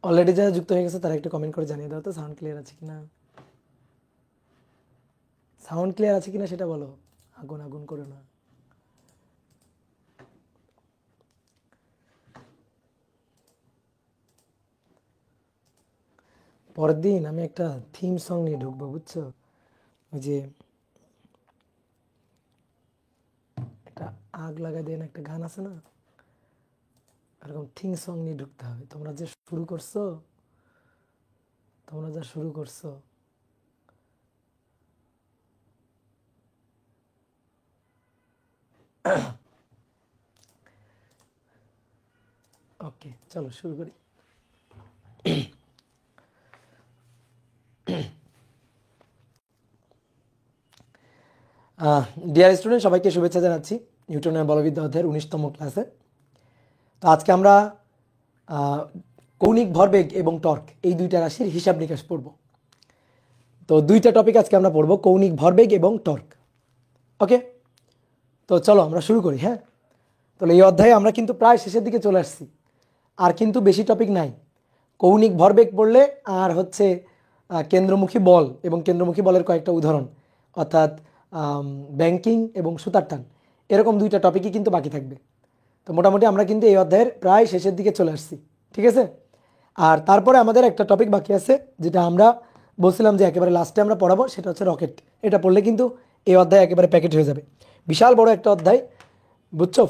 Already যারা যুক্ত হয়ে গেছে তারা একটু কমেন্ট করে জানিয়ে দাও তো সাউন্ড ক্লিয়ার আছে কিনা। সাউন্ড ক্লিয়ার আছে কিনা সেটা বলো, আগুন আগুন করো না। পরের দিন আমি একটা থিম সং নিয়ে ঢুকবো, বুঝছো? ওই যে একটা আগ লাগাই দেন একটা গান আছে না, এরকম থিম সং নিয়ে ঢুকতে হবে। তোমরা যে শুরু করছো, তোমরা যা শুরু করছো, ওকে চলো শুরু করি। ডিয়ার স্টুডেন্ট, সবাইকে শুভেচ্ছা জানাচ্ছি নিউটনের বলবিদ্যা অধ্যায়ের 19তম ক্লাসে। তো আজকে আমরা কৌণিক ভরবেগ এবং টর্ক এই দুইটা রাশির হিসাব নিকাশ পড়ব। তো দুইটা টপিক আজকে আমরা পড়ব, কৌণিক ভরবেগ এবং টর্ক। ওকে, তো চলো আমরা শুরু করি। হ্যাঁ, তাহলে এই অধ্যায়ে আমরা কিন্তু প্রায় শেষের দিকে চলে আসছি, আর কিন্তু বেশি টপিক নাই। কৌণিক ভরবেগ পড়লে আর হচ্ছে কেন্দ্রমুখী বল এবং কেন্দ্রমুখী বলের কয়েকটা উদাহরণ, অর্থাৎ ব্যাংকিং এবং সুতার টান, এরকম দুইটা টপিকই কিন্তু বাকি থাকবে। তো মোটামুটি আমরা কিন্তু এই অধ্যায়ের প্রায় শেষের দিকে চলে আসছি, ঠিক আছে? আর তারপরে আমাদের একটা টপিক বাকি আছে, যেটা আমরা বলছিলাম যে একেবারে লাস্টে আমরা পড়াবো, সেটা হচ্ছে রকেট। এটা পড়লে কিন্তু এই অধ্যায় একেবারে প্যাকেট হয়ে যাবে। বিশাল বড় একটা অধ্যায়, বুঝছো?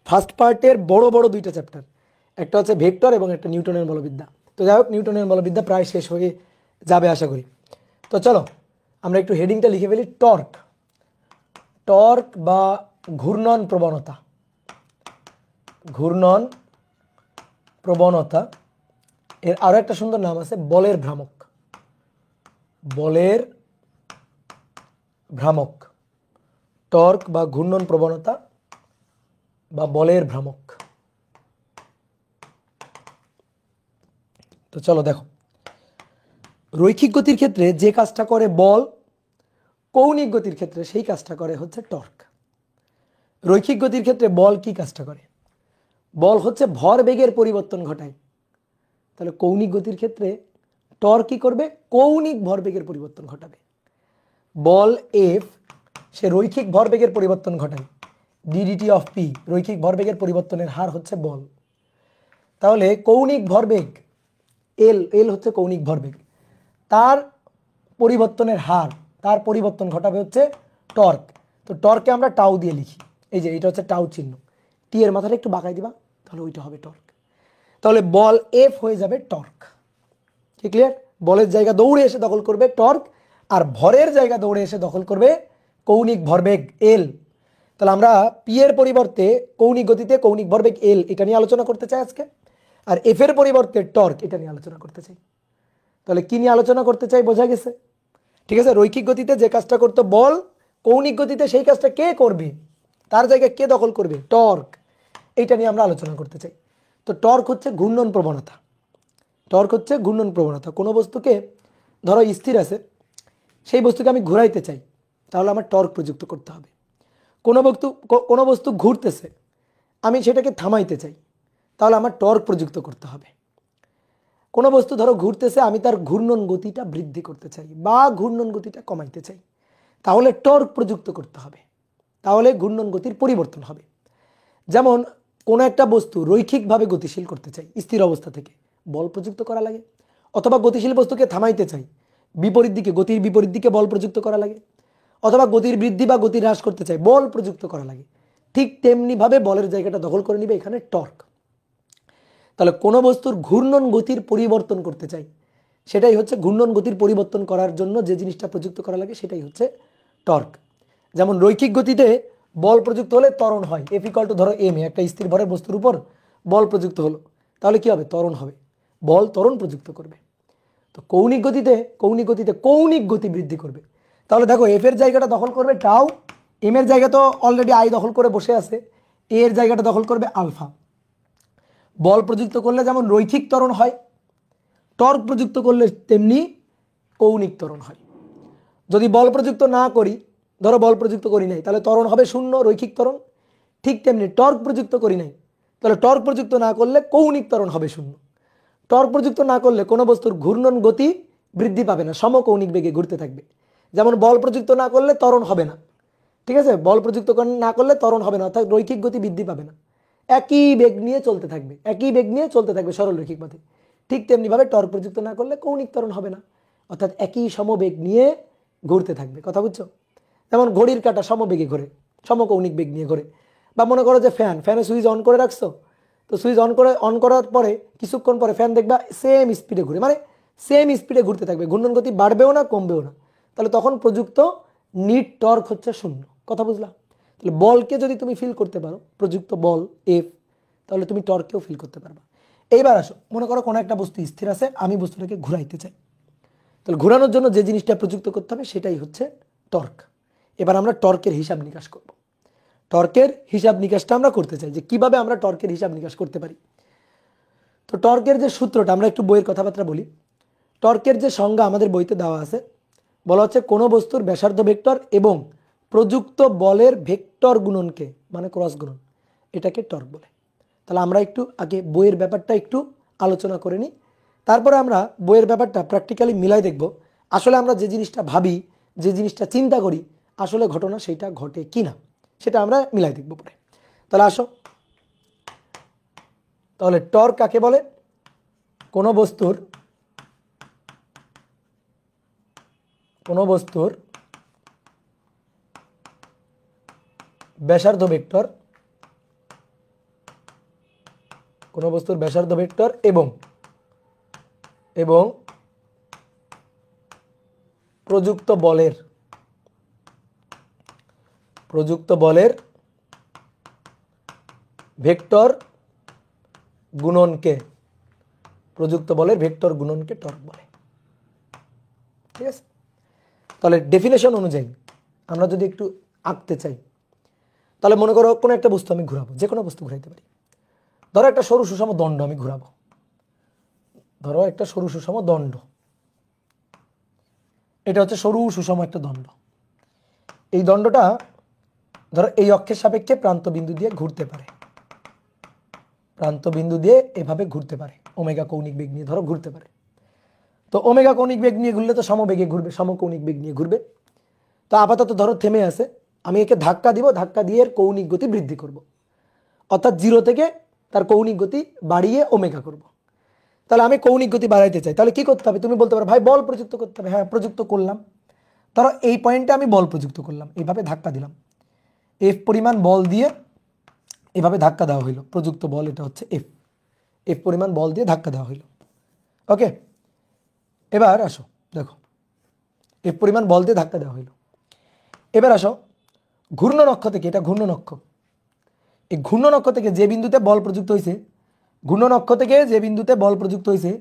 ফার্স্ট পার্টের বড় বড় দুইটা চ্যাপ্টার, একটা হচ্ছে ভেক্টর এবং একটা নিউটনের বলবিদ্যা। তো যাই হোক, নিউটনের বলবিদ্যা প্রায় শেষ হয়ে যাবে আশা করি। তো চলো আমরা একটু হেডিংটা লিখে ফেলি, টর্ক। টর্ক বা ঘূর্ণন প্রবণতা, ঘূর্ণন প্রবণতা, এর আরো একটা সুন্দর নাম আছে, বলের ভ্রামক। বলের ভ্রামক, টর্ক বা ঘূর্ণন প্রবণতা বা বলের ভ্রামক। তো চলো দেখো, রৈখিক গতির ক্ষেত্রে যে কাজটা করে বল, কৌণিক গতির ক্ষেত্রে সেই কাজটা করে হচ্ছে টর্ক। রৈখিক গতির ক্ষেত্রে বল কি কাজটা করে? বল হচ্ছে ভর বেগের পরিবর্তন ঘটায়। তাহলে কৌণিক গতির ক্ষেত্রে টর্ক কি করবে? কৌণিক ভরবেগের পরিবর্তন ঘটাবে। বল এফ, সে রৈখিক ভরবেগের পরিবর্তন ঘটায়, ডিডিটি অফ পি, রৈখিক ভরবেগের পরিবর্তনের হার হচ্ছে বল। তাহলে কৌণিক ভরবেগ এল, এল হচ্ছে কৌণিক ভরবেগ, তার পরিবর্তনের হার, তার পরিবর্তন ঘটাবে হচ্ছে টর্ক। তো টর্ককে আমরা টাউ দিয়ে লিখি, এই যে এটা হচ্ছে টাউ চিহ্ন, টি এর মাথাটা একটু বাঁকাই দিবা, তাহলে ওইটা হবে টর্ক। তাহলে বল এফ হয়ে যাবে টর্ক। কি ক্লিয়ার? বলের জায়গা দৌড়ে এসে দখল করবে টর্ক, আর ভরের জায়গা দৌড়ে এসে দখল করবে কৌণিক ভরবেগ এল। তাহলে আমরা পি এর পরিবর্তে কৌণিক গতিতে কৌণিক ভরবেগ এল এটা নিয়ে আলোচনা করতে চাই আজকে, আর এফ এর পরিবর্তে টর্ক এটা নিয়ে আলোচনা করতে চাই। তাহলে কি নিয়ে আলোচনা করতে চাই বোঝা গেছে? ঠিক আছে, রৈখিক গতিতে যে কাজটা করতো বল, কৌণিক গতিতে সেই কাজটা কে করবে, তার জায়গায় কে দখল করবে? টর্ক। এইটা নিয়ে আমরা আলোচনা করতে চাই। তো টর্ক হচ্ছে ঘূর্ণন প্রবণতা। টর্ক হচ্ছে ঘূর্ণন প্রবণতা। কোনো বস্তুকে ধরো স্থির আছে, সেই বস্তুকে আমি ঘুরাইতে চাই, তাহলে আমার টর্ক প্রযুক্ত করতে হবে। কোনো বস্তু ঘুরতেছে, আমি সেটাকে থামাইতে চাই, তাহলে আমার টর্ক প্রযুক্ত করতে হবে। কোনো বস্তু ধরো ঘুরতেছে, আমি তার ঘূর্ণন গতিটা বৃদ্ধি করতে চাই বা ঘূর্ণন গতিটা কমাইতে চাই, তাহলে টর্ক প্রযুক্ত করতে হবে, তাহলে ঘূর্ণন গতির পরিবর্তন হবে। যেমন কোনো একটা বস্তু রৈখিকভাবে গতিশীল করতে চাই, স্থির অবস্থা থেকে বল প্রযুক্ত করা লাগে, অথবা গতিশীল বস্তুকে থামাইতে চাই, বিপরীত দিকে, গতির বিপরীত দিকে বল প্রযুক্ত করা লাগে, অথবা গতির বৃদ্ধি বা গতি হ্রাস করতে চাই, বল প্রযুক্ত করা লাগে। ঠিক তেমনিভাবে বলের জায়গাটা দখল করে নিবে এখানে টর্ক। তাহলে কোনো বস্তুর ঘূর্ণন গতির পরিবর্তন করতে চাই, সেটাই হচ্ছে ঘূর্ণন গতির পরিবর্তন করার জন্য যে জিনিসটা প্রযুক্ত করা লাগে সেটাই হচ্ছে টর্ক। যেমন রৈখিক গতিতে বল প্রযুক্ত হলে ত্বরণ হয়, এফ ইকুয়াল টু ধরো এম, একটা স্থির ভরের বস্তুর উপর বল প্রযুক্ত হলো, তাহলে কি হবে? ত্বরণ হবে, বল ত্বরণ প্রযুক্ত করবে। তো কৌণিক গতিতে কৌণিক গতি বৃদ্ধি করবে। তাহলে দেখো, এফ এর জায়গাটা দখল করবে টাউ, এম এর জায়গা তো অলরেডি আই দখল করে বসে আছে, এ এর জায়গাটা দখল করবে আলফা। বল প্রযুক্ত করলে যেমন রৈখিক ত্বরণ হয়, টর্ক প্রযুক্ত করলে তেমনি কৌণিক ত্বরণ হয়। যদি বল প্রযুক্ত না করি, ধরো বল প্রযুক্ত করি নাই, তাহলে ত্বরণ হবে শূন্য, রৈখিক ত্বরণ। ঠিক তেমনি টর্ক প্রযুক্ত করি নাই, তাহলে টর্ক প্রযুক্ত না করলে কৌণিক ত্বরণ হবে শূন্য। টর্ক প্রযুক্ত না করলে কোনো বস্তুর ঘূর্ণন গতি বৃদ্ধি পাবে না, সমকৌণিক বেগে ঘুরতে থাকবে। যেমন বল প্রযুক্ত না করলে ত্বরণ হবে না, ঠিক আছে, বল প্রযুক্ত না করলে ত্বরণ হবে না, অর্থাৎ রৈখিক গতি বৃদ্ধি পাবে না, একই বেগ নিয়ে চলতে থাকবে, একই বেগ নিয়ে চলতে থাকবে সরল রৈখিক পথে। ঠিক তেমনিভাবে টর্ক প্রযুক্ত না করলে কৌণিক ত্বরণ হবে না, অর্থাৎ একই সমবেগ নিয়ে ঘুরতে থাকবে। কথা বুঝছো? যেমন ঘড়ির কাঁটা সমবেগে ঘোরে, সমকৌণিক বেগ নিয়ে ঘোরে। বা মনে করো যে ফ্যানে সুইচ অন করে রাখছো, তো সুইচ অন করার পরে কিছুক্ষণ পরে ফ্যান দেখবা সেম স্পিডে ঘুরে, মানে সেম স্পিডে ঘুরতে থাকবে, ঘূর্ণন গতি বাড়বেও না কমবেও না। তাহলে তখন প্রযুক্ত নিট টর্ক হচ্ছে 0। কথা বুঝলা? তাহলে বলকে যদি তুমি ফিল করতে পারো, প্রযুক্ত বল এফ, তাহলে তুমি টর্ককেও ফিল করতে পারবা। এইবার আসো, মনে করো কোনো একটা বস্তু স্থির আছে, আমি বস্তুটাকে ঘুরাইতে চাই, তাহলে ঘোরানোর জন্য যে জিনিসটা প্রযুক্ত করতে হবে সেটাই হচ্ছে টর্ক। এবার আমরা টর্কের হিসাব নিকাশ করব। টর্কের হিসাব নিকাশটা আমরা করতে চাই যে কিভাবে আমরা টর্কের হিসাব নিকাশ করতে পারি। তো টর্কের যে সূত্রটা, আমরা একটু বইয়ের কথাবার্তা বলি। টর্কের যে সংজ্ঞা আমাদের বইতে দেওয়া আছে, বলা হচ্ছে কোনো বস্তুর ব্যাসার্ধ ভেক্টর এবং প্রযুক্ত বলের ভেক্টর গুণনকে, মানে ক্রস গুণন, এটাকে টর্ক বলে। তাহলে আমরা একটু আগে বইয়ের ব্যাপারটা একটু আলোচনা করে নিই, তারপরে আমরা বইয়ের ব্যাপারটা প্র্যাকটিক্যালি মিলাই দেখব আসলে আমরা যে জিনিসটা ভাবি, যে জিনিসটা চিন্তা করি, আসলে ঘটনা সেটা ঘটে কি না, সেটা আমরা মিলাই দেখব পরে। তাহলে আসো, তাহলে টর্ক কাকে বলে? কোনো বস্তুর ব্যাসার্ধ ভেক্টর, কোনো বস্তুর ব্যাসার্ধ ভেক্টর এবং প্রযুক্ত বলের ভেক্টর গুণনকে টর্ক বলে। ঠিক আছে? তাহলে ডেফিনেশন অনুযায়ী আমরা যদি একটু আঁকতে চাই, তাহলে মনে করো কোনো একটা বস্তু আমি ঘুরাবো, যে কোনো বস্তু ঘুরাইতে পারি। ধরো একটা সরু সুষম দণ্ড আমি ঘুরাবো, এটা হচ্ছে সরু সুষম একটা দণ্ড। এই দণ্ডটা ধরো এই অক্ষের সাপেক্ষে প্রান্ত বিন্দু দিয়ে ঘুরতে পারে, এভাবে ঘুরতে পারে, ওমেগা কৌণিক বেগ নিয়ে ধরো ঘুরতে পারে। তো ওমেগা কৌণিক বেগ নিয়ে ঘুরলে তো সমবেগে ঘুরবে, সমকৌণিক বেগ নিয়ে ঘুরবে। তো আপাতত ধরো থেমে আছে, আমি একে ধাক্কা দিব, ধাক্কা দিয়ে এর কৌণিক গতি বৃদ্ধি করব, অর্থাৎ 0 থেকে তার কৌণিক গতি বাড়িয়ে ওমেগা করব। তাহলে আমি কৌণিক গতি বাড়াইতে চাই, তাহলে কি করতে হবে? তুমি বলতে পারো ভাই বল প্রযুক্ত করতে হবে। হ্যাঁ, প্রযুক্ত করলাম। ধরো এই পয়েন্টে আমি বল প্রযুক্ত করলাম, এইভাবে ধাক্কা দিলাম, এফ পরিমাণ বল দিয়ে এভাবে ধাক্কা দেওয়া হইলো, প্রযুক্ত বল এটা হচ্ছে এফ পরিমাণ বল দিয়ে ধাক্কা দেওয়া হইলো। ওকে, এবার আসো, দেখো এফ পরিমাণ বল দিয়ে ধাক্কা দেওয়া হইলো। এবার আসো ঘূর্ণন অক্ষ থেকে, এটা ঘূর্ণন অক্ষ, এই ঘূর্ণন অক্ষ থেকে যে বিন্দুতে বল প্রযুক্ত হয়েছে,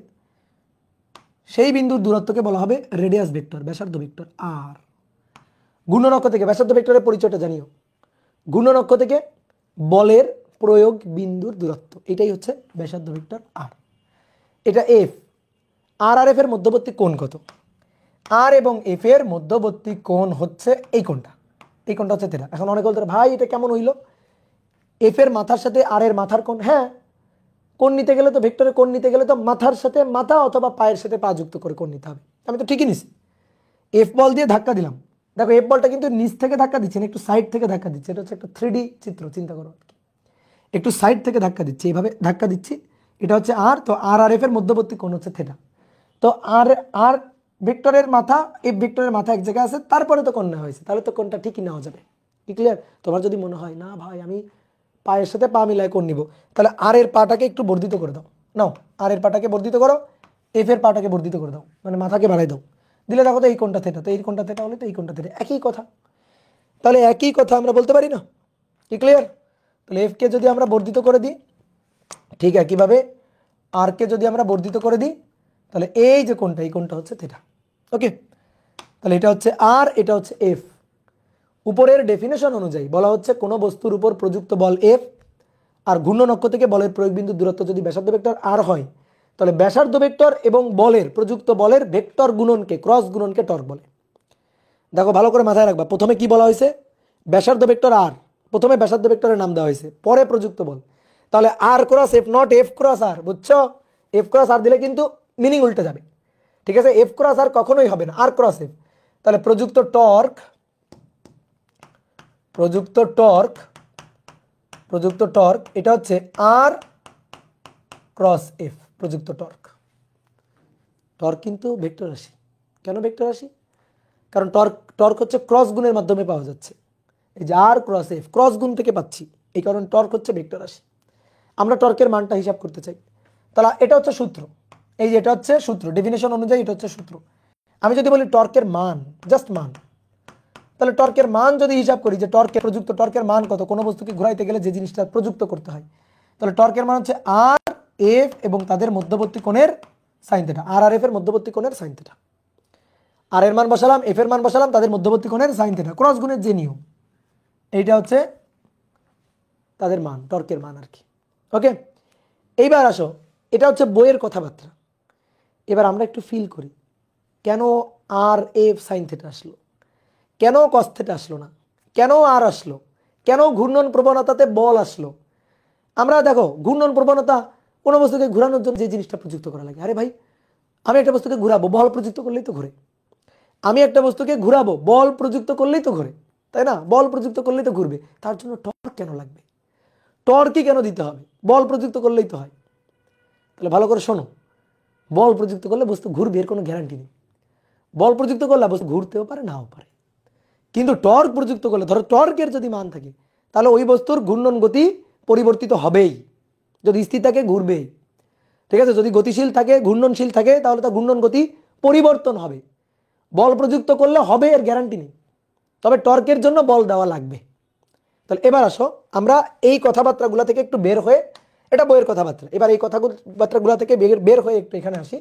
সেই বিন্দুর দূরত্বকে বলা হবে রেডিয়াস ভেক্টর, ব্যাসার্ধ ভেক্টর আর। ঘূর্ণন অক্ষ থেকে ব্যাসার্ধ ভেক্টরের পরিচয়টা জানিও। ঘূর্ণন অক্ষ থেকে বলের প্রয়োগ বিন্দুর দূরত্ব, এটাই হচ্ছে ব্যাসার্ধ ভেক্টর আর। এটা এফ। আর এফ এর মধ্যবর্তী কোণ কত? আর এবং এফ এর মধ্যবর্তী কোণ হচ্ছে এই কোণটা, হচ্ছে থিটা। এখন অনেকে বলতে ভাই এটা কেমন হইলো? এফ এর মাথার সাথে আর এর মাথার কোণ। হ্যাঁ, কোণ নিতে গেলে তো, ভেক্টরের কোণ নিতে গেলে তো মাথার সাথে মাথা অথবা পায়ের সাথে পা যুক্ত করে কোণ নিতে হবে। আমি তো ঠিকই নিছি, এফ বল দিয়ে ধাক্কা দিলাম। দেখো এফ বলটা কিন্তু নিচ থেকে ধাক্কা দিচ্ছে না, একটু সাইড থেকে ধাক্কা দিচ্ছে। এটা হচ্ছে একটা 3D চিত্র, চিন্তা করো। একটু সাইড থেকে ধাক্কা দিচ্ছি, এইভাবে ধাক্কা দিচ্ছি, এটা হচ্ছে আর। তো আর এফ এর মধ্যবর্তী কোণ হচ্ছে থিটা। তো আর ভেক্টরের মাথা, এফ ভেক্টরের মাথা এক জায়গায় আছে, তারপরে তো কোণ নেওয়া হয়েছে, তাহলে তো কোণটা ঠিকই নেওয়া যাবে। কি ক্লিয়ার? তোমার যদি মনে হয় না ভাই আমি পায়ের সাথে পা মিলায় কোণ নিব, তাহলে আর এর পাটাকে একটু বর্ধিত করে দাও। নাও, আর এর পাটাকে বর্ধিত করো, এফ এর পাটাকে বর্ধিত করে দাও, মানে মাথাকে বাড়াই দাও। দিলে দেখো তো এই কোণটা থিটা, তো এই কোণটা থিটা হলে তো এই কোণটা থিটা, একই কথা। তাহলে একই কথা আমরা বলতে পারি না? কি ক্লিয়ার? তাহলে এফ কে যদি আমরা বর্ধিত করে দিই, ঠিক একইভাবে আর কে যদি আমরা বর্ধিত করে দিই, তাহলে এই যে কোণটা, এই কোণটা হচ্ছে থিটা। ওকে, তাহলে এটা হচ্ছে আর, এটা হচ্ছে এফ। উপরের ডেফিনেশন অনুযায়ী বলা হচ্ছে কোনো বস্তুর উপর প্রযুক্ত বল এফ আর ঘূর্ণন অক্ষ থেকে বলের প্রয়োগ বিন্দুর দূরত্ব যদি ব্যাসার্ধ ভেক্টর আর হয়, তাহলে ব্যাসার্ধ ভেক্টর এবং প্রযুক্ত বলের ভেক্টর গুণনকে, ক্রস গুণনকে টর্ক বলে। দেখো ভালো করে মাথায় রাখবা, প্রথমে কি বলা হয়েছে? ব্যাসার্ধ ভেক্টর আর, প্রথমে ব্যাসার্ধ ভেক্টরের নাম দেওয়া হয়েছে, পরে প্রযুক্ত বল। তাহলে R cross F, not F cross R, বুঝছো? এফ ক্রস আর দিলে কিন্তু মিনিং উল্টে যাবে, ঠিক আছে? এফ ক্রস আর কখনোই হবে না, আর ক্রস এফ। তাহলে প্রযুক্ত টর্ক এটা হচ্ছে আর ক্রস এফ। প্রযুক্ত টর্ক কিন্তু ভেক্টর রাশি। কেন ভেক্টর রাশি? কারণ টর্ক হচ্ছে ক্রস গুণের মাধ্যমে পাওয়া যাচ্ছে। এই যে আর ক্রস এফ, ক্রস গুণ থেকে পাচ্ছি, এই কারণে টর্ক হচ্ছে ভেক্টর রাশি। আমরা টর্কের মানটা হিসাব করতে চাই, তাহলে এটা হচ্ছে সূত্র। এই যে এটা হচ্ছে সূত্র, ডেফিনেশন অনুযায়ী এটা হচ্ছে সূত্র। আমি যদি বলি টর্কের মান, জাস্ট মান, তাহলে টর্কের মান যদি হিসাব করি যে প্রযুক্ত টর্কের মান কত, কোনো বস্তুকে ঘুরাইতে গেলে যে জিনিসটা প্রযুক্ত করতে হয়, তাহলে টর্কের মান হচ্ছে আর এফ এবং তাদের মধ্যবর্তী কোণের সাইন থিটা। আর এফ এর মধ্যবর্তী কোণের সাইন থিটা। আর এর মান বসালাম, এফ এর মান বসালাম, তাদের মধ্যবর্তী কোণের সাইন থিটা। ক্রস গুণের যে নিয়ম, এইটা হচ্ছে তাদের মান, টর্কের মান আর কি। ওকে, এইবার আসো, এটা হচ্ছে বইয়ের কথাবার্তা। এবার আমরা একটু ফিল করি, কেন আর এফ সাইন থিটা আসলো, কেন কস থিটা আসলো না, কেন আর আসলো, কেন ঘূর্ণন প্রবণতাতে বল আসলো। আমরা দেখো, ঘূর্ণন প্রবণতা কোনো বস্তুকে ঘোরানোর জন্য যে জিনিসটা প্রযুক্ত করা লাগে। আরে ভাই, আমি একটা বস্তুকে ঘুরাবো, বল প্রযুক্ত করলেই তো ঘুরে। আমি একটা বস্তুকে ঘুরাবো, বল প্রযুক্ত করলেই তো ঘুরে, তাই না? বল প্রযুক্ত করলেই তো ঘুরবে। তার জন্য টর্ক কেন লাগবে? টর্কই কেন দিতে হবে? বল প্রযুক্ত করলেই তো হয়। তাহলে ভালো করে শোনো, বল প্রযুক্ত করলে বস্তু ঘুরবে এর কোনো গ্যারান্টি নেই। বল প্রযুক্ত করলে বস্তু ঘুরতেও পারে, নাও পারে। কিন্তু টর্ক প্রযুক্ত করলে, ধরো টর্কের যদি মান থাকে, তাহলে ওই বস্তুর ঘূর্ণন গতি পরিবর্তিত হবেই। যদি স্থির থাকে ঘুরবে, ঠিক আছে? যদি গতিশীল থাকে, ঘূর্ণনশীল থাকে, তাহলে তার ঘূর্ণন গতি পরিবর্তন হবে। বল প্রযুক্ত করলে হবে এর গ্যারান্টি নেই, তবে টর্কের জন্য বল দেওয়া লাগবে। তাহলে এবার আসো, আমরা এই কথাবার্তাগুলো থেকে একটু বের হয়ে, এটা বইয়ের কথাবার্তা, এবার এই কথাবার্তাগুলো থেকে বের হয়ে একটু এখানে আসি।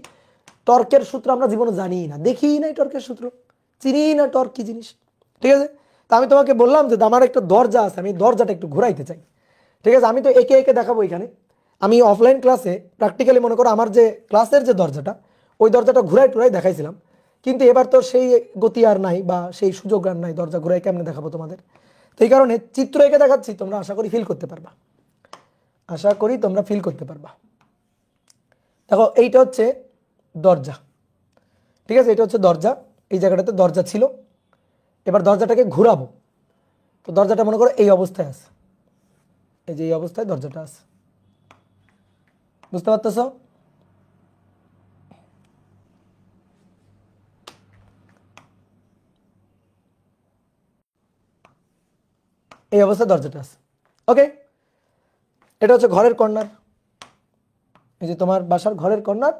টর্কের সূত্র আমরা জীবনে জানি না, দেখি না টর্কের সূত্র, চিনি না টর্ক কি জিনিস, ঠিক আছে? তা আমি তোমাকে বললাম যে আমার একটা দরজা আছে, আমি দরজাটা একটু ঘুরাইতে চাই, ঠিক আছে? আমি তো একে একে দেখাবো এখানে। আমি অফলাইন ক্লাসে প্র্যাকটিক্যালি মনে করো আমার যে ক্লাসের যে দরজাটা, ওই দরজাটা ঘুরাই টুরাই দেখাইছিলাম, কিন্তু এবার তো সেই গতি আর নাই বা সেই সুযোগ আর নাই, দরজা ঘুরাই কেমনে দেখাবো তোমাদের। তো এই কারণে চিত্র এঁকে দেখাচ্ছি, তোমরা আশা করি ফিল করতে পারবা, দেখো এইটা হচ্ছে দরজা, ঠিক আছে? এটা হচ্ছে দরজা, এই জায়গাটাতে দরজা ছিল। এবার দরজাটাকে ঘুরাবো, তো দরজাটা মনে করো এই অবস্থায় আছে, এই যে এই অবস্থায় দরজাটা আছে, বুঝতে পারতেছ? এই অবস্থায় দরজাটা আছে। ওকে, এটা হচ্ছে ঘরের কর্নার, এই যে তোমার বাসার ঘরের কর্নার,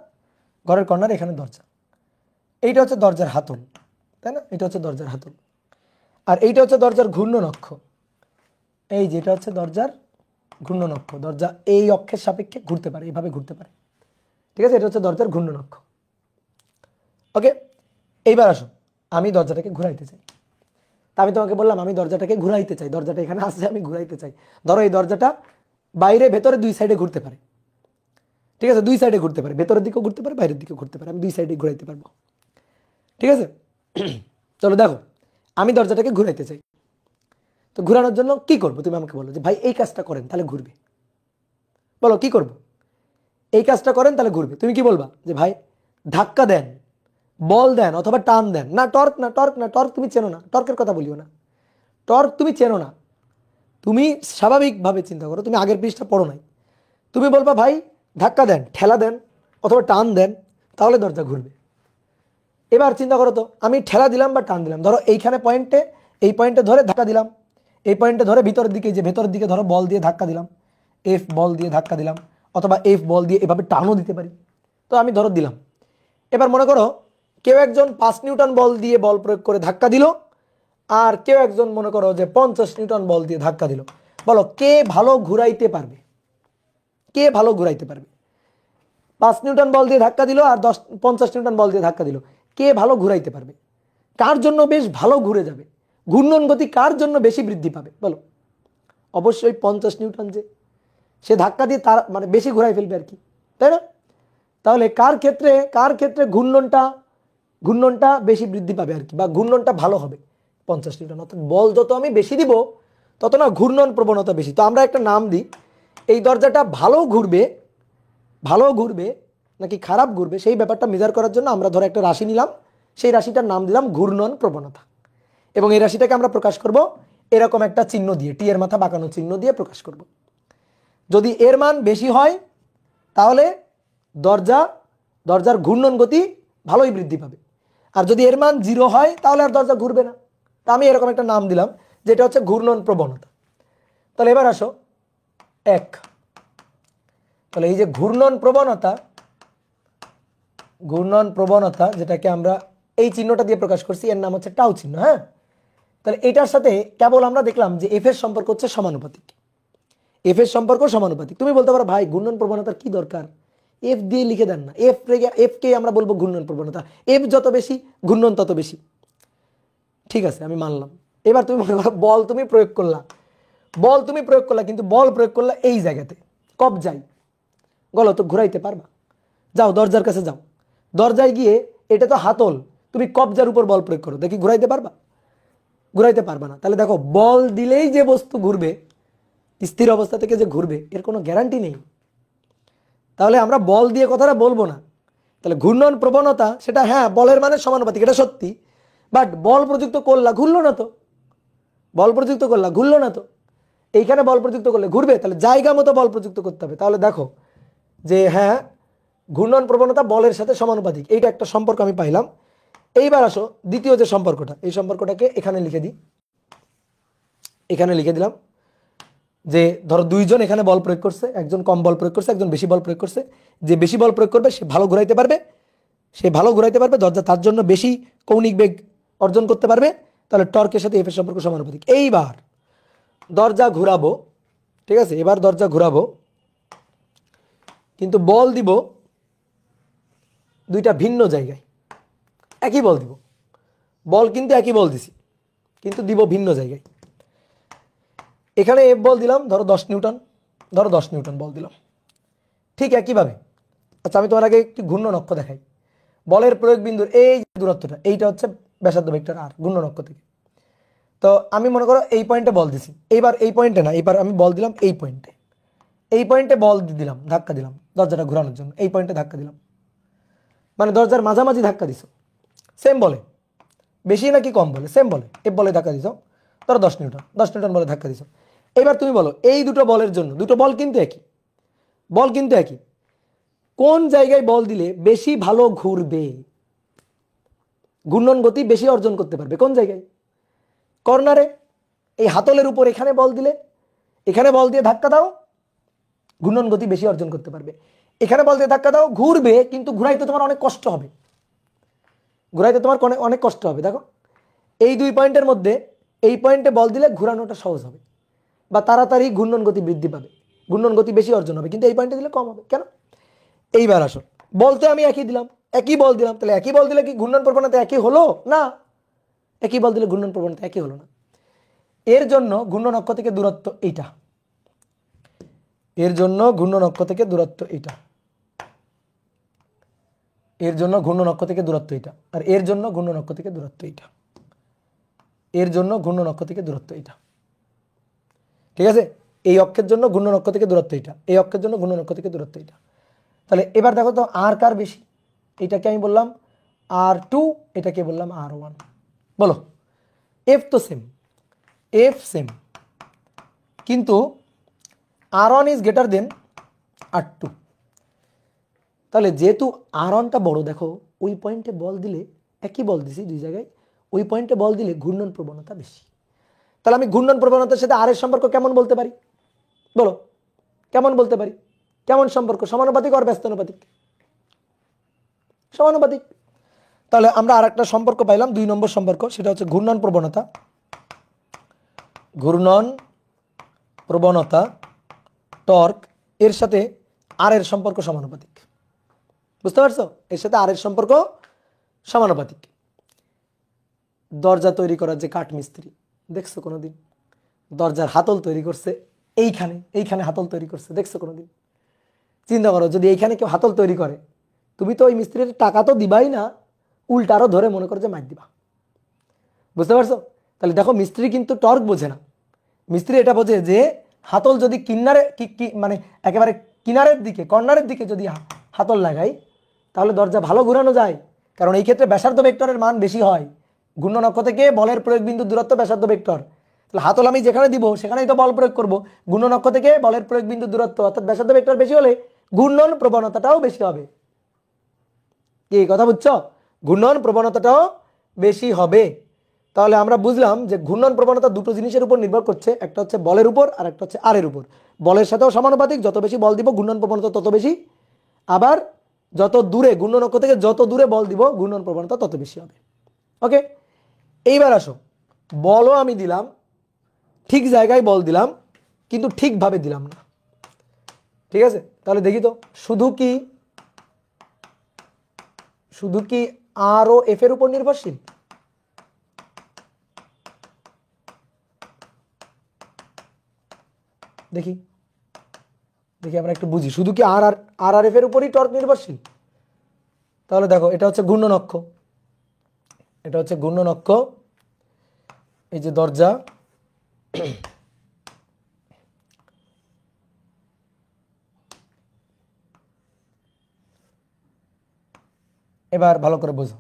এখানে দরজা। এইটা হচ্ছে দরজার হাতল, তাই না? এটা হচ্ছে দরজার হাতল। আর এইটা হচ্ছে দরজার ঘূর্ণন অক্ষ, এই যেটা হচ্ছে দরজার ঘূর্ণন অক্ষ। দরজা এই অক্ষের সাপেক্ষে ঘুরতে পারে, এইভাবে ঘুরতে পারে, ঠিক আছে? এটা হচ্ছে দরজার ঘূর্ণন অক্ষ। ওকে, এইবার আসো, আমি দরজাটাকে ঘুরাইতে চাই। তা আমি তোমাকে বললাম আমি দরজাটাকে ঘুরাইতে চাই, দরজাটা এখানে আসছে, আমি ঘুরাইতে চাই। ধরো এই দরজাটা বাইরে ভেতরে দুই সাইডে ঘুরতে পারে, ঠিক আছে? দুই সাইডে ঘুরতে পারে, ভেতরের দিকেও ঘুরতে পারে, বাইরের দিকেও ঘুরতে পারে, আমি দুই সাইডে ঘুরাইতে পারবো, ঠিক আছে? চলো দেখো, আমি দরজাটাকে ঘুরাইতে চাই, তো ঘুরানোর জন্য কি করবো? তুমি আমাকে বলো যে ভাই এই কাজটা করেন তাহলে ঘুরবে। বলো কি করব? এই কাজটা করেন তাহলে ঘুরবে। তুমি কি বলবা? যে ভাই ধাক্কা দেন, বল দেন, অথবা টান দেন। না, টর্ক তুমি চেনো না, টর্কের কথা বলিও না, টর্ক তুমি চেনো না। তুমি স্বাভাবিকভাবে চিন্তা করো, তুমি আগের পৃষ্ঠা পড়ো নাই। তুমি বলবা ভাই ধাক্কা দেন, ঠেলা দেন, অথবা টান দেন, তাহলে দরজা ঘুরবে। এবার চিন্তা করো তো, আমি ঠেলা দিলাম বা টান দিলাম, ধরো এইখানে পয়েন্টে, এই পয়েন্টে ধরে ধাক্কা দিলাম, এই পয়েন্টে ধরে ভিতরের দিকে, যে ভেতরের দিকে ধরো বল দিয়ে ধাক্কা দিলাম, এফ বল দিয়ে ধাক্কা দিলাম, অথবা এফ বল দিয়ে এভাবে টানও দিতে পারি। তো আমি ধরো দিলাম। এবার মনে করো কেউ একজন 5 নিউটন বল দিয়ে বল প্রয়োগ করে ধাক্কা দিল, আর কেউ একজন মনে করো যে 50 নিউটন বল দিয়ে ধাক্কা দিল। বলো কে ভালো ঘুরাইতে পারবে? কে ভালো ঘুরাইতে পারবে? 5 নিউটন বল দিয়ে ধাক্কা দিল আর 50 নিউটন বল দিয়ে ধাক্কা দিল, কে ভালো ঘুরাইতে পারবে? কার জন্য বেশ ভালো ঘুরে যাবে? ঘূর্ণন গতি কার জন্য বেশি বৃদ্ধি পাবে? বলো। অবশ্যই 50 নিউটন, যে সে ধাক্কা দিয়ে তার মানে বেশি ঘুরাই ফেলবে আর কি, তাই না? তাহলে কার ক্ষেত্রে ঘূর্ণনটা বেশি বৃদ্ধি পাবে আর কি, বা ঘূর্ণনটা ভালো হবে? 50 নিউটন। অর্থাৎ বল যত আমি বেশি দিব, তত না ঘূর্ণন প্রবণতা বেশি। তো আমরা একটা নাম দিই, এই দরজাটা ভালো ঘুরবে নাকি খারাপ ঘুরবে সেই ব্যাপারটা মেজার করার জন্য আমরা ধরো একটা রাশি নিলাম, সেই রাশিটার নাম দিলাম ঘূর্ণন প্রবণতা, এবং এই রাশিটাকে আমরা প্রকাশ করব এরকম একটা চিহ্ন দিয়ে, টি এর মাথা বাঁকানো চিহ্ন দিয়ে প্রকাশ করব। যদি এর মান বেশি হয় তাহলে দরজার ঘূর্ণন গতি ভালোই বৃদ্ধি পাবে, আর যদি এর মান 0 হয় তাহলে আর দরজা ঘুরবে না। তা আমি এরকম একটা নাম দিলাম যেটা হচ্ছে ঘূর্ণন প্রবণতা। তাহলে এবার আসো 1, তাহলে এই যে ঘূর্ণন প্রবণতা যেটাকে আমরা এই চিহ্নটা দিয়ে প্রকাশ করছি, এর নাম হচ্ছে টাউ চিহ্ন। হ্যাঁ, তাহলে এটার সাথে কেবল আমরা দেখলাম যে এফ এর সম্পর্ক হচ্ছে সমানুপাতিক, এফ এর সম্পর্ক সমানুপাতিক। তুমি বলতে পারো ভাই ঘূর্ণন প্রবণতার কি দরকার, এফ দিয়ে লিখে দেন না, এফ কে আমরা বলবো ঘূর্ণন প্রবণতা, এফ যত বেশি ঘূর্ণন তত বেশি। ঠিক আছে, আমি মানলাম। এবার তুমি মনে করো বল তুমি প্রয়োগ করলা, কিন্তু বল প্রয়োগ করলা এই জায়গাতে কবজায়, গলো তো ঘুরাইতে পারবা? যাও দরজার কাছে যাও, দরজায় গিয়ে এটা তো হাতল, তুমি কবজার উপর বল প্রয়োগ করো, দেখি ঘুরাইতে পারবা? ঘুরাইতে পারবা না। তাহলে দেখো বল দিলেই যে বস্তু ঘুরবে, স্থির অবস্থা থেকে যে ঘুরবে এর কোনো গ্যারান্টি নেই। তাহলে আমরা বল দিয়ে কথাটা বলবো না। তাহলে ঘূর্ণন প্রবণতা সেটা হ্যাঁ বলের মানে সমানুপাতিক, এটা সত্যি, বাট বল প্রযুক্ত করলা ঘুরলো না তো, এইখানে বল প্রযুক্ত করলে ঘুরবে? তাহলে জায়গা মতো বল প্রযুক্ত করতে হবে। তাহলে দেখো যে হ্যাঁ ঘূর্ণন প্রবণতা বলের সাথে সমানুপাতিক, এইটা একটা সম্পর্ক আমি পাইলাম। এইবার আসো দ্বিতীয় যে সম্পর্কটা, এই সম্পর্কটাকে এখানে লিখে দিই, এখানে লিখে দিলাম যে ধরো দুইজন এখানে বল প্রয়োগ করছে, একজন কম বল প্রয়োগ করছে, একজন বেশি বল প্রয়োগ করছে। যে বেশি বল প্রয়োগ করবে সে ভালো ঘুরাইতে পারবে, দরজা তার জন্য বেশি কৌণিক বেগ অর্জন করতে পারবে। তাহলে টর্কের সাথে এফ এর সম্পর্ক সমানুপাতিক। এইবার দরজা ঘুরাবো, ঠিক আছে, এবার দরজা ঘুরাবো, কিন্তু বল দিব দুইটা ভিন্ন জায়গায়, একই বল দিব, বল কিন্তু একই বল দিছি, কিন্তু দিব ভিন্ন জায়গায়। এখানে এফ বল দিলাম ধরো 10 নিউটন, বল দিলাম, ঠিক একইভাবে। আচ্ছা আমি তোমার আগে একটি ঘূর্ণন অক্ষ দেখাই। বলের প্রয়োগ বিন্দুর এই দূরত্বটা, এইটা হচ্ছে ব্যাসার্ধ ভেক্টর আর ঘূর্ণন অক্ষ থেকে। তো আমি মনে করো এই পয়েন্টে বল দিছি, এইবার এই পয়েন্টে না, এইবার আমি বল দিলাম এই পয়েন্টে বল দিলাম, ধাক্কা দিলাম দরজাটা ঘোরানোর জন্য, এই পয়েন্টে ধাক্কা দিলাম, মানে দরজার মাঝামাঝি ধাক্কা দিছো, সেম বলে, বেশি নাকি কম বলে, সেম বলে, এফ বলে ধাক্কা দিছো, ধরো 10 নিউটন বলে ধাক্কা দিছো। এবার তুমি বলো এই দুটো বলের জন্য, দুটো বল কিন্তু একই, কোন জায়গায় বল দিলে বেশি ভালো ঘুরবে, ঘূর্ণন গতি বেশি অর্জন করতে পারবে? কোন জায়গায়? কর্নারে, এই হাতলের উপর এখানে বল দিলে, এখানে বল দিয়ে ধাক্কা দাও, ঘূর্ণন গতি বেশি অর্জন করতে পারবে। এখানে বল দিয়ে ধাক্কা দাও, ঘুরবে কিন্তু ঘুরাইতে তোমার অনেক কষ্ট হবে, দেখো এই দুই পয়েন্টের মধ্যে এই পয়েন্টে বল দিলে ঘুরানোটা সহজ হবে, বা তাড়াতাড়ি ঘূর্ণন গতি বৃদ্ধি পাবে, ঘূর্ণন গতি বেশি অর্জন হবে, কিন্তু এই পয়েন্টে দিলে কম হবে। কেন? এইবার আসো, বলতে আমি একই বল দিলাম, তাহলে একই বল দিলে কি ঘূর্ণন প্রবণতা একই হলো না? একই বল দিলে ঘূর্ণন প্রবণতা একই হলো না। এর জন্য ঘূর্ণন অক্ষ থেকে দূরত্ব এইটা, আর এর জন্য ঘূর্ণন অক্ষ থেকে দূরত্ব এইটা, এর জন্য ঘূর্ণন অক্ষ থেকে দূরত্ব এইটা, ঠিক আছে? এই অক্ষের জন্য ঘূর্ণন অক্ষ থেকে দূরত্ব এইটা, এই অক্ষের জন্য ঘূর্ণন অক্ষ থেকে দূরত্ব এইটা। তাহলে এবার দেখো তো আর কার বেশি? এইটাকে আমি বললাম R2, এটাকে বললাম R1। বলো এফ তো সেম, কিন্তু R1 is greater than R2। তাহলে যেহেতু R1টা বড়, দেখো ওই পয়েন্টে বল দিলে, একই বল দিছি দুই জায়গায়, ওই পয়েন্টে বল দিলে ঘূর্ণন প্রবণতা বেশি। তাহলে আমি ঘূর্ণন প্রবণতার সাথে আর এর সম্পর্ক কেমন বলতে পারি? বলো কেমন বলতে পারি? কেমন সম্পর্ক? সমানুপাতিক আর ব্যস্তানুপাতিক? সমানুপাতিক। তাহলে আমরা আর একটা সম্পর্ক পাইলাম, 2 নম্বর সম্পর্ক, সেটা হচ্ছে ঘূর্ণন প্রবণতা টর্ক এর সাথে আর এর সম্পর্ক সমানুপাতিক। বুঝতে পারছো? এর সাথে আর এর সম্পর্ক সমানুপাতিক। দরজা তৈরি করার যে কাঠ মিস্ত্রি দেখছো কোনোদিন? দরজার হাতল তৈরি করছে, এইখানে হাতল তৈরি করছে, দেখছো কোনোদিন? চিন্তা করো যদি এইখানে কেউ হাতল তৈরি করে, তুমি তো ওই মিস্ত্রির টাকা তো দিবাই না, উল্টা আরো ধরে মনে করো যে মার দিবা। বুঝতে পারছো? তাহলে দেখো মিস্ত্রি কিন্তু টর্ক বোঝে না, মিস্ত্রি এটা বোঝে যে হাতল যদি কিনারে মানে একেবারে কিনারের দিকে, কর্নারের দিকে যদি হাতল লাগাই তাহলে দরজা ভালো ঘুরানো যায়, কারণ এই ক্ষেত্রে ব্যাসার্ধ ভেক্টরের মান বেশি হয়। ঘূর্ণন অক্ষ থেকে বলের প্রয়োগ বিন্দু দূরত্ব ব্যাসার্ধ ভেক্টর, তাহলে হাতল আমি যেখানে দিব সেখানেই তো বল প্রয়োগ করব। ঘূর্ণন অক্ষ থেকে বলের প্রয়োগ বিন্দু দূরত্ব অর্থাৎ ব্যাসার্ধ ভেক্টর বেশি হলে ঘূর্ণন প্রবণতাটাও বেশি হবে। কি কথা বুঝছো? ঘূর্ণন প্রবণতাটাও বেশি হবে। তাহলে আমরা বুঝলাম যে ঘূর্ণন প্রবণতা দুটো জিনিসের উপর নির্ভর করছে, একটা হচ্ছে বলের উপর আর একটা হচ্ছে আরের উপর। বলের সাথেও সমানুপাতিক, যত বেশি বল দিব ঘূর্ণন প্রবণতা তত বেশি, আবার যত দূরে ঘূর্ণন অক্ষ থেকে যত দূরে বল দিব ঘূর্ণন প্রবণতা তত বেশি হবে। ওকে, এইবার আসো, বলও আমি দিলাম, ঠিক জায়গায় বল দিলাম, কিন্তু ঠিকভাবে দিলাম না। ঠিক আছে, তাহলে দেখি তো, শুধু কি আর ও এফ এর উপর নির্ভরশীল? দেখি আমরা একটু বুঝি, শুধু কি আর আর এফ এর উপরই টর্ক নির্ভরশীল? তাহলে দেখো, এটা হচ্ছে ঘূর্ণন অক্ষ, এটা হচ্ছে ঘূর্ণন অক্ষ, এই যে দরজা, এবার ভালো করে বোঝো।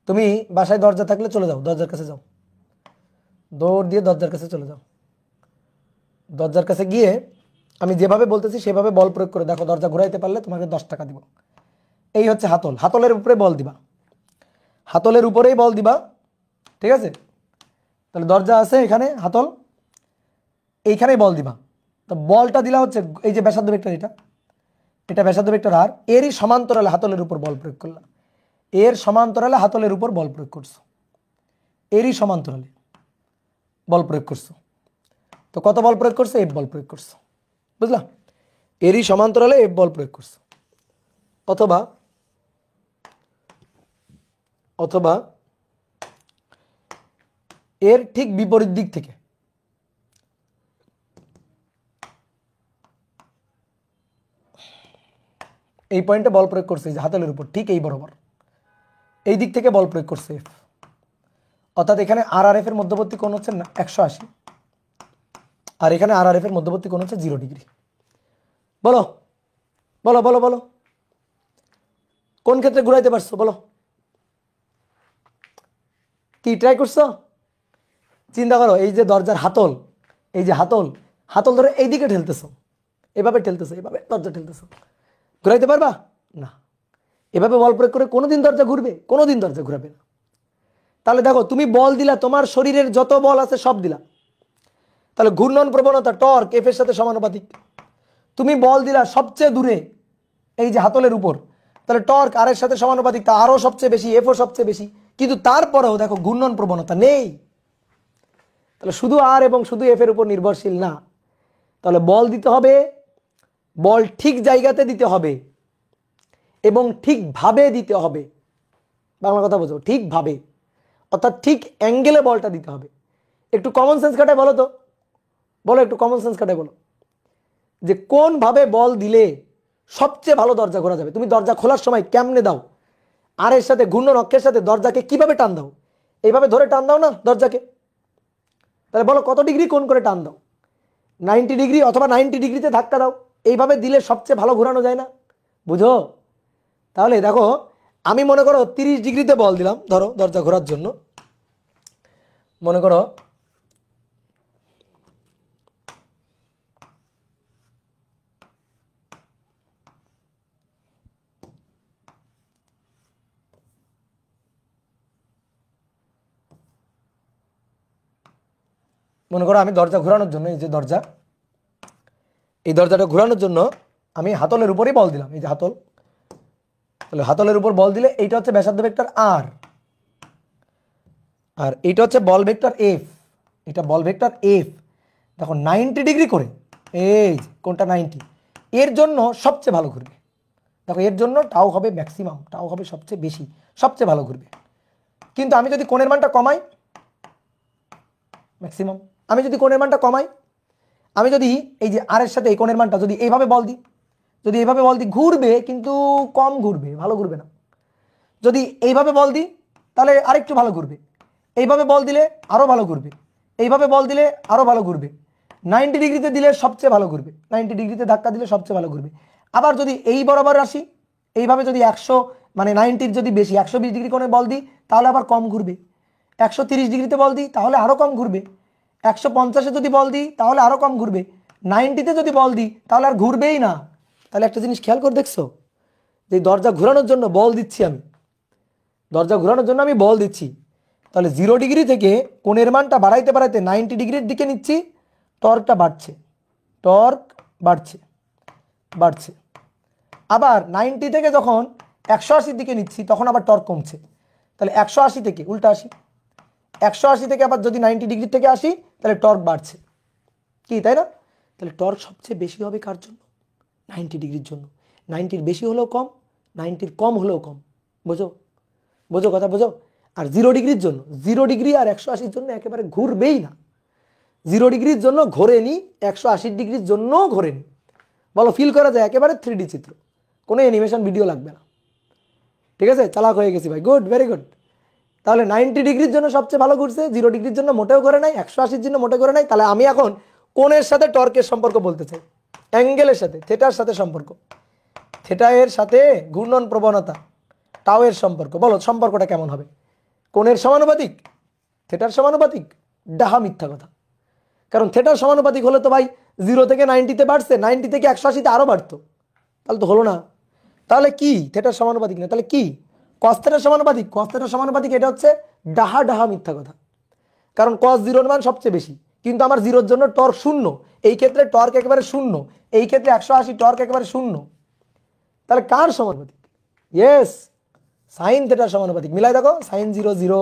তুমি বাসায় দরজা থাকলে চলে যাও, দরজার কাছে যাও, দৌড় দিয়ে দরজার কাছে চলে যাও। দরজার কাছে গিয়ে আমি যেভাবে বলতেছি সেভাবে বল প্রয়োগ করে দেখো, দরজা ঘুরাইতে পারলে তোমাকে 10 টাকা দিব। এই হচ্ছে হাতল, হাতলের উপরে বল দিবা, হাতলের উপরেই বল দিবা। ঠিক আছে, তাহলে দরজা আছে এখানে, হাতল এইখানেই বল দিবা। তো বলটা দিলা হচ্ছে এই যে ব্যাসার্ধ ভেক্টর, এটা ব্যাসার্ধ ভেক্টর আর এরই সমান্তরালে হাতলের উপর বল প্রয়োগ করলাম, এর সমান্তরালে হাতলের উপর বল প্রয়োগ করছো, এরই সমান্তরালে বল প্রয়োগ করছো। তো কত বল প্রয়োগ করছো? এফ বল প্রয়োগ করছো, বুঝলা? এরই সমান্তরালে এফ বল প্রয়োগ করছো। অথবা অথবা এর ঠিক বিপরীত দিক থেকে, এই পয়েন্টে বল প্রয়োগ করছে যে হাতলের উপর, ঠিক এই বরাবর এই দিক থেকে বল প্রয়োগ করছে এফ, অর্থাৎ এখানে আর আর এফ এর মধ্যবর্তী কোণ হচ্ছে 180, আর এখানে আর আর এফ এর মধ্যবর্তী কোণ হচ্ছে 0 ডিগ্রি। বলো বলো বলো বলো, কোন ক্ষেত্রে ঘুরাইতে পারছো? বলো, কি ট্রাই করছো? চিন্তা করো, এই যে দরজার হাতল, এই যে হাতল, হাতল ধরে এইদিকে ঠেলতেছো, এভাবে ঠেলতেছো, এভাবে দরজা ঠেলতেছো, ঘুরাইতে পারবা না। এভাবে বল প্রয়োগ করে কোনোদিন দরজা ঘুরবে? কোনোদিন দরজা ঘুরাবে না। তাহলে দেখো, তুমি বল দিলা, তোমার শরীরের যত বল আছে সব দিলা, তাহলে ঘূর্ণন প্রবণতা টর্ক এফ এর সাথে সমানুপাতিক। তুমি বল দিলা সবচেয়ে দূরে এই যে হাতলের উপর, তাহলে টর্ক আর এর সাথে সমানুপাতিক, তা আরও সবচেয়ে বেশি, এফও সবচেয়ে বেশি, কিন্তু তারপরেও দেখো ঘূর্ণন প্রবণতা নেই। তাহলে শুধু আর এবং শুধু এফ এর উপর নির্ভরশীল না, তাহলে বল দিতে হবে, বল ঠিক জায়গাতে দিতে হবে এবং ঠিকভাবে দিতে হবে। বাংলা কথা বোঝো, ঠিকভাবে, অর্থাৎ ঠিক অ্যাঙ্গেলে বলটা দিতে হবে। একটু কমন সেন্স খাটায় বলো তো, বলো একটু কমন সেন্স খাটায় বলো, যে কোনভাবে বল দিলে সবচেয়ে ভালো দরজা ঘোরা যাবে। তুমি দরজা খোলার সময় কেমনে দাও? আর এর সাথে ঘূর্ণন অক্ষের সাথে দরজাকে কিভাবে টান দাও? এইভাবে ধরে টান দাও না দরজাকে? তাহলে বলো কত ডিগ্রি কোণ করে টান দাও? 90 ডিগ্রি অথবা 90 ডিগ্রিতে ধাক্কা দাও। এইভাবে দিলে সবচেয়ে ভালো ঘোরানো যায় না? বুঝো? তাহলে দেখো, আমি মনে করো 30 ডিগ্রিতে বল দিলাম, ধরো দরজা ঘোরার জন্য, মনে করো আমি দরজা ঘোরানোর জন্য, এই যে দরজা, এই দরজাটা ঘোরানোর জন্য আমি হাতলের উপরেই বল দিলাম, এই যে হাতল, তাহলে হাতলের উপর বল দিলে এইটা হচ্ছে ব্যাসার্ধ ভেক্টর আর, আর এইটা হচ্ছে বল ভেক্টর এফ, এটা বল ভেক্টর এফ। দেখো 90 ডিগ্রি করে, এই কোনটা 90, এর জন্য সবচেয়ে ভালো ঘুরবে। দেখো এর জন্য টাও হবে ম্যাক্সিমাম, টাও হবে সবচেয়ে বেশি, সবচেয়ে ভালো ঘুরবে। কিন্তু আমি যদি কোণের মানটা কমাই, ম্যাক্সিমাম, আমি যদি কোণের মানটা কমাই, আমি যদি এই যে আর এর সাথে এই কোণের মানটা যদি এইভাবে বল দিই, যদি এইভাবে বল দিই, ঘুরবে কিন্তু কম ঘুরবে, ভালো ঘুরবে না। যদি এইভাবে বল দিই তাহলে আরেকটু ভালো ঘুরবে, এইভাবে বল দিলে আরও ভালো ঘুরবে, এইভাবে বল দিলে আরও ভালো ঘুরবে, 90 ডিগ্রিতে দিলে সবচেয়ে ভালো ঘুরবে, 90 ডিগ্রিতে ধাক্কা দিলে সবচেয়ে ভালো ঘুরবে। আবার যদি এই বরাবর আসি, এইভাবে যদি 100 মানে 90 যদি বেশি 120 ডিগ্রি কোণে বল দিই তাহলে আবার কম ঘুরবে, 130 ডিগ্রিতে বল দিই তাহলে আরও কম ঘুরবে, 150-এ যদি বল দিই তাহলে আরও কম ঘুরবে, 90-তে যদি বল দিই তাহলে আর ঘুরবেই না। তাহলে একটা জিনিস খেয়াল করে দেখছো, যে দরজা ঘোরানোর জন্য বল দিচ্ছি আমি, দরজা ঘোরানোর জন্য আমি বল দিচ্ছি, তাহলে 0 ডিগ্রি থেকে কোণের মানটা বাড়াইতে বাড়াইতে 90 ডিগ্রির দিকে নিচ্ছি, টর্কটা বাড়ছে, টর্ক বাড়ছে বাড়ছে। আবার 90 থেকে যখন 180-র দিকে নিচ্ছি তখন আবার টর্ক কমছে। তাহলে 180 থেকে উল্টা আসি, 180 থেকে আবার যদি 90 ডিগ্রি থেকে আসি তাহলে টর্ক বাড়ছে, কি তাই না? তাহলে টর্ক সবচেয়ে বেশি হবে কার জন্য? 90 ডিগ্রির জন্য। 90-র বেশি হলেও কম, 90-র কম হলেও কম। বোঝো বোঝো কথা বোঝো। আর 0 ডিগ্রির জন্য, 0 ডিগ্রি আর 180-র জন্য একেবারে ঘুরবেই না। 0 ডিগ্রির জন্য ঘোরেনি, 180 ডিগ্রির জন্য ঘোরেনি। বলো, ফিল করা যায় একেবারে 3D চিত্র, কোনো অ্যানিমেশন ভিডিও লাগবে না। ঠিক আছে, চালাক হয়ে গেছি ভাই, গুড, ভেরি গুড। তাহলে 90 ডিগ্রির জন্য সবচেয়ে ভালো ঘুরছে, 0 ডিগ্রির জন্য মোটেও করে নাই, 180-র জন্য মোটে করে নাই। তাহলে আমি এখন কোণের সাথে টর্কের সম্পর্ক বলতে চাই, অ্যাঙ্গেলের সাথে, থেটার সাথে সম্পর্ক, থেটা এর সাথে ঘূর্ণন প্রবণতা টাও এর সম্পর্ক। বলো সম্পর্কটা কেমন হবে? কোণের সমানুপাতিক, থেটার সমানুপাতিক? ডাহা মিথ্যা কথা। কারণ থেটার সমানুপাতিক হলে তো ভাই 0 থেকে 90-তে বাড়ছে, 90 থেকে 180-তে আরও বাড়তো, তাহলে তো হলো না। তাহলে কি থেটার সমানুপাতিক না? তাহলে কি কস থেটার সমানুপাতিক? কস থেটার সমানুপাতিক এটা হচ্ছে ডাহা ডাহা মিথ্যা কথা। কারণ কস 0-র মান সবচেয়ে বেশি, কিন্তু আমার 0-র জন্য টর্ক শূন্য, এই ক্ষেত্রে টর্ক একেবারে শূন্য, এই ক্ষেত্রে 180 টর্ক একেবারে শূন্য। তাহলে কার সমানুপাতিক? ইয়েস, সাইন থেটার সমানুপাতিক। মিলাই দেখো, সাইন 0 0,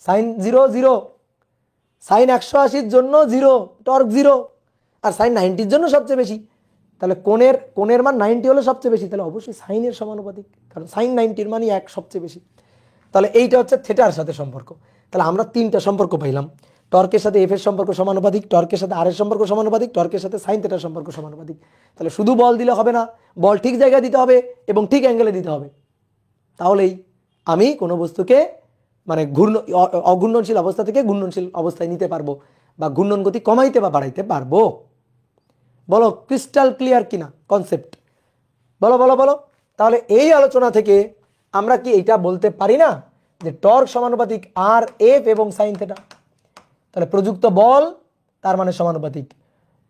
সাইন 0 0, সাইন 180-র জন্য 0, টর্ক 0, আর সাইন 90-র জন্য সবচেয়ে বেশি। তাহলে কোণের মান 90 হলে সবচেয়ে বেশি, তাহলে অবশ্যই সাইনের সমানুপাতিক, কারণ সাইন 90-র মানই 1 সবচেয়ে বেশি। তাহলে এইটা হচ্ছে থেটার সাথে সম্পর্ক। তাহলে আমরা 3টা সম্পর্ক পাইলাম, টর্কের সাথে এফ এর সম্পর্ক সমানুপাতিক, টর্কের সাথে আর এর সম্পর্ক সমানুপাতিক, টর্কের সাথে সাইন থেটার সম্পর্ক সমানুপাতিক। তাহলে শুধু বল দিলে হবে না, বল ঠিক জায়গায় দিতে হবে এবং ঠিক অ্যাঙ্গেলে দিতে হবে। তাহলেই আমি কোনো বস্তুকে মানে অঘূর্ণনশীল অবস্থা থেকে ঘূর্ণনশীল অবস্থায় নিতে পারবো, বা ঘূর্ণন গতি কমাইতে বা বাড়াইতে পারবো। বলো ক্রিস্টাল ক্লিয়ার কিনা কনসেপ্ট? বলো বলো বলো। তাহলে এই আলোচনা থেকে আমরা কি এইটা বলতে পারি না যে টর্ক সমানুপাতিক আর এফ এবং সাইন থেটা? তাহলে প্রযুক্ত বল তার মানে সমানুপাতিক,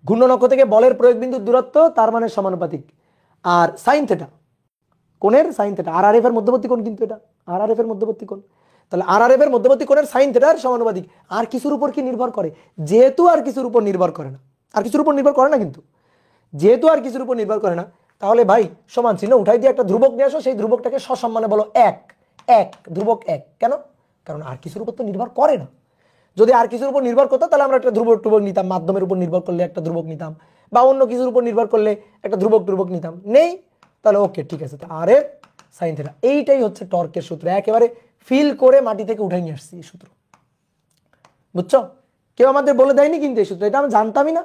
ঘূর্ণন অক্ষ থেকে বলের প্রয়োগ বিন্দুর দূরত্ব তার মানে সমানুপাতিক, আর সাইন থেটা কোণের সাইন থেটা আর আর এফ এর মধ্যবর্তী কোণ, কিন্তু এটা আর আর এফ এর মধ্যবর্তী কোণ। তাহলে আর আর এফ এর মধ্যবর্তী কোণের সাইন থেটার সমানুপাতিক। আর কিছুর উপর কি নির্ভর করে? যেহেতু আর কিছুর উপর নির্ভর করে না, আর কিছুর উপর নির্ভর করে না, কিন্তু যেহেতু আর কিছুর উপর নির্ভর করে না, তাহলে ভাই সমান চিহ্ন উঠাই দিয়ে একটা ধ্রুবক নিয়ে আসো, সেই ধ্রুবকটাকে সসম্মানে বলো এক, এক ধ্রুবক এক। কেন? কারণ আর কিছুর উপর তো নির্ভর করে না। যদি আর কিছুর উপর নির্ভর করতো তাহলে আমরা একটা ধ্রুবক টুবক নিতাম, মাধ্যমের উপর নির্ভর করলে একটা ধ্রুবক নিতাম, বা অন্য কিছুর উপর নির্ভর করলে একটা ধ্রুবক টুবক নিতাম। নেই, তাহলে ওকে ঠিক আছে, আর এর সাইন থেটা। এইটাই হচ্ছে টর্কের সূত্র, একেবারে ফিল করে মাটি থেকে উঠাই নিয়ে আসছি এই সূত্র। বুঝছো? কেউ আমাদের বলে দেয়নি কিন্তু এই সূত্র, এটা আমি জানতামই না,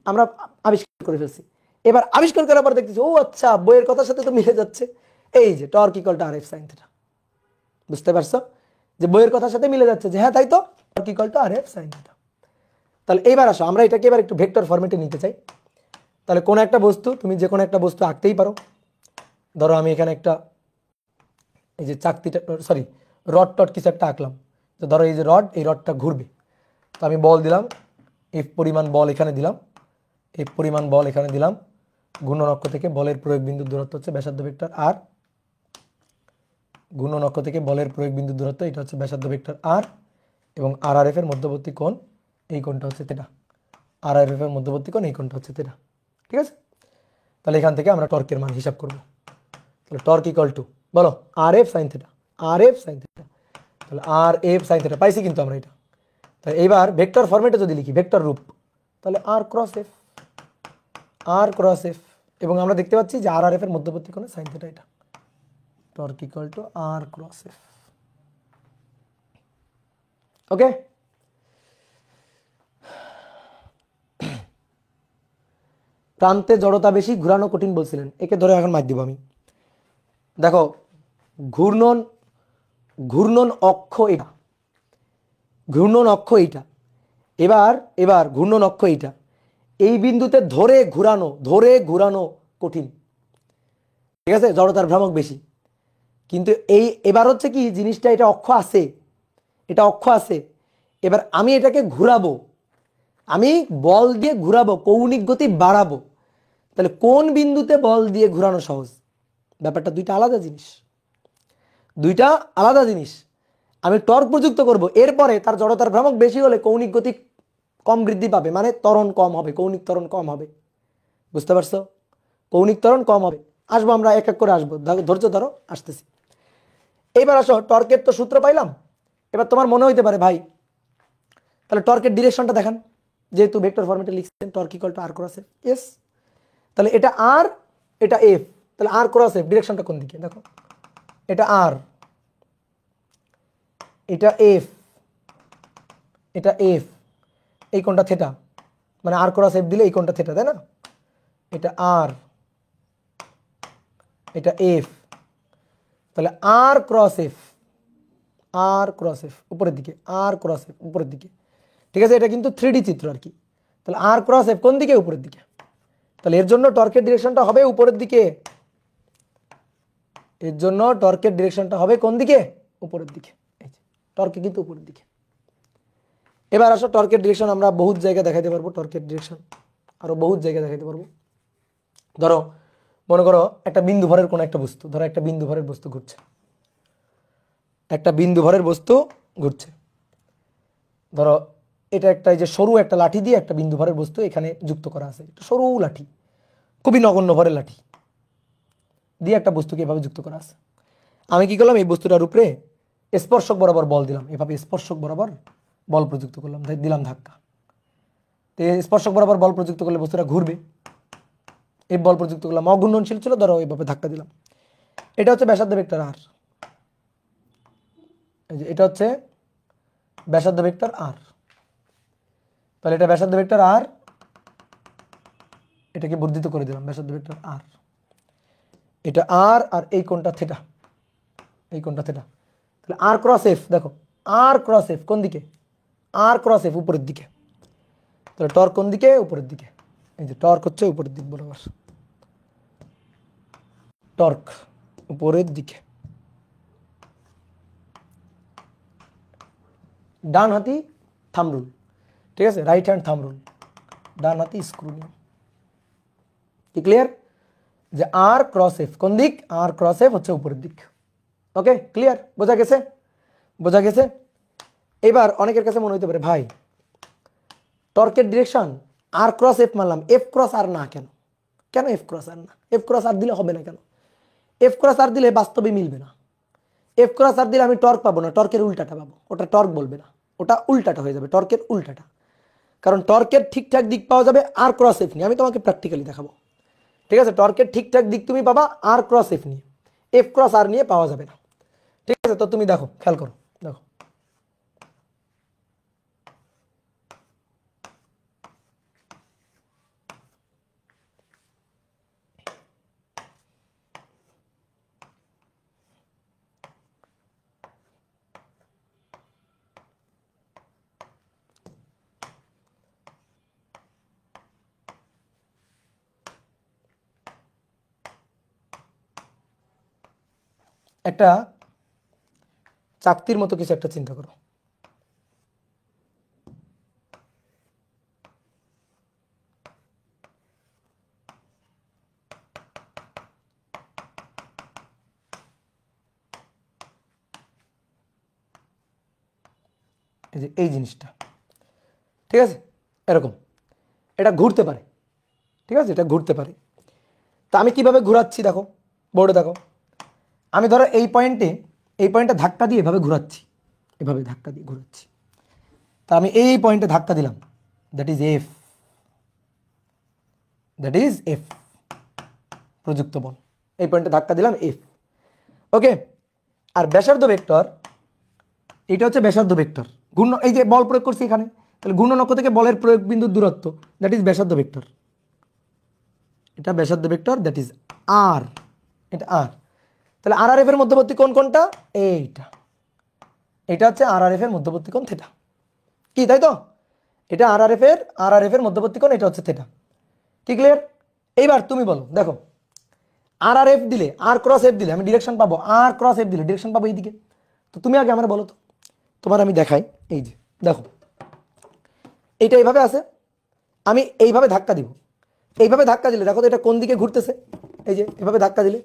আমরা আবিষ্কার করে ফেলছি। এবার আবিষ্কার করার পর দেখতেছি ও আচ্ছা, বইয়ের কথার সাথে তো মিলে যাচ্ছে। এই যে torque equal to R F sine theta, বুঝতে পারছো যে বইয়ের কথার সাথে মিলে যাচ্ছে, যে হ্যাঁ তাই তো, torque equal to R F sine theta. তাহলে এইবার আসো আমরা এটাকে এবার একটু ভেক্টর ফরম্যাটে নিতে চাই। তাহলে কোন একটা বস্তু, তুমি যে কোনো একটা বস্তু আঁকতেই পারো। ধরো আমি এখানে একটা এই যে চাকতিটা, সরি রড টড কিছু একটা আঁকলাম। তো ধরো এই যে রড, এই রডটা ঘুরবে, তো আমি বল দিলাম, এফ পরিমাণ বল এখানে দিলাম, এফ পরিমাণ বল এখানে দিলাম, ঘূর্ণন অক্ষ থেকে বলের প্রয়োগ বিন্দুর দূরত্ব হচ্ছে ব্যাসার্ধ ভেক্টর আর, ঘূর্ণন অক্ষ থেকে বলের প্রয়োগ বিন্দুর দূরত্ব এটা হচ্ছে ব্যাসার্ধ ভেক্টর আর, এবং আর আর এফ এর মধ্যবর্তী কোণ এই কোণটা হচ্ছে থেটা, আর আর এফ এর মধ্যবর্তী কোণ এই কোণটা হচ্ছে থেটা। ঠিক আছে? তাহলে এখান থেকে আমরা টর্কের মান হিসাব করব। তাহলে টর্ক ইকুয়াল টু বলো আর এফ সাইন থেটা, আর এফ সাইন থেটা। তাহলে আর এফ সাইন থেটা পাইছি কিন্তু আমরা এটা। তাহলে এইবার ভেক্টর ফরম্যাটে যদি লিখি, ভেক্টর রূপ, তাহলে আর ক্রস এফ, আর ক্রস এফ, এবং আমরা দেখতে পাচ্ছি যে আর আর এফ এর মধ্যবর্তী কোণে সাইন থেটা এটা। Torque equal to R cross F. Okay? প্রান্তে জড়তা বেশি, ঘুরানো কঠিন বলছিলেন, একে ধরে এখন মার দিব আমি। দেখো ঘূর্ণন, ঘূর্ণন অক্ষ এটা, ঘূর্ণন অক্ষ এইটা, এবার এবার ঘূর্ণন অক্ষ এইটা, এই বিন্দুতে ধরে ঘুরানো, ধরে ঘুরানো কঠিন। ঠিক আছে, জড়তার ভ্রামক বেশি। কিন্তু এবার হচ্ছে কি জিনিসটা, এটা অক্ষ আছে, এটা অক্ষ আছে, এবার আমি এটাকে ঘুরাবো, আমি বল দিয়ে ঘুরাবো, কৌণিক গতি বাড়াবো। তাহলে কোন বিন্দুতে বল দিয়ে ঘুরানো সহজ? ব্যাপারটা দুইটা আলাদা জিনিস, দুইটা আলাদা জিনিস। আমি টর্ক প্রযুক্ত করব, এরপরে তার জড়তার ভ্রামক বেশি হলে কৌণিক গতি কম বৃদ্ধি পাবে, মানে ত্বরণ কম হবে, কৌণিক ত্বরণ কম হবে। বুঝতে পারছো? কৌণিক ত্বরণ কম হবে। আসবো আমরা এক এক করে আসবো, ধৈর্য ধরো, আসতেছি। এইবার আসো, টর্কের তো সূত্র পাইলাম। এবার তোমার মনে হইতে পারে ভাই তাহলে টর্কের ডিরেকশনটা দেখান, যেহেতু ভেক্টর ফরম্যাটে লিখছেন torque equal to R cross F. Yes, তাহলে এটা আর, এটা এফ, তাহলে আর ক্রস এফ ডিরেকশনটা কোন দিকে? দেখো, এটা আর, এটা এফ, এটা এফ, এই কোণটা থেটা, মানে আর ক্রস এফ দিলে এই কোণটা থেটা, তাই না? এটা আর, এটা এফ, তাহলে আর ক্রস এফ, আর ক্রস এফ উপরের দিকে, আর ক্রস এফ উপরের দিকে। ঠিক আছে, এটা কিন্তু 3D চিত্র আর কি। তাহলে আর ক্রস এফ কোন দিকে? উপরের দিকে। তাহলে এর জন্য টর্কের ডিরেকশনটা হবে উপরের দিকে, এর জন্য টর্কের ডিরেকশনটা হবে কোন দিকে? উপরের দিকে। এই যে টর্কে কিন্তু উপরের দিকে। এবার আসো, টর্কের ডিরেকশন আমরা বহুত জায়গায় দেখাতে পারবো, টর্কের ডিরেকশন আরো বহুত জায়গায় দেখাতে পারবো। ধরো মনে করো একটা বিন্দু ভরের কোন একটা বস্তু, ধরো একটা বিন্দু ভরের বস্তু ঘুরছে, একটা বিন্দু ভরের বস্তু ঘুরছে। ধরো এটা একটা, এই যে সরু একটা লাঠি দিয়ে একটা বিন্দু ভরের বস্তু এখানে যুক্ত করা আছে, একটা সরু লাঠি, খুবই নগণ্য ভরের লাঠি দিয়ে একটা বস্তুকে এভাবে যুক্ত করা আছে। আমি কি করলাম, এই বস্তুটার উপরে স্পর্শক বরাবর বল দিলাম, এভাবে স্পর্শক বরাবর বল প্রযুক্ত করলাম, দিলাম ধাক্কা। তো স্পর্শক বরাবর বল প্রযুক্ত করলে বস্তুটা ঘুরবে, এই বল প্রযুক্ত করলাম, অঘূর্ণনশীল ছিল, ধরো এইভাবে ধাক্কা দিলাম। এটা হচ্ছে ব্যাসার্ধ ভেক্টর আর, এই যে এটা হচ্ছে ব্যাসার্ধ ভেক্টর আর। তাহলে এটা ব্যাসার্ধ ভেক্টর আর, এটাকে বর্ধিত করে দিলাম ব্যাসার্ধ ভেক্টর আর, এটা আর, আর এই কোণটা থেটা, এই কোণটা থেটা। তাহলে আর ক্রস এফ, দেখো আর ক্রস এফ কোন দিকে? আর ক্রস এফ উপরের দিকে। তাহলে টর্ক কোন দিকে? উপরের দিকে। এই যে টর্ক হচ্ছে উপরের দিক বরাবর, টর্ক উপরের দিকে। ডান হাতি থাম্ব রুল, ঠিক আছে, রাইট হ্যান্ড থাম্ব রুল, ডান হাতি স্ক্রু নিয়ম। কি ক্লিয়ার? যে আর ক্রস এফ কোন দিক? আর ক্রস এফ হচ্ছে উপরের দিক। ওকে, ক্লিয়ার? বোঝা গেছে? বোঝা গেছে? এবার অনেকের কাছে মনে হইতে পারে ভাই টর্কের ডিরেকশন আর ক্রস এফ মানলাম, এফ ক্রস আর না কেন? কেন এফ ক্রস আর না? এফ ক্রস আর দিলে হবে না কেন? এফ ক্রস আর দিলে বাস্তবে মিলবে না। এফ ক্রস আর দিলে আমি টর্ক পাবো না, টর্কের উল্টাটা পাবো। ওটা টর্ক বলবে না, ওটা উল্টাটা হয়ে যাবে, টর্কের উল্টাটা। কারণ টর্কের ঠিকঠাক দিক পাওয়া যাবে আর ক্রস এফ নিয়ে, আমি তোমাকে প্র্যাকটিক্যালি দেখাবো। ঠিক আছে, টর্কের ঠিকঠাক দিক তুমি পাবা আর ক্রস এফ নিয়ে, এফ ক্রস আর নিয়ে পাওয়া যাবে না। ঠিক আছে, তো তুমি দেখো, খেয়াল করো, দেখো একটা চাকতির মতো কিছু একটা চিন্তা করো। এই যে এই জিনিসটা, ঠিক আছে, এরকম এটা ঘুরতে পারে, ঠিক আছে, এটা ঘুরতে পারে। তা আমি কিভাবে ঘুরাচ্ছি দেখো, বোর্ডে দেখো। আমি ধরো এই পয়েন্টে, এই পয়েন্টে ধাক্কা দিয়ে এভাবে ঘুরাচ্ছি, এভাবে ধাক্কা দিয়ে ঘুরাচ্ছি। তা আমি এই পয়েন্টে ধাক্কা দিলাম, that is F, that is F প্রযুক্ত বল। এই পয়েন্টে ধাক্কা দিলাম এফ। ওকে, আর ব্যাসার্ধ ভেক্টর, এটা হচ্ছে ব্যাসার্ধ ভেক্টর। ঘূর্ণ, এই যে বল প্রয়োগ করছি এখানে, তাহলে ঘূর্ণন অক্ষ থেকে বলের প্রয়োগ বিন্দুর দূরত্ব, দ্যাট ইজ ব্যাসার্ধ ভেক্টর। এটা ব্যাসার্ধ ভেক্টর, দ্যাট ইজ আর, এটা আর। তাহলে আর আর এফ এর মধ্যবর্তী কোণ কোনটা? এইটা, এটা হচ্ছে আর আর এফ এর মধ্যবর্তী কোণ থেটা। কি, তাই তো? এটা আর আর এফ এর মধ্যবর্তী কোণ, এটা হচ্ছে থেটা। কি ক্লিয়ার? এইবার তুমি বলো, দেখো আর আর এফ দিলে, আর ক্রস এফ দিলে আমি ডিরেকশন পাবো, আর ক্রস এফ দিলে ডিরেকশন পাবো এইদিকে। তো তুমি আগে আমার বলো তো, তোমার আমি দেখাই। এই যে দেখো এইটা এইভাবে আছে, আমি এইভাবে ধাক্কা দিব, এইভাবে ধাক্কা দিলে দেখো তো এটা কোন দিকে ঘুরতেছে। এই যে এভাবে ধাক্কা দিলে,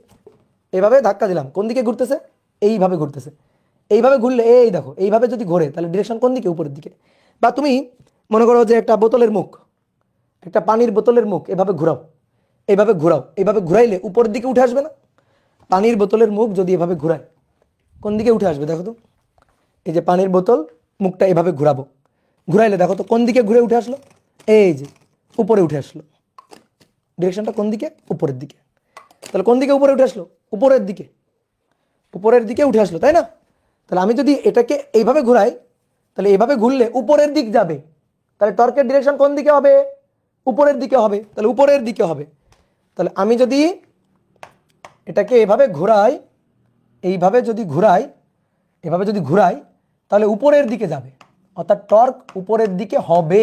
এভাবে ধাক্কা দিলাম, কোন দিকে ঘুরতেছে, এইভাবে ঘুরতেছে। এইভাবে ঘুরলে এই দেখো এইভাবে যদি ঘোরে তাহলে ডিরেকশন কোন দিকে, উপরের দিকে। বা তুমি মনে করো যে একটা বোতলের মুখ, একটা পানির বোতলের মুখ এভাবে ঘোরাও, এইভাবে ঘোরাও, এইভাবে ঘুরাইলে উপরের দিকে উঠে আসবে না? পানির বোতলের মুখ যদি এভাবে ঘুরায় কোন দিকে উঠে আসবে দেখো তো। এই যে পানির বোতল মুখটা এভাবে ঘুরাবো, ঘুরাইলে দেখো তো কোন দিকে ঘুরে উঠে আসলো, এই যে উপরে উঠে আসলো। ডিরেকশনটা কোন দিকে, উপরের দিকে। তাহলে কোন দিকে উপরে উঠে আসলো, উপরের দিকে, উপরের দিকে উঠে আসলো, তাই না? তাহলে আমি যদি এটাকে এইভাবে ঘুরাই তাহলে এইভাবে ঘুরলে উপরের দিক যাবে, তাহলে টর্কের ডিরেকশন কোন দিকে হবে, উপরের দিকে হবে, তাহলে উপরের দিকে হবে। তাহলে আমি যদি এটাকে এভাবে ঘুরাই, এইভাবে যদি ঘুরাই, এভাবে যদি ঘুরাই তাহলে উপরের দিকে যাবে, অর্থাৎ টর্ক উপরের দিকে হবে,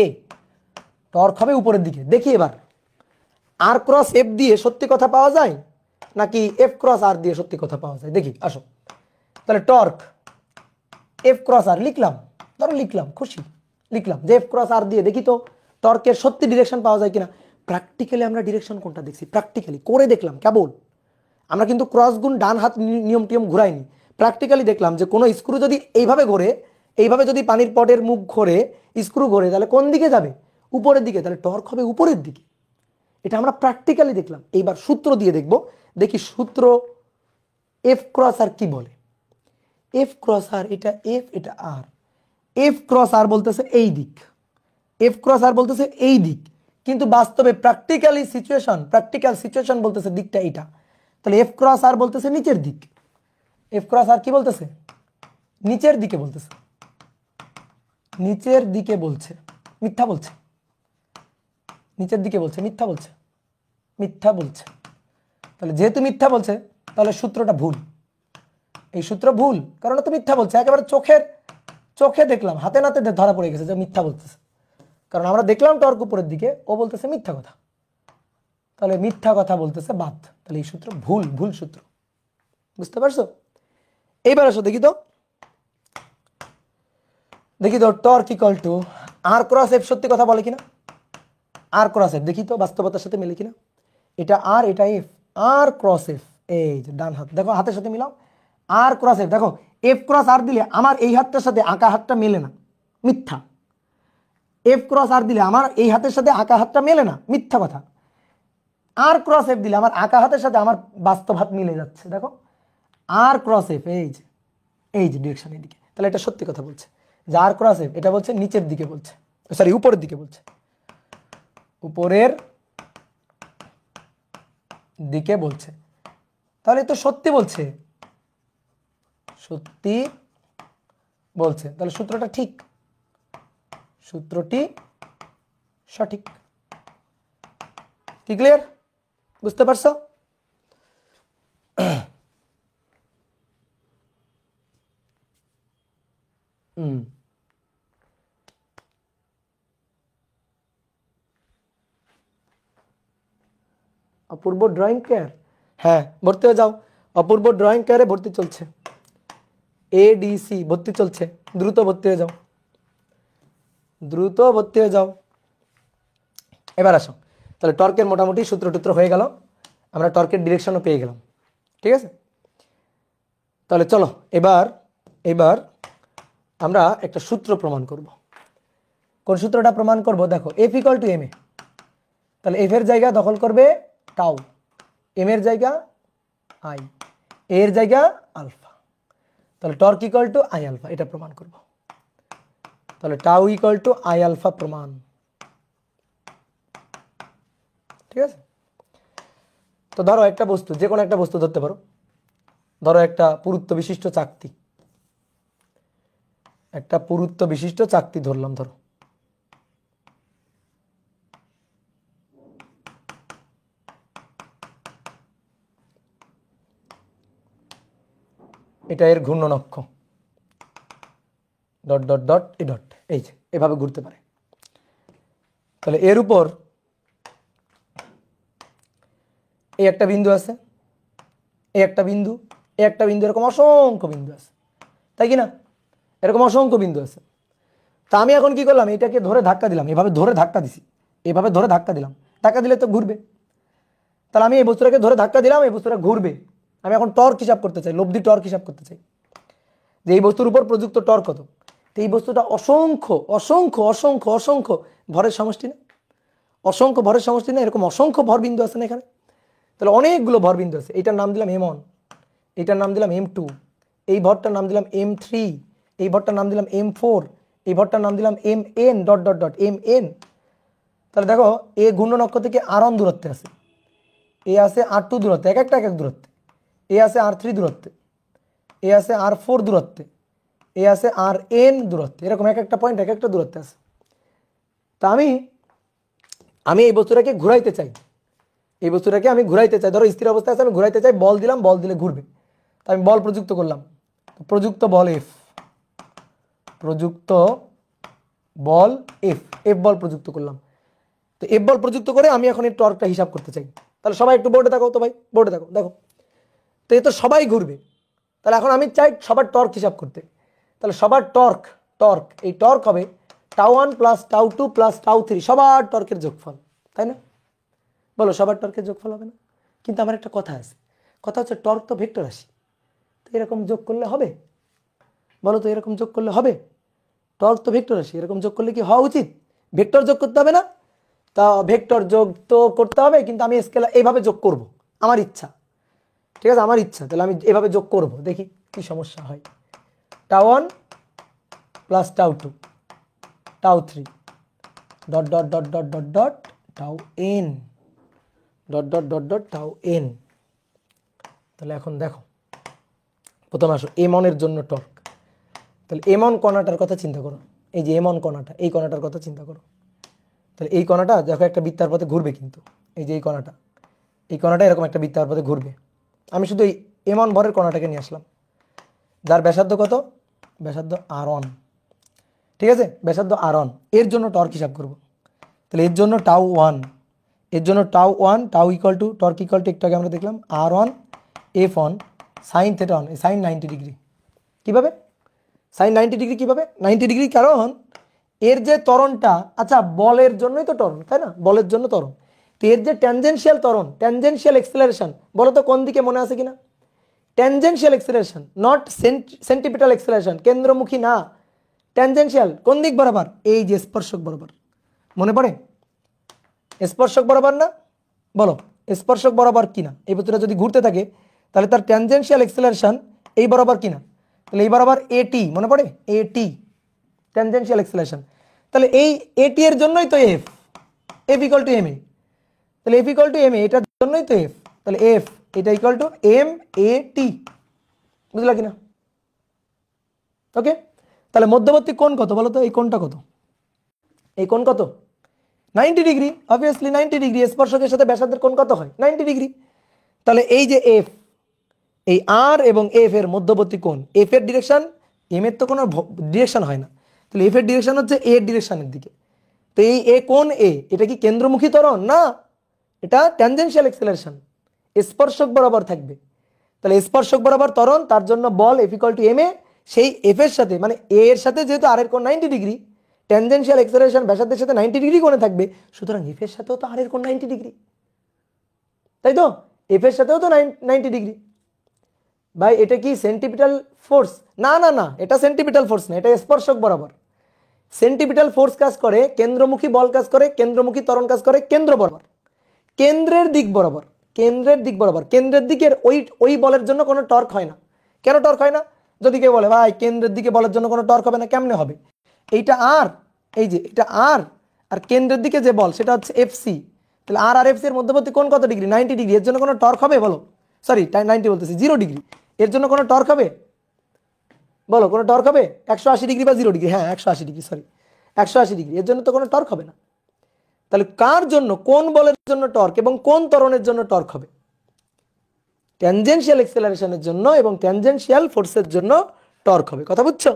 টর্ক হবে উপরের দিকে। দেখি এবার আর ক্রস এফ দিয়ে সত্যি কথা পাওয়া যায় নাকি এফ ক্রস আর দিয়ে সত্যি কথা পাওয়া যায়, দেখি আসো। তাহলে টর্ক এফ ক্রস আর লিখলাম, ধরো লিখলাম, খুশি লিখলাম যে এফ ক্রস আর দিয়ে দেখি তো টর্কের সত্যি ডিরেকশন পাওয়া যায় কিনা। প্র্যাকটিক্যালি আমরা ডিরেকশন কোনটা দেখছি, প্র্যাকটিক্যালি করে দেখলাম কেবল, আমরা কিন্তু ক্রস গুণ ডান হাত নিয়ম টিয়ম ঘুরাইনি। প্র্যাকটিক্যালি দেখলাম যে কোনো স্ক্রু যদি এইভাবে ঘোরে, এইভাবে যদি পানির পটের মুখ ঘোরে, স্ক্রু ঘোরে, তাহলে কোন দিকে যাবে, উপরের দিকে, তাহলে টর্ক হবে উপরের দিকে। এটা আমরা প্র্যাকটিক্যালি দেখলাম। এইবার সূত্র দিয়ে দেখব, দেখি সূত্র এফ ক্রস আর কি বলে। এফ ক্রস আর, এটা এফ এটা আর, এফ ক্রস আর বলতেছে এই দিক, এফ ক্রস আর বলতেছে এই দিক, কিন্তু বাস্তবে প্র্যাকটিক্যাল সিচুয়েশন বলতেছে দিকটা এটা। তাহলে এফ ক্রস আর বলতেছে নিচের দিক, এফ ক্রস আর কি বলতেছে, নিচের দিকে বলতেছে, নিচের দিকে বলছে, মিথ্যা বলছে, নিচের দিকে বলছে, মিথ্যা বলছে, মিথ্যা বলছে। তাহলে যেহেতু মিথ্যা বলছে তাহলে সূত্রটা ভুল, এই সূত্র ভুল, কারণ তো মিথ্যা বলছে, একেবারে চোখে দেখলাম, হাতে নাতে ধরা পড়ে গেছে যে মিথ্যা বলতেছে, কারণ আমরা দেখলাম টর্ক উপরের দিকে, ও বলতেছে মিথ্যা কথা, তাহলে মিথ্যা কথা বলতেছে বাদ, তাহলে এই সূত্র ভুল, ভুল সূত্র। বুঝতে পারছো? এইবার আসো দেখি তো, দেখি তো torque equal to R cross F সত্যি কথা বলে কিনা, আর ক্রস এফ দেখি তো বাস্তবতার সাথে মেলে কিনা। এটা আর এটা এফ, আর ক্রস এফ, এই যে ডান হাত দেখো হাতের সাথে মিলাও, আর ক্রস এফ দেখো, এফ ক্রস আর দিলে আমার এই হাতটার সাথে আঁকা হাতটা মেলে না, মিথ্যা। এফ ক্রস আর দিলে আমার এই হাতের সাথে আঁকা হাতটা মেলে না, মিথ্যা কথা। আর ক্রস এফ দিলে আমার আঁকা হাতের সাথে আমার বাস্তব হাত মিলে যাচ্ছে, দেখো আর ক্রস এফ, এই যে ডিরেকশন এদিকে, তাহলে এটা সত্যি কথা বলছে। যে আর ক্রস এফ এটা বলছে নিচের দিকে বলছে, সরি উপরের দিকে বলছে, উপরের দিকে বলছে, তাহলে তো সত্যি বলছে, সত্যি বলছে, তাহলে সূত্রটা ঠিক, সূত্রটি সঠিক। কি ক্লিয়ার? বুঝতে পারছো? অপূর্ব ড্রয়িং কেয়ার, হ্যাঁ ভর্তি হয়ে যাও, অপূর্ব ড্রয়িং কেয়ারে ভর্তি চলছে, এডিসি ভর্তি চলছে, দ্রুত ভর্তি হয়ে যাও, দ্রুত ভর্তি হয়ে যাও। এবার আসো, তাহলে টর্কের মোটামুটি সূত্র টুত্র হয়ে গেল, আমরা টর্কের ডিরেকশনও পেয়ে গেলাম, ঠিক আছে? তাহলে চলো এবার এবার আমরা একটা সূত্র প্রমাণ করব। কোন সূত্রটা প্রমাণ করব? দেখো এফ ইকুয়াল টু এম এ, তাহলে এফ এর জায়গা দখল করবে টাউ, এম এর জায়গা আই, এর জায়গা আলফা, তাহলে torque equal to I alpha, এটা প্রমাণ করব। তাহলে tau equal to I alpha প্রমাণ, ঠিক আছে? তো ধরো একটা বস্তু, যে কোনো একটা বস্তু ধরতে পারো, ধরো একটা পুরুত্ব বিশিষ্ট চাকতি, একটা পুরুত্ব বিশিষ্ট চাকতি ধরলাম, ধরো এটা এর ঘূর্ণন অক্ষ, dot dot dot A dot, এই যে এভাবে ঘুরতে পারে। তাহলে এর উপর এই একটা বিন্দু আছে, এই একটা বিন্দু, এই একটা বিন্দু, এরকম অসংখ্য বিন্দু আছে, তাই কি না? এরকম অসংখ্য বিন্দু আছে। তা আমি এখন কি করলাম, এটাকে ধরে ধাক্কা দিলাম, এভাবে ধরে ধাক্কা দিছি, এভাবে ধরে ধাক্কা দিলাম, ধাক্কা দিলে তো ঘুরবে। তাহলে আমি এই বস্তুটাকে ধরে ধাক্কা দিলাম, এই বস্তুটা ঘুরবে। আমি এখন টর্ক হিসাব করতে চাই, লব্ধি টর্ক হিসাব করতে চাই যে এই বস্তুর উপর প্রযুক্ত টর্ক কত। তো এই বস্তুটা অসংখ্য অসংখ্য অসংখ্য অসংখ্য ভরের সমষ্টি না, অসংখ্য ভরের সমষ্টি না, এরকম অসংখ্য ভর বিন্দু আছে না এখানে। তাহলে অনেকগুলো ভর বিন্দু আছে। এইটার নাম দিলাম M1, এইটার নাম দিলাম M2, এই ভরটার নাম দিলাম M3, এই ভরটার নাম দিলাম M4, এই ভরটার নাম দিলাম Mn dot dot dot Mn। তাহলে দেখো এ ঘূর্ণন অক্ষ থেকে R1 দূরত্বে আছে, এ আছে R2 দূরত্বে, এক একটা এক এক দূরত্বে, এ আছে R3 দূরত্বে, এ আছে R4 দূরত্বে, এ আছে Rn দূরত্বে, এরকম এক একটা পয়েন্ট এক একটা দূরত্বে আছে। তা আমি এই বস্তুটাকে ঘুরাইতে চাই, এই বস্তুটাকে আমি ঘুরাইতে চাই, ধরো স্থির অবস্থায় আছে, আমি ঘুরাইতে চাই, বল দিলাম, বল দিলে ঘুরবে। তো আমি বল প্রযুক্ত করলাম, প্রযুক্ত বল F, প্রযুক্ত বল F বল প্রযুক্ত করলাম। তো F বল প্রযুক্ত করে আমি এখন এই টর্কটা হিসাব করতে চাই। তাহলে সবাই একটু বোর্ডে থাকো তো ভাই, বোর্ডে থাকো, দেখো তো এ তো সবাই ঘুরবে। তাহলে এখন আমি চাই সবার টর্ক হিসাব করতে। তাহলে সবার টর্ক, এই টর্ক হবে τ1 প্লাস τ2 প্লাস τ3, সবার টর্কের যোগফল, তাই না? বলো সবার টর্কের যোগফল হবে না? কিন্তু আমার একটা কথা আছে, কথা হচ্ছে টর্ক তো ভেক্টর রাশি, তো এরকম যোগ করলে হবে? বলো তো এরকম যোগ করলে হবে? টর্ক তো ভেক্টর রাশি, এরকম যোগ করলে কি হওয়া উচিত? ভেক্টর যোগ করতে হবে না? তা ভেক্টর যোগ তো করতে হবে, কিন্তু আমি স্কেলার এইভাবে যোগ করব, আমার ইচ্ছা, ঠিক আছে, আমার ইচ্ছা। তাহলে আমি এভাবে যোগ করব, দেখি কি সমস্যা হয়। τ1 plus τ2 τ3 dot dot dot dot dot dot τn dot dot dot dot τn। তাহলে এখন দেখো, প্রথমে আসো M1 এর জন্য টর্ক। তাহলে M1 কণাটার কথা চিন্তা করো, এই যে M1 কণাটা, এই কণাটার কথা চিন্তা করো। তাহলে এই কণাটা দেখো একটা বৃত্তার পথে ঘুরবে, কিন্তু এই যে এই কণাটা এরকম একটা বৃত্তার পথে ঘুরবে। আমি শুধু এই M1 ভরের কণাটাকে নিয়ে আসলাম, যার ব্যাসার্ধ কত? ব্যাসার্ধ R1, ঠিক আছে, ব্যাসার্ধ R1, এর জন্য টর্ক হিসাব করব। তাহলে এর জন্য τ1, এর জন্য τ1, τ equal to torque equal to একটু আগে আমরা দেখলাম R1 F1 sine theta 1, sine 90 degree. কীভাবে সাইন 90 ডিগ্রি? কীভাবে 90 ডিগ্রি? কারণ এর যে ত্বরণটা, আচ্ছা বলের জন্যই তো ত্বরণ, তাই না, বলের জন্য ত্বরণ। তো এর যে ট্যানজেনশিয়াল ত্বরণ, ট্যানজেনশিয়াল এক্সেলারেশন, বলো তো কোন দিকে, মনে আছে কিনা? ট্যানজেনশিয়াল এক্সেলারেশন, নট সেন্টিপিটাল এক্সেলারেশন, কেন্দ্রমুখী না, ট্যানজেনশিয়াল। কোন দিক বরাবর? এই যে স্পর্শক বরাবর, মনে পড়ে? স্পর্শক বরাবর না? বলো স্পর্শক বরাবর কিনা? এই বস্তুটা যদি ঘুরতে থাকে তাহলে তার ট্যানজেনশিয়াল এক্সেলারেশন এই বরাবর কিনা? তাহলে এই বরাবর AT, মনে পড়ে? AT tangential acceleration. তাহলে এই AT এর জন্যই তো F ইকুয়াল টু MA। তাহলে F ইকুয়াল টু MA, এটার জন্যই তো F। তাহলে F এটা ইকুয়াল টু MAT, বুঝলা কিনা? ওকে, তাহলে মধ্যবর্তী কোণ কত বলো তো? এই কোণটা কত? এই কোণ কত? 90 ডিগ্রি, অবভিয়াসলি 90 ডিগ্রি। স্পর্শকের সাথে ব্যাসার্ধের কোণ কত হয়? 90 ডিগ্রি। তাহলে এই যে F, এই R এবং F এর মধ্যবর্তী কোণ, F এর ডিরেকশন, M এর তো কোনো ডিরেকশন হয় না, তাহলে F এর ডিরেকশন হচ্ছে A এর ডিরেকশনের দিকে। তো এই A কোণ A, এটা কি কেন্দ্রমুখী ত্বরণ? না, এটা ট্যানজেনশিয়াল এক্সেলারেশন, স্পর্শক বরাবর থাকবে। তাহলে স্পর্শক বরাবর ত্বরণ, তার জন্য বল F ইকুয়াল টু MA। সেই F এর সাথে, মানে A এর সাথে যেহেতু R এর কোণ 90 ডিগ্রি, ট্যানজেনশিয়াল এক্সেলারেশন ব্যাসার্ধের সাথে 90 ডিগ্রি কোণে থাকবে, সুতরাং F এর সাথেও তো R এর কোণ 90 ডিগ্রি, তাই তো? F এর সাথেও তো 90 ডিগ্রি। ভাই এটা কি সেন্টিপিটাল ফোর্স? না না না, এটা সেন্টিপিটাল ফোর্স না, এটা স্পর্শক বরাবর। সেন্টিপিটাল ফোর্স কাজ করে, কেন্দ্রমুখী বল কাজ করে, কেন্দ্রমুখী ত্বরণ কাজ করে কেন্দ্র বরাবর, কেন্দ্রের দিক বরাবর, কেন্দ্রের দিক বরাবর। কেন্দ্রের দিকের ওই বলের জন্য কোনো টর্ক হয় না। কেন টর্ক হয় না? যদি কেউ বলে ভাই কেন্দ্রের দিকে বলের জন্য কোনো টর্ক হবে না, কেমনে হবে? এইটা আর, এই যে এটা আর কেন্দ্রের দিকে যে বল সেটা হচ্ছে FC। তাহলে আর FC এর মধ্যবর্তী কোণ কত ডিগ্রি? 90 ডিগ্রি। এর জন্য কোনো টর্ক হবে? বলো, সরি 90 বলতেছি, 0 ডিগ্রি। এর জন্য কোনো টর্ক হবে? বলো কোনো টর্ক হবে? 180 ডিগ্রি বা 0 ডিগ্রি? হ্যাঁ 180 ডিগ্রি, সরি 180 ডিগ্রি। এর জন্য তো কোনো টর্ক হবে না। তাহলে কার জন্য, কোন বলের জন্য টর্ক এবং কোন ত্বরণের জন্য টর্ক হবে? ট্যানজেনশিয়াল এক্সেলারেশনের জন্য এবং ট্যানজেনশিয়াল ফোর্সের জন্য টর্ক হবে। কথা বুঝছো?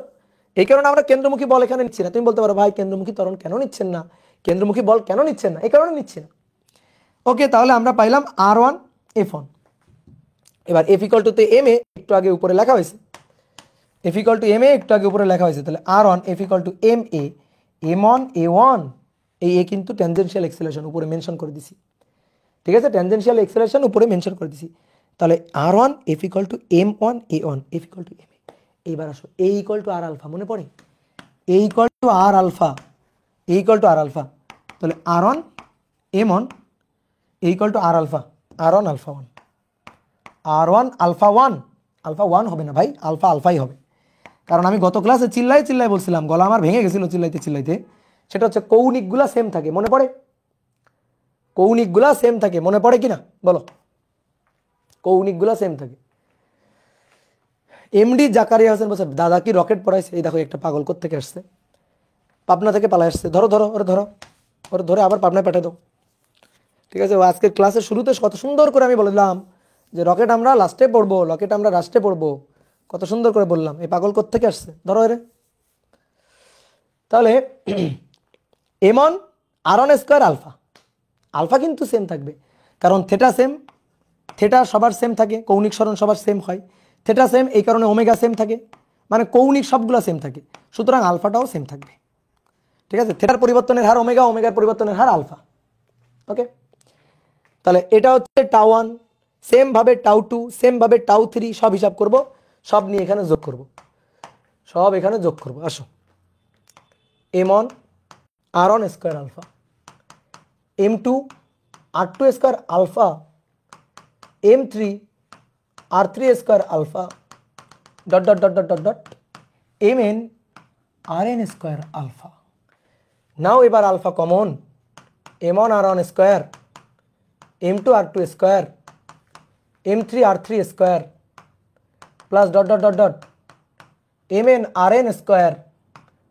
এই কারণে আমরা কেন্দ্রমুখী বল এখানে নিচ্ছি না। তুমি বলতে পারো ভাই কেন্দ্রমুখী ত্বরণ কেন নিচ্ছেন না, কেন্দ্রমুখী বল কেন নিচ্ছেন না? এই কারণে নিচ্ছি না। ওকে, তাহলে আমরা পাইলাম R1 F1। এবার এফ ইকুয়াল টু তে এম এ একটু আগে উপরে লেখা হয়েছে, F equal to M A একটু আগে উপরে লেখা হয়েছে, তাহলে R one F equal to M A M one A one, এই এ কিন্তু ট্যানজেনশিয়াল এক্সেলারেশন উপরে মেনশন করে দিছি, ঠিক আছে, ট্যানজেনশিয়াল এক্সেলারেশন উপরে মেনশন করে দিছি। তাহলে R one F equal to M one A one F equal to M A. এইবার আসো A equal to R alpha, মনে পড়ে A equal to R alpha, A equal to R alpha, তাহলে R one M one A equal to R alpha, R one alpha one, R one alpha one, alpha one হবে না ভাই, alpha আলফাই হবে। কারণ আমি গত ক্লাসে চিল্লাই চিল্লাই বলছিলাম, গলা আমার ভেঙে গেছিল চিল্লাইতে চিল্লাইতে, সেটা হচ্ছে কৌণিকগুলা সেম থাকে, মনে পড়ে, কৌণিকগুলা সেম থাকে, মনে পড়ে কিনা বলো, কৌণিকগুলা সেম থাকে। এমডি জাকারিয়া হোসেন বলছে দাদা কি রকেট পড়াইছে, এই দেখো একটা পাগল কোত্থেকে আসছে, পাবনা থেকে পালায় আসছে, ধরো ধরো ওরে ধরো, ওরে ধরে আবার পাবনায় পাঠিয়ে দাও, ঠিক আছে। আজকের ক্লাসের শুরুতে কত সুন্দর করে আমি বলে দিলাম যে রকেট আমরা লাস্টে পড়বো, রকেট আমরা লাস্টে পড়বো, কত সুন্দর করে বললাম, এই পাগল কোত্থেকে আসছে, ধরো এরে। তাহলে এমন আর অন স্কোয়ার আলফা, আলফা কিন্তু সেম থাকবে, কারণ থেটা সেম, থেটা সবার সেম থাকে, কৌণিক সরণ সবার সেম হয়, থেটা সেম, এই কারণে ওমেগা সেম থাকে, মানে কৌণিক সবগুলো সেম থাকে, সুতরাং আলফাটাও সেম থাকবে, ঠিক আছে। থেটার পরিবর্তনের হার ওমেগা, ওমেগার পরিবর্তনের হার আলফা, ওকে। তাহলে এটা হচ্ছে টাউ ওয়ান, সেম ভাবে টাউ টু, সেম ভাবে টাউ থ্রি, সব হিসাব করব, সব নিয়ে এখানে যোগ করব, সব এখানে যোগ করব। আসো M one R one square alpha, M two R two square alpha, M three R three square alpha, dot dot dot dot dot dot M N R N square alpha. Now এবার alpha common, M one R one square, M two R two square, M three R three square, plus dot dot dot dot M N R N square.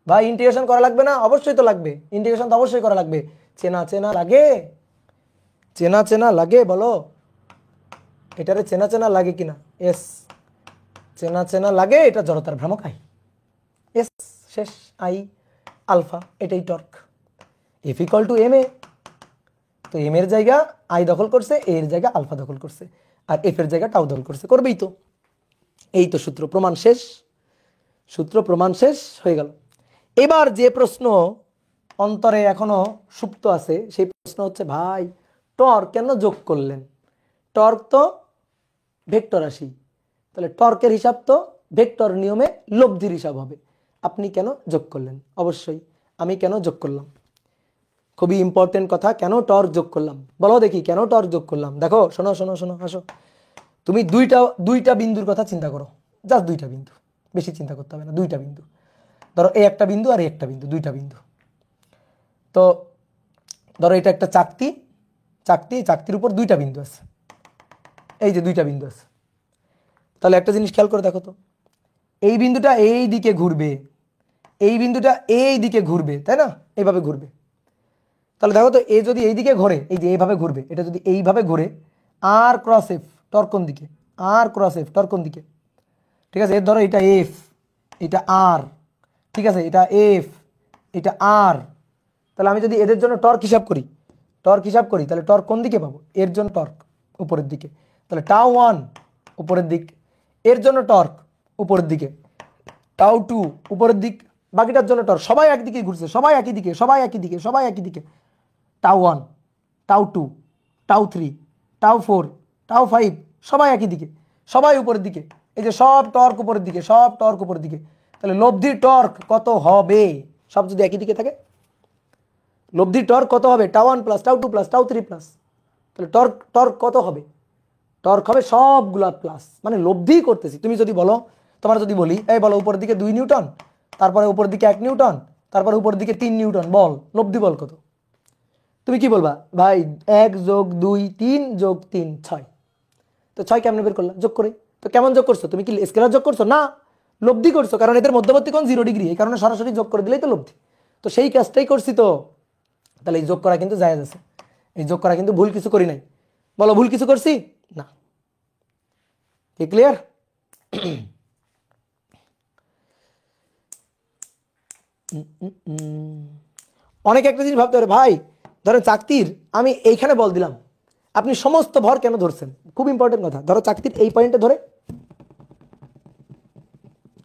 ভাই integration করা লাগবে না? অবশ্যই তো লাগবে, integration তো অবশ্যই করা লাগবে। চেনা চেনা লাগে, চেনা চেনা লাগে, বলো এটারে চেনা চেনা লাগে কিনা? এস, চেনা চেনা লাগে, এটা জড়তার ভ্রামক আই, এস শেষ, আই আলফা, এটাই torque. F equal to M A, তো এম এর জায়গা আই দখল করছে, এ এর জায়গা আলফা দখল করছে, আর এফ এর জায়গা টাউ দখল করছে, করবেই তো। এই তো সূত্র প্রমাণ শেষ, সূত্র প্রমাণ শেষ হয়ে গেল। এবার যে প্রশ্ন অন্তরে এখনো সুপ্ত আছে, সেই প্রশ্ন হচ্ছে ভাই টর্ক কেন যোগ করলেন? টর্ক তো ভেক্টর রাশি, তাহলে টর্কের হিসাব তো ভেক্টর নিয়মে লব্ধির হিসাব হবে, আপনি কেন যোগ করলেন? অবশ্যই আমি কেন যোগ করলাম, খুবই ইম্পর্টেন্ট কথা, কেন টর্ক যোগ করলাম বলো দেখি, কেন টর্ক যোগ করলাম? দেখো শোনো শোনো শোনো, আসো তুমি দুইটা বিন্দুর কথা চিন্তা করো, জাস্ট দুইটা বিন্দু, বেশি চিন্তা করতে হবে না, দুইটা বিন্দু ধরো, এই একটা বিন্দু আর এই একটা বিন্দু, দুইটা বিন্দু। তো ধরো এটা একটা চাকতি, চাকতির উপর দুইটা বিন্দু আছে, এই যে দুইটা বিন্দু আছে। তাহলে একটা জিনিস খেয়াল করে দেখো তো, এই বিন্দুটা এই দিকে ঘুরবে, এই বিন্দুটা এই দিকে ঘুরবে, তাই না? এইভাবে ঘুরবে। তাহলে দেখো তো এ যদি এই দিকে ঘোরে, এই যে এইভাবে ঘুরবে, এটা যদি এইভাবে ঘুরে, আর ক্রস এফ টর্ক কোন দিকে, আর ক্রস এফ টর্ক কোন দিকে, ঠিক আছে। এর ধরো এটা এফ, এটা আর, ঠিক আছে, এটা এফ, এটা আর। তাহলে আমি যদি এদের জন্য টর্ক হিসাব করি, তাহলে টর্ক কোন দিকে পাবো? এর জন্য টর্ক উপরের দিকে, তাহলে টাউ ওয়ান উপরের দিক, এর জন্য টর্ক উপরের দিকে, টাউ টু উপরের দিক, বাকিটার জন্য টর্ক, সবাই একদিকে ঘুরছে, সবাই একই দিকে, সবাই একই দিকে, সবাই একই দিকে। Tau one, tau two, tau three, tau four, tau five, সবাই একই দিকে, সবাই উপরের দিকে, এই যে সব টর্ক উপরের দিকে, সব টর্ক উপরের দিকে। তাহলে লব্ধির টর্ক কত হবে? সব যদি একই দিকে থাকে, লব্ধির টর্ক কত হবে? Tau one plus tau two plus tau three plus, তাহলে টর্ক কত হবে? টর্ক হবে সবগুলা প্লাস, মানে লব্ধি করতেছি। তুমি যদি বলো, তোমার যদি বলি এই বলো উপরের দিকে 2 নিউটন, তারপরে উপরের দিকে 1 নিউটন, তারপরে উপরের দিকে 3 নিউটন, বল লব্ধি বল কত? তুমি কি বলবা? ভাই 1 + 2 3 + 3 6। তো 6 কেমনে বের করলা? যোগ করে। তো কেমন যোগ করছো? তুমি কি স্কেলার যোগ করছো? না, লব্ধি করছো, কারণ এদের মধ্যবর্তী কোণ 0 ডিগ্রি, এই কারণে সরাসরি যোগ করে দিলেই তো লব্ধি। তো সেই কাজটাই করছি তো। তাহলে এই যোগ করা কিন্তু জায়েজ আছে, এই যোগ করা কিন্তু ভুল কিছু করি নাই। বলো ভুল কিছু করছি? না। কি ক্লিয়ার? অনেকে একটা জিনিস ভাবতে পারে, ভাই ধরেন চাকতির আমি এইখানে বল দিলাম, আপনি সমস্ত ভর কেন ধরছেন? খুব ইম্পর্টেন্ট কথা। ধরো চাকতির এই পয়েন্টে ধরে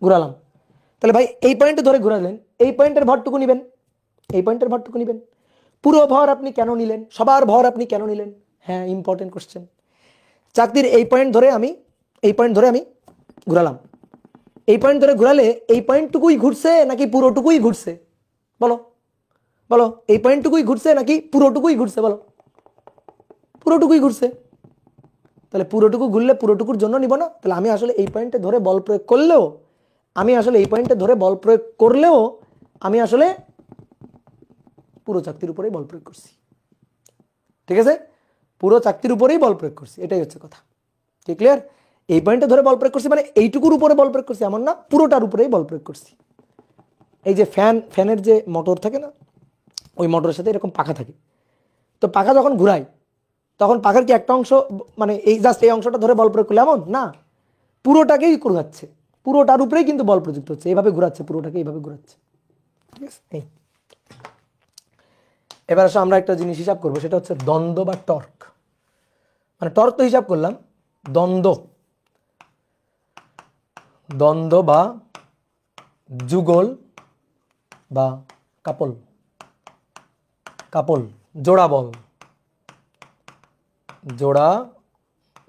ঘুরালাম, তাহলে ভাই এই পয়েন্টে ধরে ঘুরালেন, এই পয়েন্টের ভরটুকু নেবেন, এই পয়েন্টের ভরটুকু নেবেন। পুরো ভর আপনি কেন নিলেন? সবার ভর আপনি কেন নিলেন? হ্যাঁ, ইম্পর্টেন্ট কোশ্চেন। চাকতির এই পয়েন্ট ধরে আমি ঘুরালাম, এই পয়েন্ট ধরে ঘুরালে এই পয়েন্টটুকুই ঘুরছে নাকি পুরোটুকুই ঘুরছে? বলো বলো, এই পয়েন্টটুকুই ঘুরছে নাকি পুরোটুকুই ঘুরছে? বলো, পুরোটুকুই ঘুরছে। তাহলে পুরোটুকু ঘুরলে পুরোটুকুর জন্য নিব না? তাহলে আমি আসলে এই পয়েন্টে ধরে বল প্রয়োগ করলেও, আমি আসলে এই পয়েন্টে ধরে বল প্রয়োগ করলেও আমি আসলে পুরো চাকতির উপরেই বল প্রয়োগ করছি। ঠিক আছে, পুরো চাকতির উপরেই বল প্রয়োগ করছি, এটাই হচ্ছে কথা। কি ক্লিয়ার? এই পয়েন্টে ধরে বল প্রয়োগ করছি মানে এইটুকুর উপরে বল প্রয়োগ করছি এমন না, পুরোটার উপরেই বল প্রয়োগ করছি। এই যে ফ্যানের যে মোটর থাকে না, ওই মোটরের সাথে এরকম পাখা থাকে, তো পাখা যখন ঘুরাই তখন পাখার কি একটা অংশ মানে এই জাস্ট এই অংশটা ধরে বল প্রয়োগ করলে এমন না, পুরোটাকেই ঘুরাচ্ছে, পুরোটার উপরেই কিন্তু বল প্রযুক্ত হচ্ছে, এইভাবে ঘুরাচ্ছে, পুরোটাকে এইভাবে ঘুরাচ্ছে। ঠিক আছে, এই এবার আসলে আমরা একটা জিনিস হিসাব করবো, সেটা হচ্ছে দ্বন্দ্ব বা টর্ক। মানে টর্ক তো হিসাব করলাম, দ্বন্দ্ব বা যুগল বা কাপল জোড়া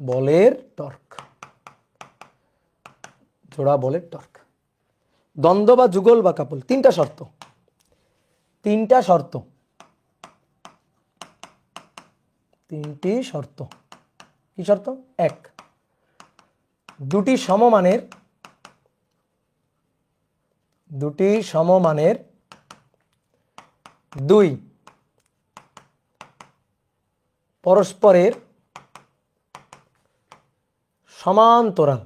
বলের টর্ক, দ্বন্দ্ব বা যুগল বা কাপল। তিনটি শর্ত। কি শর্ত? এক, দুটি সমমানের দুই পরস্পরের সমান্তরাল,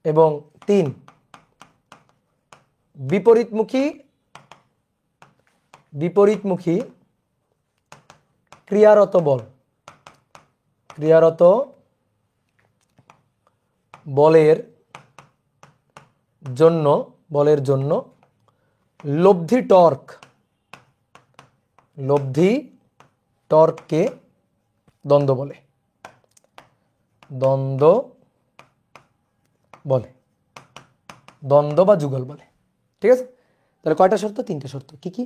এবং তিন, বিপরীতমুখী ক্রিয়ারত বলের জন্য লব্ধি টর্ককে দ্বন্দ্ব বলে। দ্বন্দ্ব বা যুগল বলে। ঠিক আছে, তাহলে কয়টা শর্ত? তিনটে শর্ত। কি কি?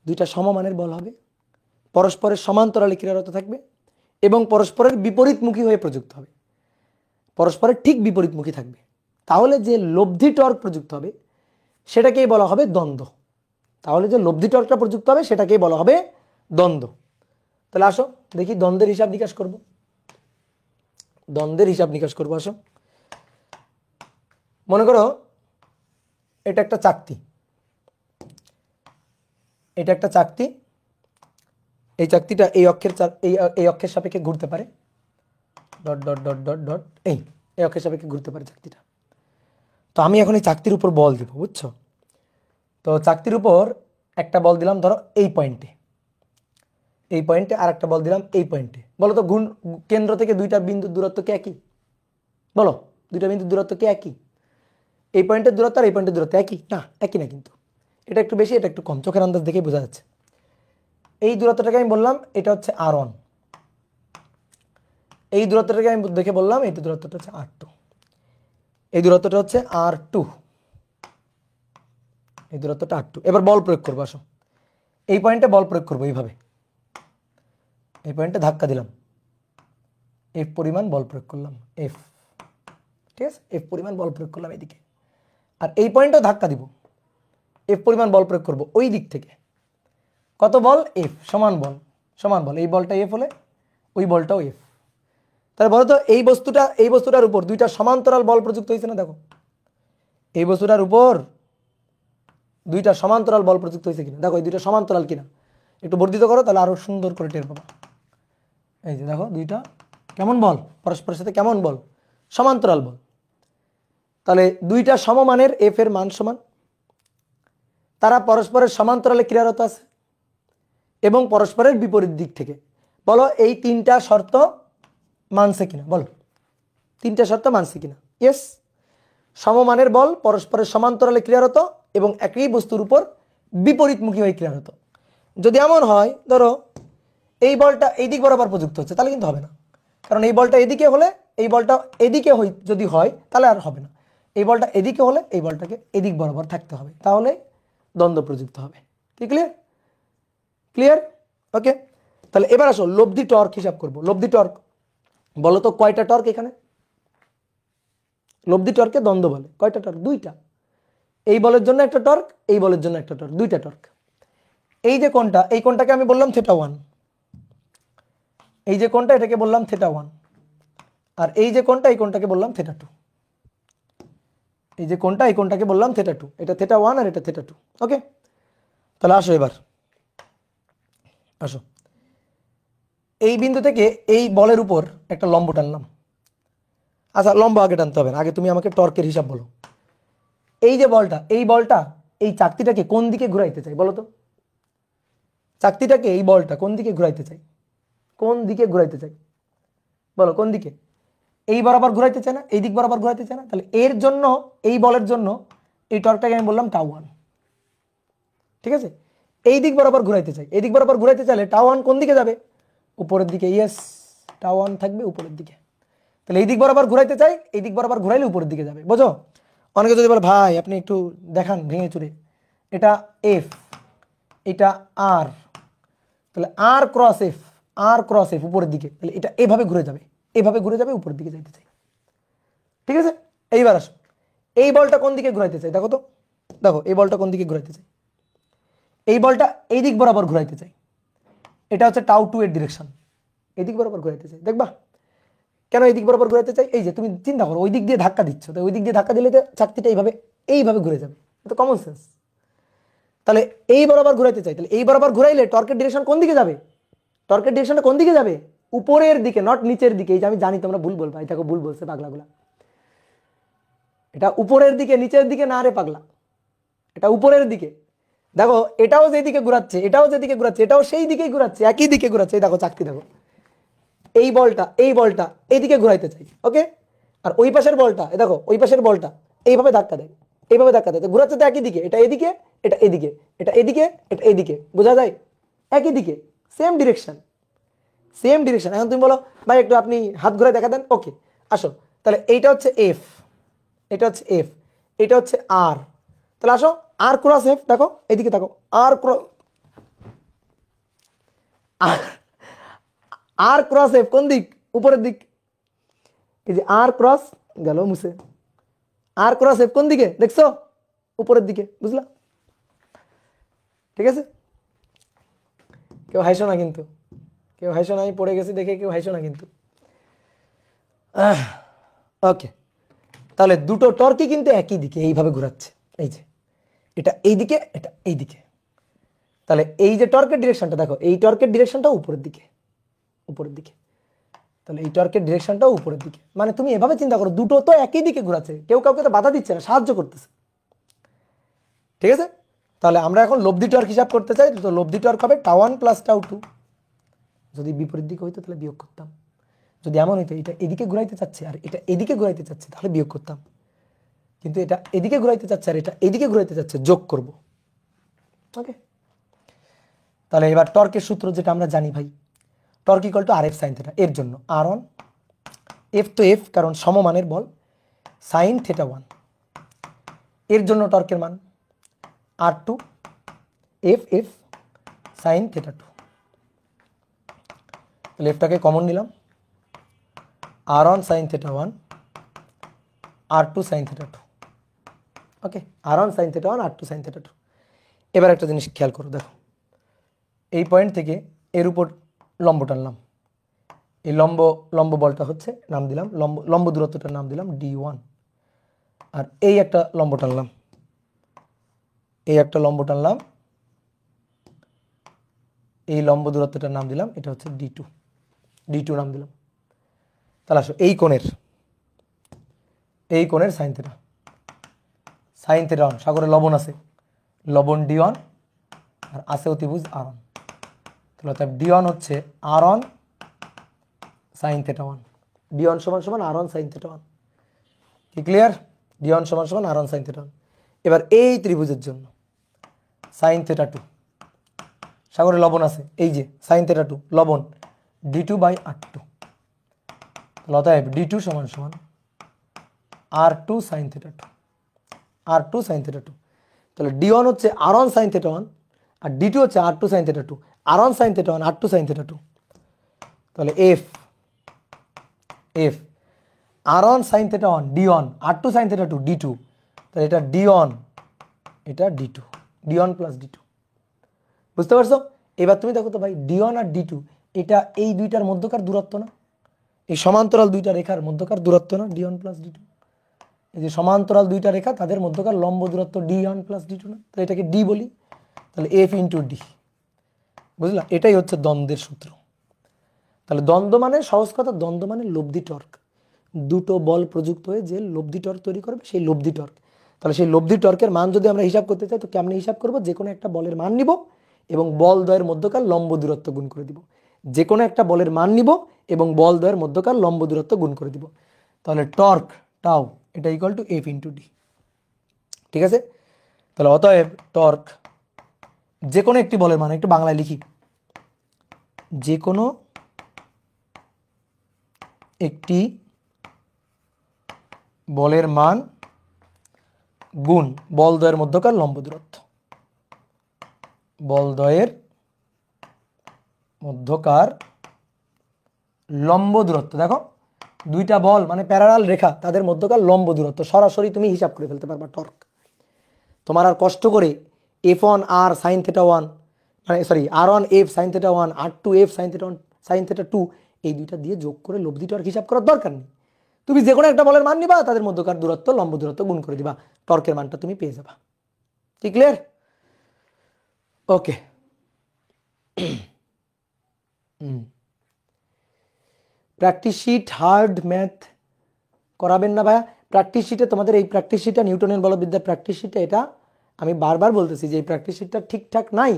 দুইটা সমমানের বল হবে, পরস্পরের সমান্তরালে ক্রিয়ারত থাকবে, এবং পরস্পরের বিপরীতমুখী হয়ে প্রযুক্ত হবে, পরস্পরের ঠিক বিপরীতমুখী থাকবে। তাহলে যে লব্ধি টর্ক প্রযুক্ত হবে সেটাকেই বলা হবে দ্বন্দ্ব। তাহলে যে লব্ধি টর্কটা প্রযুক্ত হবে সেটাকেই বলা হবে দ্বন্দ্ব। তাহলে আসো দেখি দ্বন্দ্বের হিসাব নিকাশ করবো। আসো, মনে করো এটা একটা চাকতি, এই চাকতিটা এই অক্ষের সাপেক্ষে ঘুরতে পারে, এই অক্ষের সাপেক্ষে ঘুরতে পারে চাকতিটা। তো আমি এখন এই চাকতির উপর বল দিব, বুঝছো? তো চাকতির উপর একটা বল দিলাম ধরো এই পয়েন্টে, আর একটা বল দিলাম এই পয়েন্টে। বলো তো কেন্দ্র থেকে দুইটা বিন্দুর দূরত্ব কি একই? বলো, দুইটা বিন্দুর দূরত্ব কি একই? এই পয়েন্টের দূরত্ব আর এই পয়েন্টের দূরত্ব একই না? একই না, কিন্তু এটা একটু বেশি, এটা একটু কম, চোখের আন্দাজ দেখে বোঝা যাচ্ছে। এই দূরত্বটাকে আমি বললাম এটা হচ্ছে R1, এই দূরত্বটাকে আমি দেখে বললাম এই দূরত্বটা হচ্ছে R2, এই দূরত্বটা হচ্ছে R2, এই দূরত্বটা R2। এবার বল প্রয়োগ করবো। আসো, এই পয়েন্টে বল প্রয়োগ করবো, এইভাবে এই পয়েন্টে ধাক্কা দিলাম, F পরিমাণ বল প্রয়োগ করলাম, F। ঠিক আছে, F পরিমাণ বল প্রয়োগ করলাম এদিকে, আর এই পয়েন্টেও ধাক্কা দিব, F পরিমাণ বল প্রয়োগ করব ওই দিক থেকে। কত বল? F, সমান বল। এই বলটা F হলে ওই বলটাও F। তাহলে বলো তো এই বস্তুটার উপর দুইটা সমান্তরাল বল প্রযুক্ত হয়েছে না? দেখো, এই বস্তুটার উপর দুইটা সমান্তরাল বল প্রযুক্ত হয়েছে কিনা দেখো, এই দুইটা সমান্তরাল কিনা একটু বর্ধিত করো, তাহলে আরো সুন্দর করে টের পাবা। এই যে দেখো, দুইটা কেমন বল? পরস্পরের সাথে কেমন বল? সমান্তরাল বল। তাহলে দুইটা সমমানের F এর মান সমান, তারা পরস্পরের সমান্তরালে ক্রিয়ারত আছে এবং পরস্পরের বিপরীত দিক থেকে। বলো এই তিনটা শর্ত মানছে কিনা? বলো, তিনটা শর্ত মানছে কিনা? ইয়েস, সমমানের বল, পরস্পরের সমান্তরালে ক্রিয়ারত এবং একই বস্তুর উপর বিপরীতমুখী হয়ে ক্রিয়ারত। যদি এমন হয়, ধরো এই বলটা এই দিক বরাবর প্রযুক্ত হচ্ছে, তাহলে কিন্তু হবে না, কারণ এই বলটা এদিকে হলে এই বলটা এদিকে যদি হয় তাহলে আর হবে না। এই বলটা এদিকে হলে এই বলটাকে এদিক বরাবর থাকতে হবে, তাহলে দ্বন্দ্ব প্রযুক্ত হবে। কি ক্লিয়ার? ক্লিয়ার? ওকে, তাহলে এবার আসো লব্ধি টর্ক হিসাব করব। লব্ধি টর্ক বলো তো কয়টা টর্ক এখানে? লব্ধি টর্কে দ্বন্দ্ব বলে, কয়টা টর্ক? দুইটা। এই বলের জন্য একটা টর্ক, এই বলের জন্য একটা টর্ক, দুইটা টর্ক। এই যে কোণটা, এই কোণটাকে আমি বললাম θ1, এই যে কোণটা এটাকে বললাম θ1, আর এই যে কোণটা এই কোণটাকে বললাম θ2। এই যে কোণটা এই কোণটাকে বললাম θ2, এটা θ1 আর এটা θ2। ওকে, তাহলে আসো এবার আসো, এই বিন্দু থেকে এই বলের উপর একটা লম্ব টানলাম। আচ্ছা, লম্ব আগে টানতে হবে না, আগে তুমি আমাকে টর্কের হিসাব বলো। এই যে বলটা, এই বলটা এই চাকতিটাকে কোন দিকে ঘুরাইতে চাই বলো তো? চাকতিটাকে এই বলটা কোন দিকে ঘুরাইতে চাই? কোন দিকে ঘুরাইতে চাই বলো? কোন দিকে? এই বরাবর ঘুরাইতে চায় না, এই দিক বরাবর ঘুরাইতে চায় না, তাহলে এর জন্য এই বলের জন্য এই টর্কটাকে আমি বললাম τ1। ঠিক আছে, এই দিক বরাবর ঘুরাইতে চাই, এই দিক বরাবর ঘুরাইতে চাইলে τ1 কোন দিকে যাবে? উপরের দিকে। ইয়েস, τ1 থাকবে উপরের দিকে। তাহলে এই দিক বরাবর ঘুরাইতে চাই, এই দিক বরাবর ঘুরাইলে উপরের দিকে যাবে, বুঝো? অনেকে যদি বলে ভাই আপনি একটু দেখান ভেঙে চুরে, এটা এফ, এটা আর, তাহলে আর ক্রস এফ, আর ক্রস এফ উপরের দিকে, তাহলে এটা এভাবে ঘুরে যাবে, এভাবে ঘুরে যাবে, উপরের দিকে যাইতে চাই। ঠিক আছে, এইবার আসো, এই বলটা কোন দিকে ঘুরাইতে চাই দেখো তো? দেখো এই বলটা কোন দিকে ঘুরাইতে চাই? এই বলটা এই দিক বরাবর ঘুরাইতে চাই, এটা হচ্ছে τ2 এর ডিরেকশন, এই দিক বরাবর ঘুরাইতে চাই। দেখবা কেন এই দিক বরাবর ঘুরাইতে চাই? এই যে তুমি চিন্তা করো, ওই দিক দিয়ে ধাক্কা দিচ্ছ, তো ওই দিক দিয়ে ধাক্কা দিলে তো চাকতিটা এইভাবে এইভাবে ঘুরে যাবে, এটা কমন সেন্স। তাহলে এই বরাবর ঘুরাইতে চাই, তাহলে এই বরাবর ঘুরাইলে টর্কের ডিরেকশন কোন দিকে যাবে? টর্কের ডিরেকশনটা কোন দিকে যাবে? উপরের দিকে, নট নিচের দিকে। এই যে আমি জানি তোমরা ভুল বলবা, এটাকে ভুল বলছে পাগলাগুলা, এটা উপরের দিকে, নিচের দিকে না রে পাগলা, এটা উপরের দিকে। দেখো এটাও যেদিকে ঘুরাচ্ছে, এটাও যেদিকে ঘুরাচ্ছে, এটাও সেই দিকেই ঘুরাচ্ছে, একই দিকে ঘুরাচ্ছে। এই দেখো চাকতি, দেখো এই বলটা, এই বলটা এইদিকে ঘুরাইতে চাই, ওকে? আর ওই পাশের বলটা, দেখো ওই পাশের বলটা এইভাবে ধাক্কা দেয়, এইভাবে ধাক্কা দেয়, ঘুরাচ্ছে তো একই দিকে, এটা এদিকে, এটা এদিকে, এটা এদিকে, এটা এদিকে, বোঝা যায়? একই দিকে, সেম ডিরেকশন, সেম ডিরেকশন। এখন তুমি বলো ভাই একটু আপনি হাত ঘুরে দেখা দেন, ওকে আসো। তাহলে এইটা হচ্ছে এফ, এটা হচ্ছে এফ, এটা হচ্ছে আর, তাহলে আসো আর ক্রস এফ, দেখো এদিকে দেখো, আর ক্রস, আর ক্রস এফ কোন দিক? উপরের দিক। এই যে আর ক্রস গেল মুছে, আর ক্রস এফ কোন দিকে দেখছো? উপরের দিকে, বুঝলা? ঠিক আছে, কেউ হাসো না কিন্তু, কেউ হাসো না, আমি পড়ে গেছি দেখে কেউ হাসো না কিন্তু। ওকে, তাহলে দুটো টর্কই কিন্তু একই দিকে এইভাবে ঘোরাচ্ছে, এই যে এটা এই দিকে, এটা এই দিকে। তাহলে এই যে টর্কের ডিরেকশনটা দেখো, এই টর্কের ডিরেকশনটা উপরের দিকে, উপরের দিকে। তাহলে এই টর্কের ডিরেকশনটাও উপরের দিকে, মানে তুমি এভাবে চিন্তা করো, দুটো তো একই দিকে ঘোরাচ্ছে, কেউ কাউকে তো বাধা দিচ্ছে না, সাহায্য করতেছে। ঠিক আছে, তাহলে আমরা এখন লব্ধি টর্ক হিসাব করতে চাই, তো লব্ধি টর্ক হবে τ1 + τ2। যদি বিপরীত দিকে হইতো তাহলে বিয়োগ করতাম, যদি এমন হইতো এটা এদিকে ঘুরাইতে চাচ্ছে আর এটা এদিকে ঘুরাইতে চাচ্ছে তাহলে বিয়োগ করতাম, কিন্তু এটা এদিকে ঘুরাইতে চাচ্ছে আর এটা এদিকে ঘুরাইতে চাচ্ছে, যোগ করব। ওকে, তাহলে এবার টর্কের সূত্র যেটা আমরা জানি ভাই, torque equal two RF sin θ। এর জন্য R1, এফ তো এফ কারণ সমমানের বল, sin θ1। এর জন্য টর্কের মান R2 এফ এফ sin θ2। তাহলে এফটাকে কমন নিলাম, R1 sin θ1, R2 sin θ2। ওকে, R1 sin θ1, R2 sin θ2। এবার একটা জিনিস খেয়াল করো, দেখো এই পয়েন্ট থেকে এর উপর লম্ব টানলাম, এই লম্ব বলটা হচ্ছে নাম দিলাম লম্ব দূরত্বটার নাম দিলাম D1। আর এই একটা লম্ব টানলাম, এই একটা লম্ব টানলাম, এই লম্ব দূরত্বটার নাম দিলাম, এটা হচ্ছে D2 নাম দিলাম। তাহলে আসো এই কোণের sin θ, sin θ1, সাগরে লবণ আছে, লবণ D1 আর আছে অতিভুজ R1। তাহলে অর্থাৎ D1 হচ্ছে R1 sin θ1, D1 = R1 sin θ1। কি ক্লিয়ার? D1 = R1 sin θ1। এবার এই ত্রিভুজের জন্য sin θ2, সাগরে লবণ আছে, এই যে সাইন থেটা 2 লবণ d2/r2, অতএব d2 সমান সমান r2 sine theta 2, r2 sine theta 2। তাহলে d1 হচ্ছে r1 সাইন থেটা 1 আর d2 হচ্ছে r2 sine theta 2, r1 sine theta 1 r2 sine theta 2। তাহলে f r1 sine theta 1 d1 r2 sine theta 2 d2, তাহলে এটা d1 এটা d2, d1 plus d2। বুঝতে পারছো? এবার তুমি দেখো তো ভাই d1 আর d2 এটা এই দুইটার মধ্যকার দূরত্ব না, এই সমান্তরাল দুইটা রেখার মধ্যকার দূরত্ব না d1 প্লাস d2। এই যে সমান্তরাল দুইটা রেখা তাদের মধ্যকার লম্ব দূরত্ব d1 প্লাস d2 না, তাহলে এটাকে d বলি, তাহলে f ইন্টু d। বুঝলা? এটাই হচ্ছে দ্বন্দ্বের সূত্র। তাহলে দ্বন্দ্ব মানে সহজ কথা, দ্বন্দ্ব মানে লব্ধি টর্ক, দুটো বল প্রযুক্ত হয়ে যে লব্ধি টর্ক তৈরি করবে সেই লব্ধি টর্ক। তাহলে সেই লব্ধি টর্কের মান যদি আমরা হিসাব করতে চাই তো কেমনে হিসাব করব? যে কোনো একটা বলের মান নিব এবং বল দ্বয়ের মধ্যকার লম্ব দূরত্ব গুণ করে দিব। যে কোনো একটা বলের মান নিব এবং বল দ্বয়ের মধ্যকার লম্ব দূরত্ব গুণ করে দিব। তাহলে টর্ক টাউ এটা equal to F into D. ঠিক আছে? তাহলে অতএব টর্ক যে কোনো একটি বলের মান, একটু বাংলায় লিখি, যে কোনো একটি বলের মান গুণ বল দ্বয়ের মধ্যকার লম্ব দূরত্ব, বল দ্বয়ের মধ্যকার লম্ব দূরত্ব। দেখো দুইটা বল মানে প্যারালাল রেখা তাদের মধ্যকার লম্ব দূরত্ব সরাসরি তুমি হিসাব করে ফেলতে পারবা টর্ক। তোমার আর কষ্ট করে f1 r সাইন থেটা 1 মানে sorry r1 f sine theta 1 r2 f sine theta 1 sine theta 2 এই দুইটা দিয়ে যোগ করে লব্ধি টর্ক হিসাব করার দরকার নেই। তুমি যে কোনো একটা বলের মান নিবা, তাদের মধ্যকার দূরত্ব লম্ব দূরত্ব গুণ করে দিবা, টর্কের মানটা তুমি পেয়ে যাবা। ঠিক ক্লিয়ার? ওকে। প্র্যাকটিস শিট হার্ড ম্যাথ করাবেন না ভাইয়া? প্র্যাকটিস শিটে তোমাদের এই প্র্যাকটিস শিটটা নিউটনের বলবিদ্যার প্র্যাকটিস শিটটা, এটা আমি বারবার বলতেছি যে এই প্র্যাকটিস শিটটা ঠিকঠাক নাই।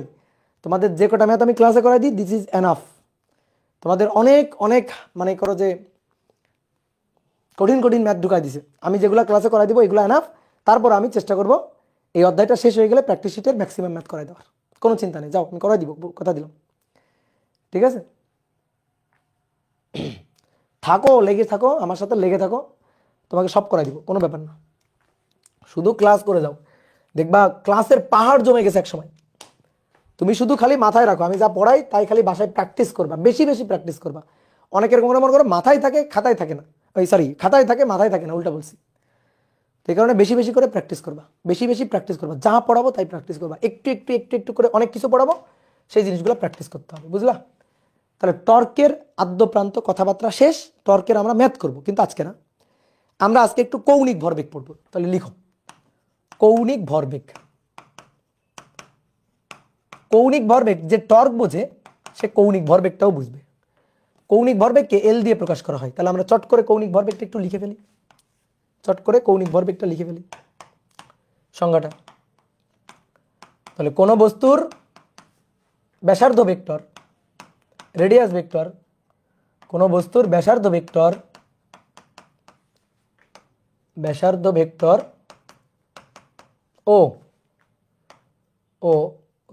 তোমাদের যে কটা ম্যাথ আমি ক্লাসে করাই দিই দিস ইজ এনাফ। তোমাদের অনেক অনেক মানে করো যে কঠিন কঠিন ম্যাথ ঢুকাই দিছে, আমি যেগুলো ক্লাসে করাই দিব এগুলো এনাফ। তারপর আমি চেষ্টা করব এই অধ্যায়টা শেষ হয়ে গেলে প্র্যাকটিস শিটের ম্যাক্সিমাম ম্যাথ করাই দেওয়ার, কোনো চিন্তা নেই, যাও আমি করাই দিব, কথা দিলাম। ঠিক আছে? থাকো, লেগে থাকো, আমার সাথে লেগে থাকো, তোমাকে সব করাই দিব, কোনো ব্যাপার না। শুধু ক্লাস করে যাও, দেখবা ক্লাসের পাহাড় জমে গেছে এক সময়। তুমি শুধু খালি মাথায় রাখো আমি যা পড়াই তাই খালি বাসায় প্র্যাকটিস করবা, বেশি বেশি প্র্যাকটিস করবা। অনেকের মনে মনে করো মাথায় থাকে খাতায় থাকে না, ওই সরি খাতায় থাকে মাথায় থাকে না, উল্টা বলছি। সেই কারণে বেশি বেশি করে প্র্যাকটিস করবা, বেশি বেশি প্র্যাকটিস করবা, যা পড়াবো তাই প্র্যাকটিস করবা, একটু একটু একটু একটু করে অনেক কিছু পড়াবো, সেই জিনিসগুলো প্র্যাকটিস করতে হবে, বুঝলা? তাহলে টর্কের আদ্যপ্রান্ত কথাবার্তা শেষ, টর্কের আমরা ম্যাথ করব, কিন্তু আজকে না, আমরা আজকে একটু কৌণিক ভরবেগ পড়বো। তাহলে লিখো কৌণিক ভরবেগ। কৌণিক ভরবেগ যে টর্ক বোঝে সে কৌণিক ভরবেগটাও বুঝবে। কৌণিক ভরবেগকে এল দিয়ে প্রকাশ করা হয়। তাহলে আমরা চট করে কৌণিক ভরবেগটা একটু লিখে ফেলি, চট করে কৌণিক ভরবেগটা লিখে ফেলি সংজ্ঞাটা। তাহলে কোনো বস্তুর ব্যাসার্ধ ভেক্টর, রেডিয়াস ভেক্টর, কোনো বস্তুর ব্যাসার্ধ ভেক্টর, ব্যাসার্ধ ভেক্টর ও ও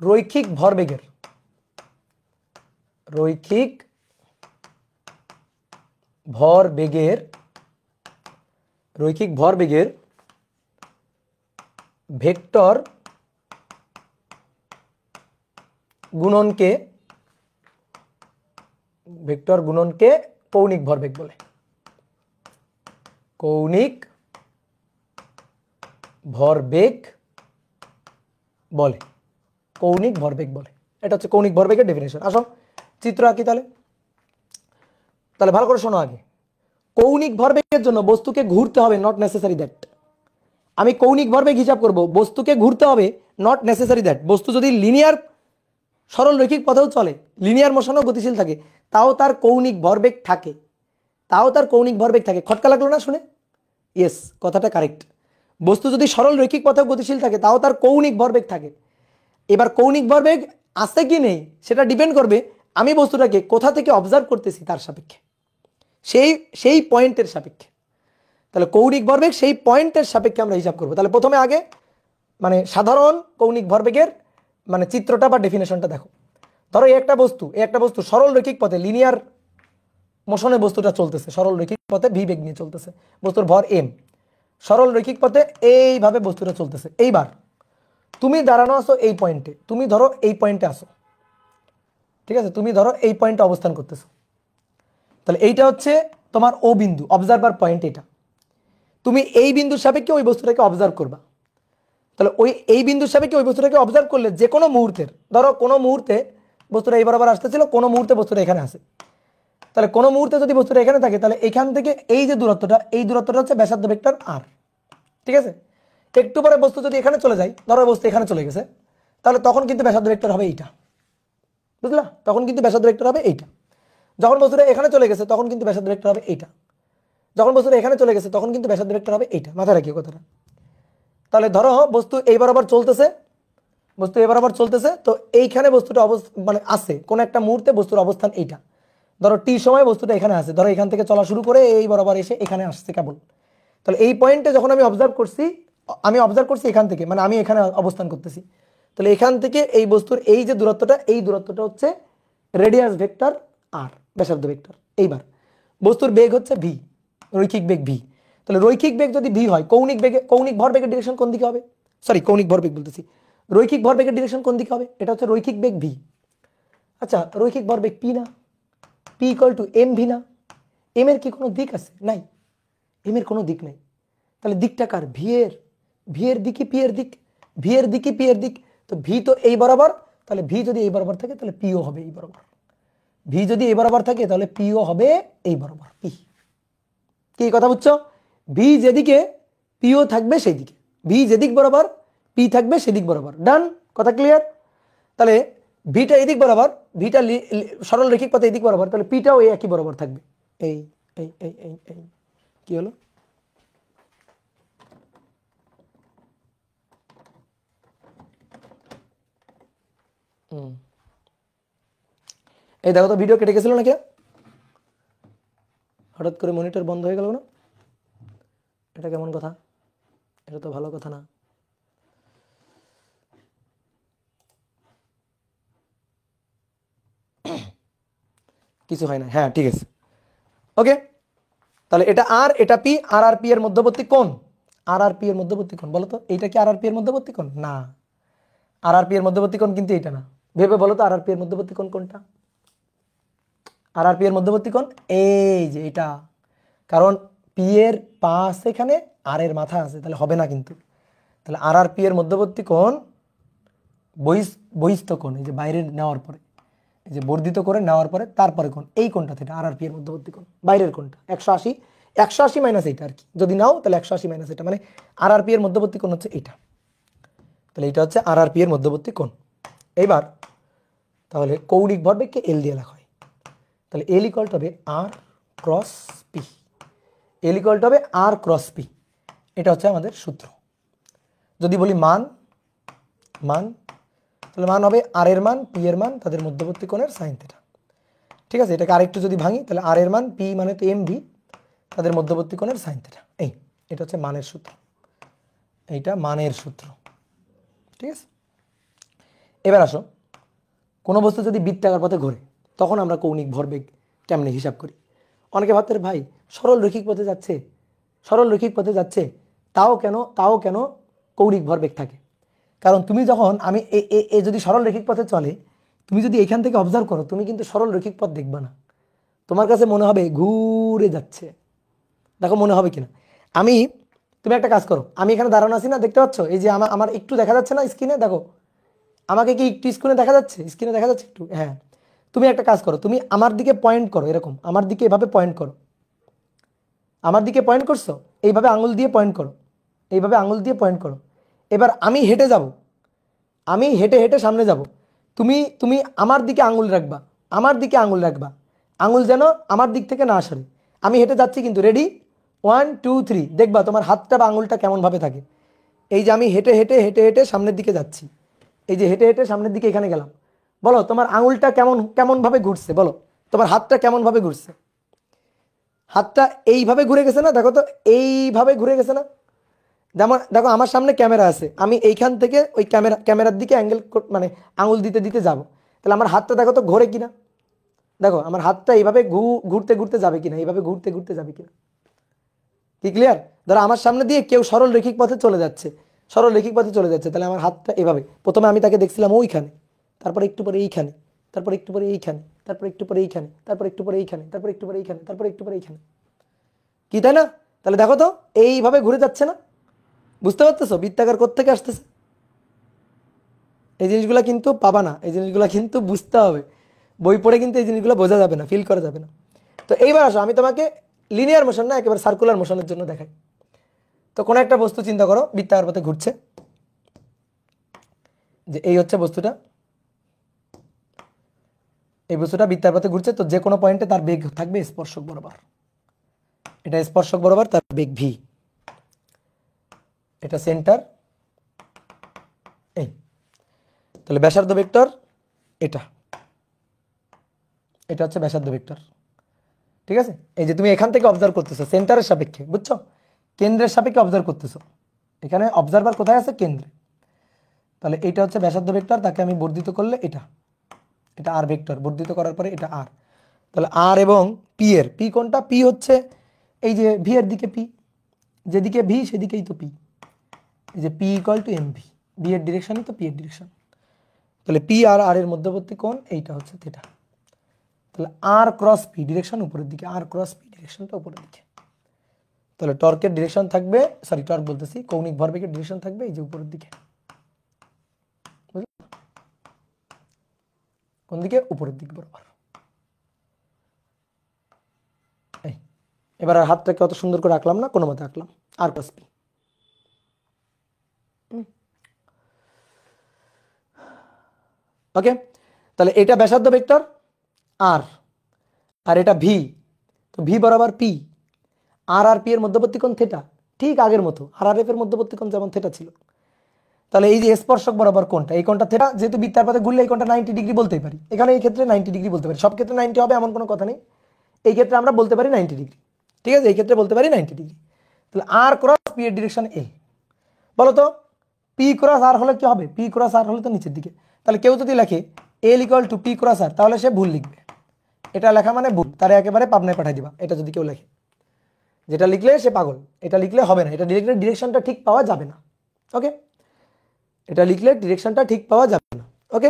রৈখিক ভরবেগের, রৈখিক ভরবেগের, রৈখিক ভরবেগের ভেক্টর গুণনকে, ভেক্টর গুণনকে কৌণিক ভরবেগ বলে, কৌণিক ভরবেগ বলে, কৌণিক ভরবেগ বলে। এটা হচ্ছে কৌণিক ভরবেগের ডেফিনেশন। আসো চিত্র আঁকি তাহলে। তাহলে ভালো করে শোনো আগে, কৌণিক ভরবেগের জন্য বস্তুকে ঘুরতে হবে, নট নেসেসারি দ্যাট। আমি কৌণিক ভরবেগ হিসাব করব, বস্তুকে ঘুরতে হবে, নট নেসেসারি দ্যাট। বস্তু যদি লিনিয়ার সরল রৈখিক পথেও চলে, লিনিয়ার মোশনও গতিশীল থাকে, তাও তার কৌণিক ভরবেগ থাকে, তাও তার কৌণিক ভরবেগ থাকে। খটকা লাগলো না শুনে? ইয়েস, কথাটা কারেক্ট। বস্তু যদি সরল রৈখিক পথেও গতিশীল থাকে তাও তার কৌণিক ভরবেগ থাকে। এবার কৌণিক ভরবেগ আছে কি নেই সেটা ডিপেন্ড করবে আমি বস্তুটাকে কোথা থেকে অবজার্ভ করতেছি তার সাপেক্ষে, সেই পয়েন্টের সাপেক্ষে। তাহলে কৌণিক ভরবেগ সেই পয়েন্টের সাপেক্ষে আমরা হিসাব করব। তাহলে প্রথমে আগে মানে সাধারণ কৌণিক ভরবেগের মানে চিত্রটা বা ডেফিনেশনটা দেখো। ধরো এই একটা বস্তু সরল রৈখিক পথে লিনিয়ার মোশনে বস্তুটা চলতেছে, সরল রৈখিক পথে ভি বেগ নিয়ে চলতেছে, বস্তুর ভর এম, সরল রৈখিক পথে এইভাবে বস্তুটা চলতেছে। এইবার তুমি দাঁড়ানো আসো এই পয়েন্টে, তুমি ধরো এই পয়েন্টে আসো, ঠিক আছে, তুমি ধরো এই পয়েন্টে অবস্থান করতেছো, তাহলে এইটা হচ্ছে তোমার ও বিন্দু, অবজারভার পয়েন্ট এটা। তুমি এই বিন্দুর সাপেক্ষে ওই বস্তুটাকে অবজার্ভ করবা, তাহলে ওই এই বিন্দুর সাপেক্ষে ওই বস্তুটাকে অবজার্ভ করলে যে কোনো মুহূর্তের, ধরো কোনো মুহূর্তে বস্তুটা এই বরাবর আসতেছিল, কোনো মুহূর্তে বস্তুটা এখানে আসে, তাহলে কোনো মুহূর্তে যদি বস্তুটা এখানে থাকে তাহলে এখান থেকে এই যে দূরত্বটা, এই দূরত্বটা হচ্ছে ব্যাসার্ধ ভেক্টর আর, ঠিক আছে। একটু পরে বস্তু যদি এখানে চলে যায়, ধরো বস্তু এখানে চলে গেছে, তাহলে তখন কিন্তু ব্যাসার্ধ ভেক্টর হবে এইটা, বুঝলা, তখন কিন্তু ব্যাসার্ধ ভেক্টর হবে এইটা। যখন বস্তুটা এখানে চলে গেছে তখন কিন্তু ব্যাসার্ধ ভেক্টর হবে এইটা, যখন বস্তুটা এখানে চলে গেছে তখন কিন্তু ব্যাসার্ধ ভেক্টর হবে এইটা, মাথায় রাখিও কথাটা। তাহলে ধরো বস্তু এই বরাবর চলতেছে, বস্তু এই বরাবর চলতেছে, তো এইখানে বস্তুটা মানে আছে কোন একটা মুহূর্তে বস্তুর অবস্থান এইটা, ধরো টি সময় বস্তুটা এখানে আছে, ধরো এখান থেকে চলা শুরু করে এই বরাবর এসে এখানে আসছে কেবল। তাহলে এই পয়েন্টে যখন আমি অবজার্ভ করছি এখান থেকে, মানে আমি এখানে অবস্থান করতেছি, তাহলে এখান থেকে এই বস্তুর এই যে দূরত্বটা, এই দূরত্বটা হচ্ছে রেডিয়াস ভেক্টর আর, ব্যাসার্ধ ভেক্টর। এইবার বস্তুর বেগ হচ্ছে ভি, রৈখিক বেগ ভি। তাহলে রৈখিক বেগ যদি ভি হয়, কৌণিক ভরবেগের ডিরেকশন কোন দিকে হবে? সরি, কৌণিক ভরবেগ বলতেছি, রৈখিক ভরবেগের ডিরেকশন কোন দিকে হবে? এটা হচ্ছে রৈখিক বেগ ভি। আচ্ছা, রৈখিক ভরবেগ পি না, P equal to M V না? এম এর কি কোনো দিক আছে? নাই, এম এর কোনো দিক নাই। তাহলে দিকটা কার? ভি এর। ভি এর দিকই পি এর দিক, ভি এর দিকই পি এর দিক। তো ভি তো এই বরাবর, তাহলে ভি যদি এই বরাবর থাকে তাহলে পিও হবে এই বরাবর। ভি যদি এই বরাবর থাকে তাহলে পিও হবে এই বরাবর, পি। কি কথা বুঝছো? ভি যেদিকে পিও থাকবে সেই দিকে, ভি যেদিক বরাবর পি থাকবে সেদিক বরাবর। ডান, কথা ক্লিয়ার? তাহলে ভিটা এদিক বরাবর, ভিটা সরল রৈখিক পথে এদিক বরাবর, তাহলে পিটাও এই একই বরাবর থাকবে। এই এই এই এই এই কি হলো? এই দেখো তো, ভিডিও কেটে গেছিল নাকি? হঠাৎ করে মনিটর বন্ধ হয়ে গেল না, এটা কেমন কথা? এটা তো ভালো কথা না। কিছু হয় না, হ্যাঁ ঠিক আছে, ওকে। তাহলে এটা আর, এটা পি, আর আর পি এর মধ্যবর্তী কোণ, আর আর পি এর মধ্যবর্তী কোণ, বলো তো এইটা কি আর আর পি এর মধ্যবর্তী কোণ? না, আর আর পি এর মধ্যবর্তী কোণ কিন্তু এটা না। ভেবে বলো তো আর আর পি এর মধ্যবর্তী কোণ কোনটা? আর আর পি এর মধ্যবর্তী কোণ এই যে এটা, কারণ পি এর পা আছে এখানে, আর এর মাথা আছে, তাহলে হবে না কিন্তু। তাহলে আর আর পি এর মধ্যবর্তী কোণ বহিস্থ কোণ, এই যে বাইরে নেওয়ার পরে, এই যে বর্ধিত করে নেওয়ার পরে তারপরে কোণ, এই কোণটা থেকে আর আর পি এর মধ্যবর্তী কোণ, বাইরের কোণটা 180, 180 মাইনাস এইটা আর কি, যদি নাও তাহলে 180 মাইনাস এটা, মানে আর আর পি এর মধ্যবর্তী কোণ হচ্ছে এইটা। তাহলে এটা হচ্ছে আর আর পি এর মধ্যবর্তী কোণ। এইবার তাহলে কৌণিক ভরবেগকে এল দিয়ে লেখা হয়, তাহলে এল ইকুয়াল হবে আর ক্রস পি, এল ইকুয়াল হবে আর ক্রস পি, এটা হচ্ছে আমাদের সূত্র। যদি বলি মান, তাহলে মান হবে আর এর মান, পি এর মান, তাদের মধ্যবর্তী কোণের সাইন থিটা। ঠিক আছে, এটাকে আরেকটু যদি ভাঙি, তাহলে আর এর মান, পি মানে তো এম ভি, তাদের মধ্যবর্তী কোণের সাইন থিটা। এটা হচ্ছে মানের সূত্র, এইটা মানের সূত্র, ঠিক আছে। এবার আসো, কোনো বস্তু যদি বৃত্তাকার পথে ঘোরে তখন আমরা কৌণিক ভরবেগ কেমনে হিসাব করি? অনেকে ভাবতে ভাই সরল রৈখিক পথে যাচ্ছে, সরল রৈখিক পথে যাচ্ছে, তাও কেন কৌণিক ভরবেগ থাকে? কারণ তুমি যখন, আমি এ যদি সরল রৈখিক পথে চলে, তুমি যদি এখান থেকে অবজার্ভ করো, তুমি কিন্তু সরল রৈখিক পথ দেখবা না, তোমার কাছে মনে হবে ঘুরে যাচ্ছে। দেখো মনে হবে কিনা, তুমি একটা কাজ করো, আমি এখানে দাঁড়ানো আছি না, দেখতে পাচ্ছ এই যে আমার একটু দেখা যাচ্ছে না স্ক্রিনে? দেখো আমাকে কি একটু স্ক্রিনে দেখা যাচ্ছে? স্ক্রিনে দেখা যাচ্ছে একটু, হ্যাঁ। তুমি একটা কাজ করো, তুমি আমার দিকে পয়েন্ট করো, এরকম আমার দিকে এভাবে পয়েন্ট করো, আমার দিকে পয়েন্ট করছো, এইভাবে আঙুল দিয়ে পয়েন্ট করো, এইভাবে আঙুল দিয়ে পয়েন্ট করো। এবার আমি হেঁটে যাব, আমি হেঁটে হেঁটে সামনে যাব, তুমি তুমি আমার দিকে আঙুল রাখবা, আমার দিকে আঙুল রাখবা, আঙুল যেন আমার দিক থেকে না সরে। আমি হেঁটে যাচ্ছি কিন্তু, রেডি, 1 2 3, দেখবা তোমার হাতটা বা আঙুলটা কেমনভাবে থাকে। এই যে আমি হেঁটে হেঁটে হেঁটে হেঁটে সামনের দিকে যাচ্ছি, এই যে হেঁটে হেঁটে সামনের দিকে এখানে গেলাম, বলো তোমার আঙুলটা কেমনভাবে ঘুরছে, বলো তোমার হাতটা কেমনভাবে ঘুরছে? হাতটা এইভাবে ঘুরে গেছে না? দেখো তো এইভাবে ঘুরে গেছে না? যেমন দেখো আমার সামনে ক্যামেরা আছে, আমি এইখান থেকে ওই ক্যামেরার দিকে অ্যাঙ্গেল মানে আঙুল দিতে দিতে যাব, তাহলে আমার হাতটা দেখো তো ঘোরে কিনা, দেখো আমার হাতটা এইভাবে ঘুরতে ঘুরতে যাবে কিনা, এইভাবে ঘুরতে ঘুরতে যাবে কিনা, কি ক্লিয়ার? ধরো আমার সামনে দিয়ে কেউ সরল রৈখিক পথে চলে যাচ্ছে, সরল রৈখিক পথে চলে যাচ্ছে, তাহলে আমার হাতটা এভাবে, প্রথমে আমি তাকে দেখছিলাম ওইখানে, তারপর একটু পরে এইখানে, তারপর একটু পরে এইখানে, তারপর একটু পরে এইখানে, তারপর একটু পরে এইখানে, তারপর একটু পরে এইখানে, তারপর একটু পরে এইখানে, কি তাই না? তাহলে দেখো তো এইভাবে ঘুরে যাচ্ছে না? বুঝতে পারতেছো বৃত্তাকার কোত্থেকে আসতেছে? এই জিনিসগুলো কিন্তু পাবা না, এই জিনিসগুলো কিন্তু বুঝতে হবে, বই পড়ে কিন্তু এই জিনিসগুলো বোঝা যাবে না, ফিল করা যাবে না। তো এইবার আসো আমি তোমাকে লিনিয়ার মোশন না একেবারে সার্কুলার মোশনের জন্য দেখাই। তো কোনো একটা বস্তু চিন্তা করো বৃত্তাকার পথে ঘুরছে, যে এই হচ্ছে বস্তুটা, এই বস্তুটা বৃত্তাকার পথে ঘুরছে, তো যে কোনো পয়েন্টে তার বেগ থাকবে স্পর্শক বরাবর, এটা স্পর্শক বরাবর তার বেগ ভি, এটা সেন্টার এই, তাহলে ব্যাসার্ধ ভেক্টর এটা, এটা হচ্ছে ব্যাসার্ধ ভেক্টর, ঠিক আছে? এই যে তুমি এখান থেকে অবজার্ভ করতেছো সেন্টারের সাপেক্ষে, বুঝছো, কেন্দ্রের সাপেক্ষে অবজার্ভ করতেছো, এখানে অবজারভার কোথায় আছে? কেন্দ্রে। তাহলে এটা হচ্ছে ব্যাসার্ধ ভেক্টর, তাকে আমি বর্ধিত করলে এটা, এটা আর ভেক্টর, বর্ধিত করার পরে এটা আর, তাহলে আর এবং পি এর, পি কোনটা? পি হচ্ছে এই যে ভি এর দিকে পি, যেদিকে ভি সেদিকেই তো পি, এই যে P equal to M V, B এর ডিরেকশনই তো পি এর ডিরেকশন, তাহলে পি আর আর এর মধ্যবর্তী কোণ এইটা হচ্ছে থিটা, তাহলে আর ক্রস পি ডিরেকশন উপরের দিকে, আর ক্রস পি ডিরেকশনটা উপরের দিকে, তাহলে টর্কের ডিরেকশন থাকবে, সরি টর্ক বলতেছি, কৌণিক ভরবেগের ডিরেকশন থাকবে এই যে উপরের দিকে, কোন দিকে? উপরের দিক বরাবর। এই এবার আর হাতটাকে অত সুন্দর করে আঁকলাম না, কোনো মতে আঁকলাম, আর ক্রস পি। ওকে, তাহলে এটা ব্যাসার্ধ ভেক্টর আর, আর এটা ভি, তো ভি বরাবর পি, আর আর পি এর মধ্যবর্তী কোণ থিটা, ঠিক আগের মতো আর আর এফ এর মধ্যবর্তী কোণ যেমন থিটা ছিল। তাহলে এই যে স্পর্শক বরাবর কোণটা, এই কোণটা থিটা, যেহেতু বৃত্তার পথে ঘুরলে এই কোণটা 90 ডিগ্রি বলতেই পারি, এখানে এই ক্ষেত্রে 90 ডিগ্রি বলতে পারি, সব ক্ষেত্রে 90 হবে এমন কোনো কথা নেই, এই ক্ষেত্রে আমরা বলতে পারি 90 ডিগ্রি, ঠিক আছে? এই ক্ষেত্রে বলতে পারি 90 ডিগ্রি। তাহলে আর ক্রস পি এর ডিরেকশন এ, বলো তো পি ক্রস আর হলে কি হবে? পি ক্রস আর হলে তো নিচের দিকে, তাহলে কেউ যদি লেখে L equal to P cross আর, তাহলে সে ভুল লিখবে, এটা লেখা মানে ভুল, তারে একেবারে পাবনায় পাঠিয়ে দিবা, এটা যদি কেউ লেখে, যেটা লিখলে সে পাগল, এটা লিখলে হবে না, এটা লিখলে ডিরেকশনটা ঠিক পাওয়া যাবে না, ওকে? এটা লিখলে ডিরেকশনটা ঠিক পাওয়া যাবে না, ওকে?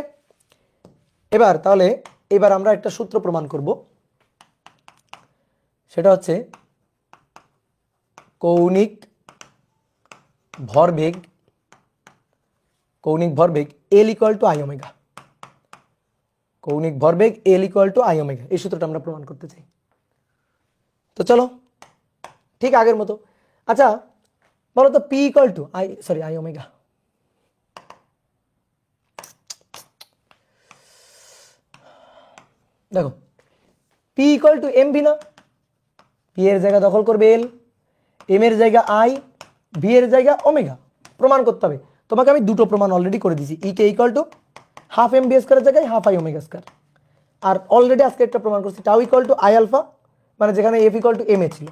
এবার তাহলে এবার আমরা একটা সূত্র প্রমাণ করব, সেটা হচ্ছে কৌণিক ভরবেগ, কৌণিক ভরবেগ L equal to I omega, কৌণিক ভরবেগ L equal to I omega, এই সূত্রটা আমরা প্রমাণ করতে চাই। তো চলো ঠিক আগের মতো, আচ্ছা বলো তো P equal to I omega, দেখো P equal to M V না, পি এর জায়গা দখল করবে এল, এম এর জায়গা আই, ভি এর জায়গা ওমেগা, প্রমাণ করতে হবে। তোমাকে আমি দুটো প্রমাণ অলরেডি করে দিয়েছি, ই কে equal to half M V স্কয়ারের জায়গায় হাফ আই ওমেগা স্কয়ার, আর অলরেডি আজকে একটা প্রমাণ করছি tau equal to I alpha, মানে যেখানে F equal to M A ছিল।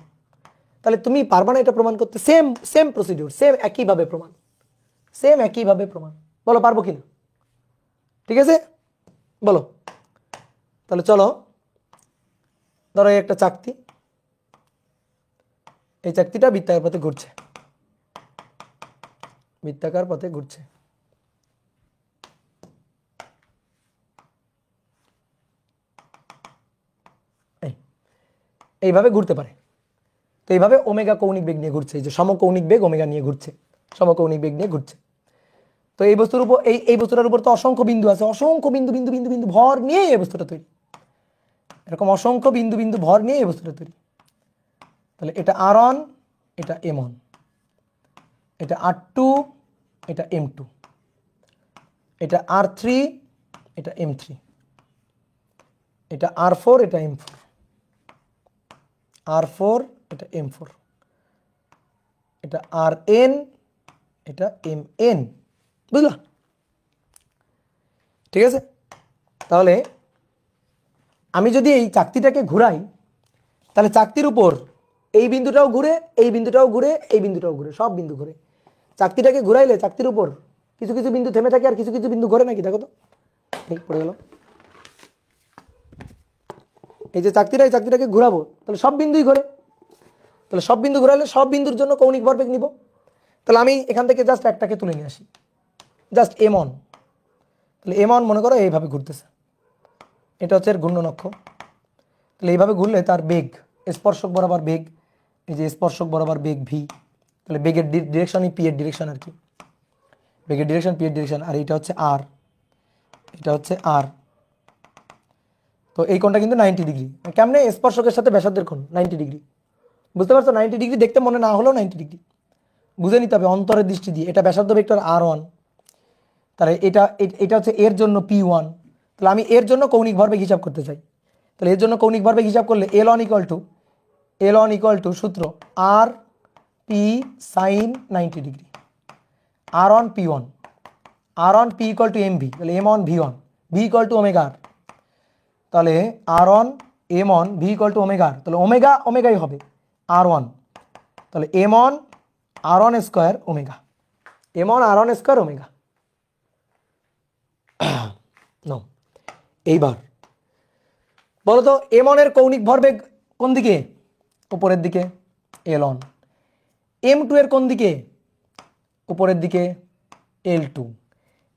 তাহলে তুমি পারবা না এটা প্রমাণ করতে? সেম সেম প্রসিডিউর, সেম একইভাবে প্রমাণ, সেম একইভাবে প্রমাণ, বলো পারবো কিনা? ঠিক আছে বলো। তাহলে চলো, ধরো এই একটা চাকতি, এই চাকতিটা বৃত্তাকার পথে ঘুরছে, বৃত্তাকার পথে ঘুরছে, এইভাবে ঘুরতে পারে, তো এইভাবে ওমেগা কৌণিক বেগ নিয়ে ঘুরছে, এই যে সমকৌণিক বেগ ওমেগা নিয়ে ঘুরছে, সমকৌণিক বেগ নিয়ে ঘুরছে। তো এই বস্তুর উপর এই বস্তুটার উপর তো অসংখ্য বিন্দু আছে, অসংখ্য বিন্দু বিন্দু বিন্দু বিন্দু ভর নিয়ে এই বস্তুটা তৈরি, এরকম অসংখ্য বিন্দু বিন্দু ভর নিয়ে এই বস্তুটা তৈরি। তাহলে এটা আর ওয়ান, এটা এম ওয়ান, এটা আর টু, এটা এম টু, এটা আর থ্রি, এটা এম থ্রি, এটা আর ফোর, এটা এম ফোর, আর ফোর, এটা এম ফোর, এটা আর এন, এটা এম এন, বুঝলা? ঠিক আছে, তাহলে আমি যদি এই চাকতিটাকে ঘুরাই, তাহলে চাকতির উপর এই বিন্দুটাও ঘুরে, এই বিন্দুটাও ঘুরে, এই বিন্দুটাও ঘুরে, সব বিন্দু ঘুরে। চাকতিটাকে ঘুরাইলে চাকতির উপর কিছু কিছু বিন্দু থেমে থাকে আর কিছু কিছু বিন্দু ঘুরে নাকি? দেখো তো, ঠিক পড়ে গেল। এই যে এই চাকতিটাকে ঘোরাবো, তাহলে সব বিন্দুই ঘোরে। তাহলে সব বিন্দু ঘোরালে সব বিন্দুর জন্য কৌণিক ভরবেগ নিব। তাহলে আমি এখান থেকে জাস্ট একটাকে তুলে নিয়ে আসি, জাস্ট m1। তাহলে m1 মনে করো এইভাবে ঘুরতেছে, এটা হচ্ছে এর ঘূর্ণন অক্ষ। তাহলে এইভাবে ঘুরলে তার বেগ, স্পর্শক বরাবর বেগ, এই যে স্পর্শক বরাবর বেগ v, তাহলে বেগের ডিরেকশনই p এর ডিরেকশন আর কি, বেগের ডিরেকশন p এর ডিরেকশন। আর এটা হচ্ছে r, এটা হচ্ছে r। তো এই কোণটা কিন্তু 90 ডিগ্রি। কেমনে? স্পর্শকের সাথে ব্যাসার্ধের কোণ 90 ডিগ্রি। বুঝতে পারছো? 90 ডিগ্রি দেখতে মনে না হলেও 90 ডিগ্রি বুঝে নিতে হবে অন্তরের দৃষ্টি দিয়ে। এটা ব্যাসার্ধ ভেক্টর r1, তাহলে এটা হচ্ছে এর জন্য p1। তাহলে আমি এর জন্য কৌণিক ভরবেগ হিসাব করতে চাই। তাহলে এর জন্য কৌণিক ভরবেগ হিসাব করলে L1 ইকুয়াল টু সূত্র r p sin 90 degree, r1 p1, r1 p equal to mv, তাহলে m1 v1, v equal to omega r। তাহলে r1 m1 v equal to omega r, তাহলে ওমেগাই হবে r1। তাহলে m1 r1 square omega, m1 r1 square omega. No, এইবার বলো তো m1 এর কৌণিক ভরবেগ কোন দিকে? উপরের দিকে L1। m2 এর কোন দিকে? উপরের দিকে L2।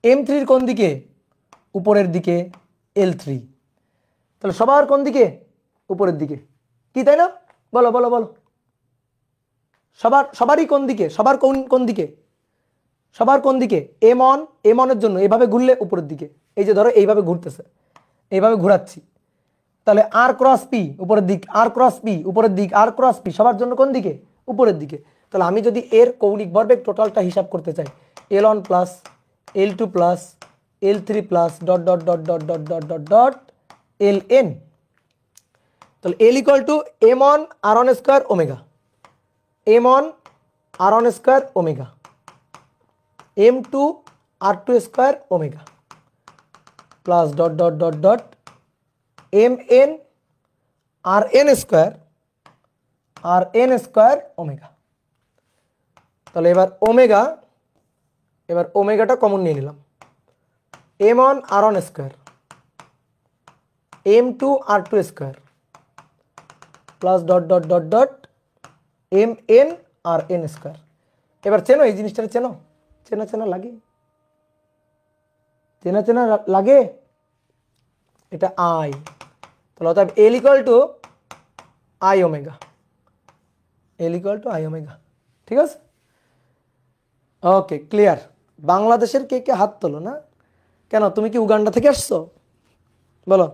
m3 এর কোন দিকে? উপরের দিকে L3। তাহলে সবার কোন দিকে? উপরের দিকে, কি তাই না? বলো বলো বলো, সবারই কোন দিকে? সবার কোন দিকে? সবার কোন দিকে? m1 এর জন্য এইভাবে ঘুরলে উপরের দিকে, এই যে ধরো এইভাবে ঘুরতেছে, এইভাবে ঘোরাচ্ছি, তাহলে r ক্রস p উপরের দিক, r ক্রস p উপরের দিক, r ক্রস p সবার জন্য কোন দিকে? উপরের দিকে। তাহলে আমি যদি এর কৌণিক ভরবেগ টোটালটা হিসাব করতে চাই, L1 plus L2 plus L3 plus dot dot dot dot dot dot dot dot Ln, তাহলে L equal to m1 r1 square omega, m1 r1 square omega, m2 r2 square omega plus dot dot dot dot mn rn square omega. তাহলে এবার ওমেগাটা common নিয়ে নিলাম, m1 r1 square, m2 r2 square plus dot dot dot dot mn rn square. এবার চেনো এই জিনিসটা? চেনো? চেনা লাগে? চেনা লাগে? এটা i, তাহলে অতএব L equal to i omega, L equal to i omega. ঠিক আছে? ওকে, ক্লিয়ার। বাংলাদেশের কে কে হাত তোলো না? কেন, তুমি কি উগান্ডা থেকে আসছো? বলো।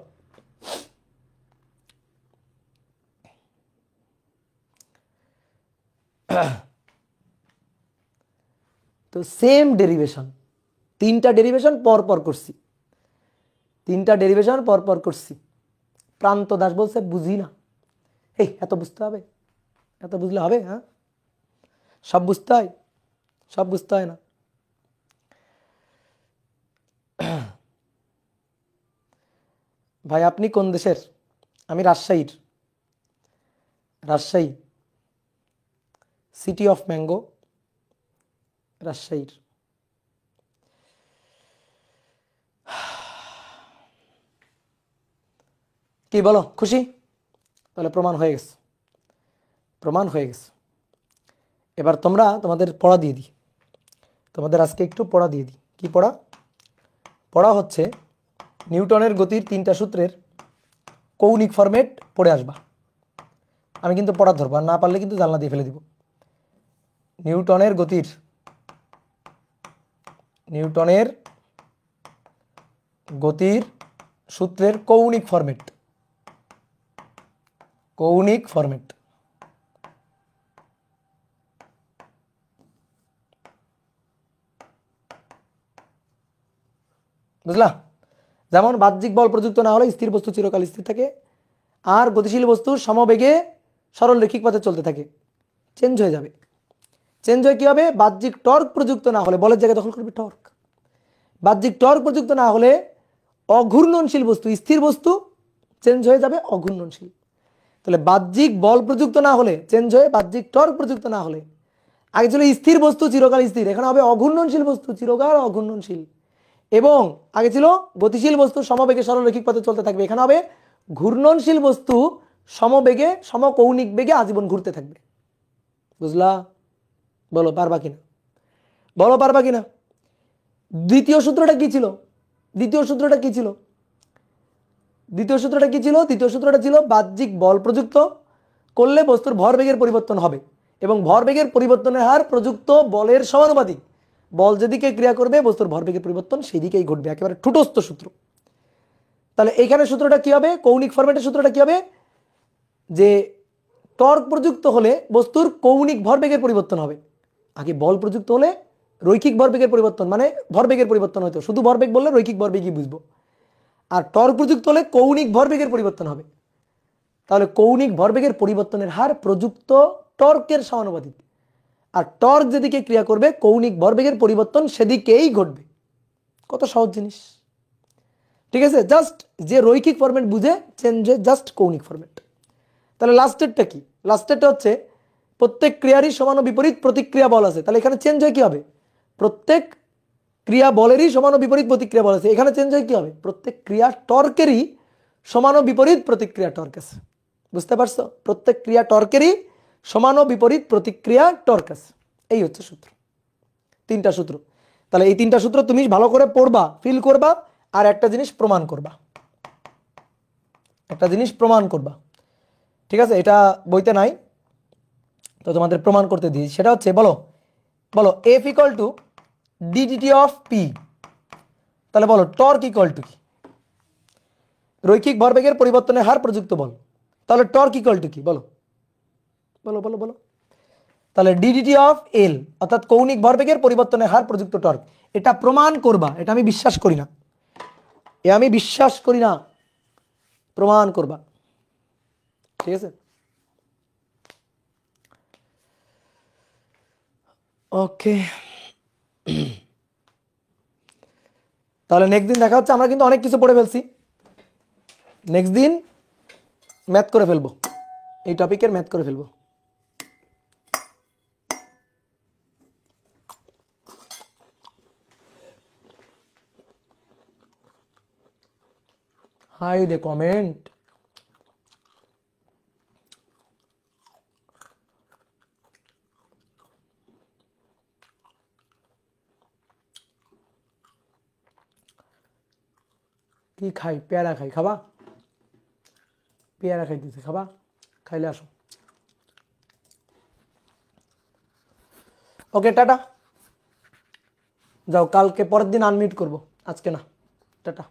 তো সেম ডেরিভেশন, তিনটা ডেরিভেশন পর করছি। প্রান্ত দাস বলছে বুঝি না। এই এত বুঝতে হবে? এত বুঝলে হবে? হ্যাঁ, সব বুঝতে হয়? সব বুঝতে হয় না। ভাই আপনি কোন দেশের? আমি রাজশাহী, সিটি অফ ম্যাঙ্গো, রাজশাহীর। কি বলো, খুশি? তাহলে প্রমাণ হয়ে গেছে। এবার তোমাদের পড়া দিয়ে দিই, তোমাদের আজকে একটু পড়া দিয়ে দিই। কি পড়া হচ্ছে নিউটনের গতির 3টা সূত্রের কৌণিক ফরম্যাট পড়ে আসবা। আমি কিন্তু পড়া ধরবো, আর না পারলে কিন্তু জানলা দিয়ে ফেলে দিব। নিউটনের গতির সূত্রের কৌণিক ফরম্যাট। বুঝলা? যেমন বাহ্যিক বল প্রযুক্ত না হলে স্থির বস্তু চিরকাল স্থির থাকে, আর গতিশীল বস্তু সমবেগে সরল রৈখিক পথে চলতে থাকে। চেঞ্জ হয়ে যাবে। চেঞ্জ হয়ে কি হবে? বাহ্যিক টর্ক প্রযুক্ত না হলে বলের জায়গায় দখল করবে টর্ক। বাহ্যিক টর্ক প্রযুক্ত না হলে অঘূর্ণনশীল বস্তু, স্থির বস্তু চেঞ্জ হয়ে যাবে অঘূর্ণনশীল। তাহলে বাহ্যিক বল প্রযুক্ত না হলে চেঞ্জ হয়ে বাহ্যিক টর্ক প্রযুক্ত না হলে, আগে ছিল স্থির বস্তু চিরকাল স্থির, এখন হবে অঘূর্ণনশীল বস্তু চিরকাল অঘূর্ণনশীল। এবং আগে ছিল গতিশীল বস্তু সমবেগে সরল রৈখিক পথে চলতে থাকবে, এখানে হবে ঘূর্ণনশীল বস্তু সমবেগে সমকৌণিক বেগে আজীবন ঘুরতে থাকবে। বুঝলা? বলো পারবা কিনা, বলো পারবা কিনা? দ্বিতীয় সূত্রটা কি ছিল? দ্বিতীয় সূত্রটা কি ছিল? দ্বিতীয় সূত্রটা কি ছিল? দ্বিতীয় সূত্রটা ছিল বাহ্যিক বল প্রযুক্ত করলে বস্তুর ভরবেগের পরিবর্তন হবে এবং ভরবেগের পরিবর্তনের হার প্রযুক্ত বলের সমানুপাতিক। বল যেদিকে ক্রিয়া করবে বস্তুর ভরবেগের পরিবর্তন সেই দিকেই ঘটবে। একেবারে ঠুটস্থ সূত্র। তাহলে এখানে সূত্রটা কি হবে? কৌণিক ফরম্যাটের সূত্রটা কি হবে? যে টর্ক প্রযুক্ত হলে বস্তুর কৌণিক ভরবেগের পরিবর্তন হবে। আগে বল প্রযুক্ত হলে রৈখিক ভরবেগের পরিবর্তন, মানে ভরবেগের পরিবর্তন হতো। শুধু ভরবেগ বললে রৈখিক ভরবেগই বুঝবো। আর টর্ক প্রযুক্ত হলে কৌণিক ভরবেগের পরিবর্তন হবে। তাহলে কৌণিক ভরবেগের পরিবর্তনের হার প্রযুক্ত টর্কের সমানুপাতিক। আর টর্ক যেদিকে ক্রিয়া করবে কৌণিক ভরবেগের পরিবর্তন সেদিকেই ঘটবে। কত সহজ জিনিস, ঠিক আছে? জাস্ট যে রৈখিক ফরম্যাট বুঝে চেঞ্জে জাস্ট কৌণিক ফরম্যাট। তাহলে লাস্টেরটা কি? লাস্টেরটা হচ্ছে প্রত্যেক ক্রিয়ারই সমান ও বিপরীত প্রতিক্রিয়া বল আছে। তাহলে এখানে চেঞ্জ হয় কি হবে? প্রত্যেক ক্রিয়া বলেরই সমান ও বিপরীত প্রতিক্রিয়া বল আছে। এখানে চেঞ্জ হয় কি হবে? প্রত্যেক ক্রিয়া টর্কেরই সমান ও বিপরীত প্রতিক্রিয়া টর্ক আছে। বুঝতে পারছো? প্রত্যেক ক্রিয়া টর্কেরই সমান ও বিপরীত প্রতিক্রিয়া টর্ক আছে। এই হচ্ছে সূত্র, তিনটা সূত্র। তাহলে এই তিনটা সূত্র তুমি ভালো করে পড়বা, ফিল করবা, আর একটা জিনিস প্রমাণ করবা। একটা জিনিস প্রমাণ করবা, ঠিক আছে? এটা বইতে নাই, তো তোমাদের প্রমাণ করতে দিই। সেটা হচ্ছে, বলো বলো F equal two DDT of P. তাহলে বলো টর্ক ইকুয়াল টু কি? রৈখিক ভরবেগের পরিবর্তনের হার প্রযুক্ত বল। তাহলে টর্ক ইকুয়াল টু কি? বলো বলো বলো বলো। তাহলে ডিডিটি অফ এল অর্থাৎ কৌণিক ভরবেগের পরিবর্তনের হার প্রযুক্ত টর্ক। এটা প্রমাণ করবা। এটা আমি বিশ্বাস করি না, আমি বিশ্বাস করি না, প্রমাণ করবা, ঠিক আছে? ওকে, তাহলে নেক্সট দিন দেখা হচ্ছে। আমরা কিন্তু অনেক কিছু পড়ে ফেলছি। নেক্সট দিন ম্যাথ করে ফেলবো, এই টপিকের ম্যাথ করে ফেলবো। হাই দে কমেন্ট। কি খাই? পেয়ারা খাই, খাবা? পেয়ারা খাইতেছে, খাবা? খাইলে আসো। ওকে, টাটা। যাও, কালকে পরের দিন আনমিউট করবো, আজকে না। টাটা।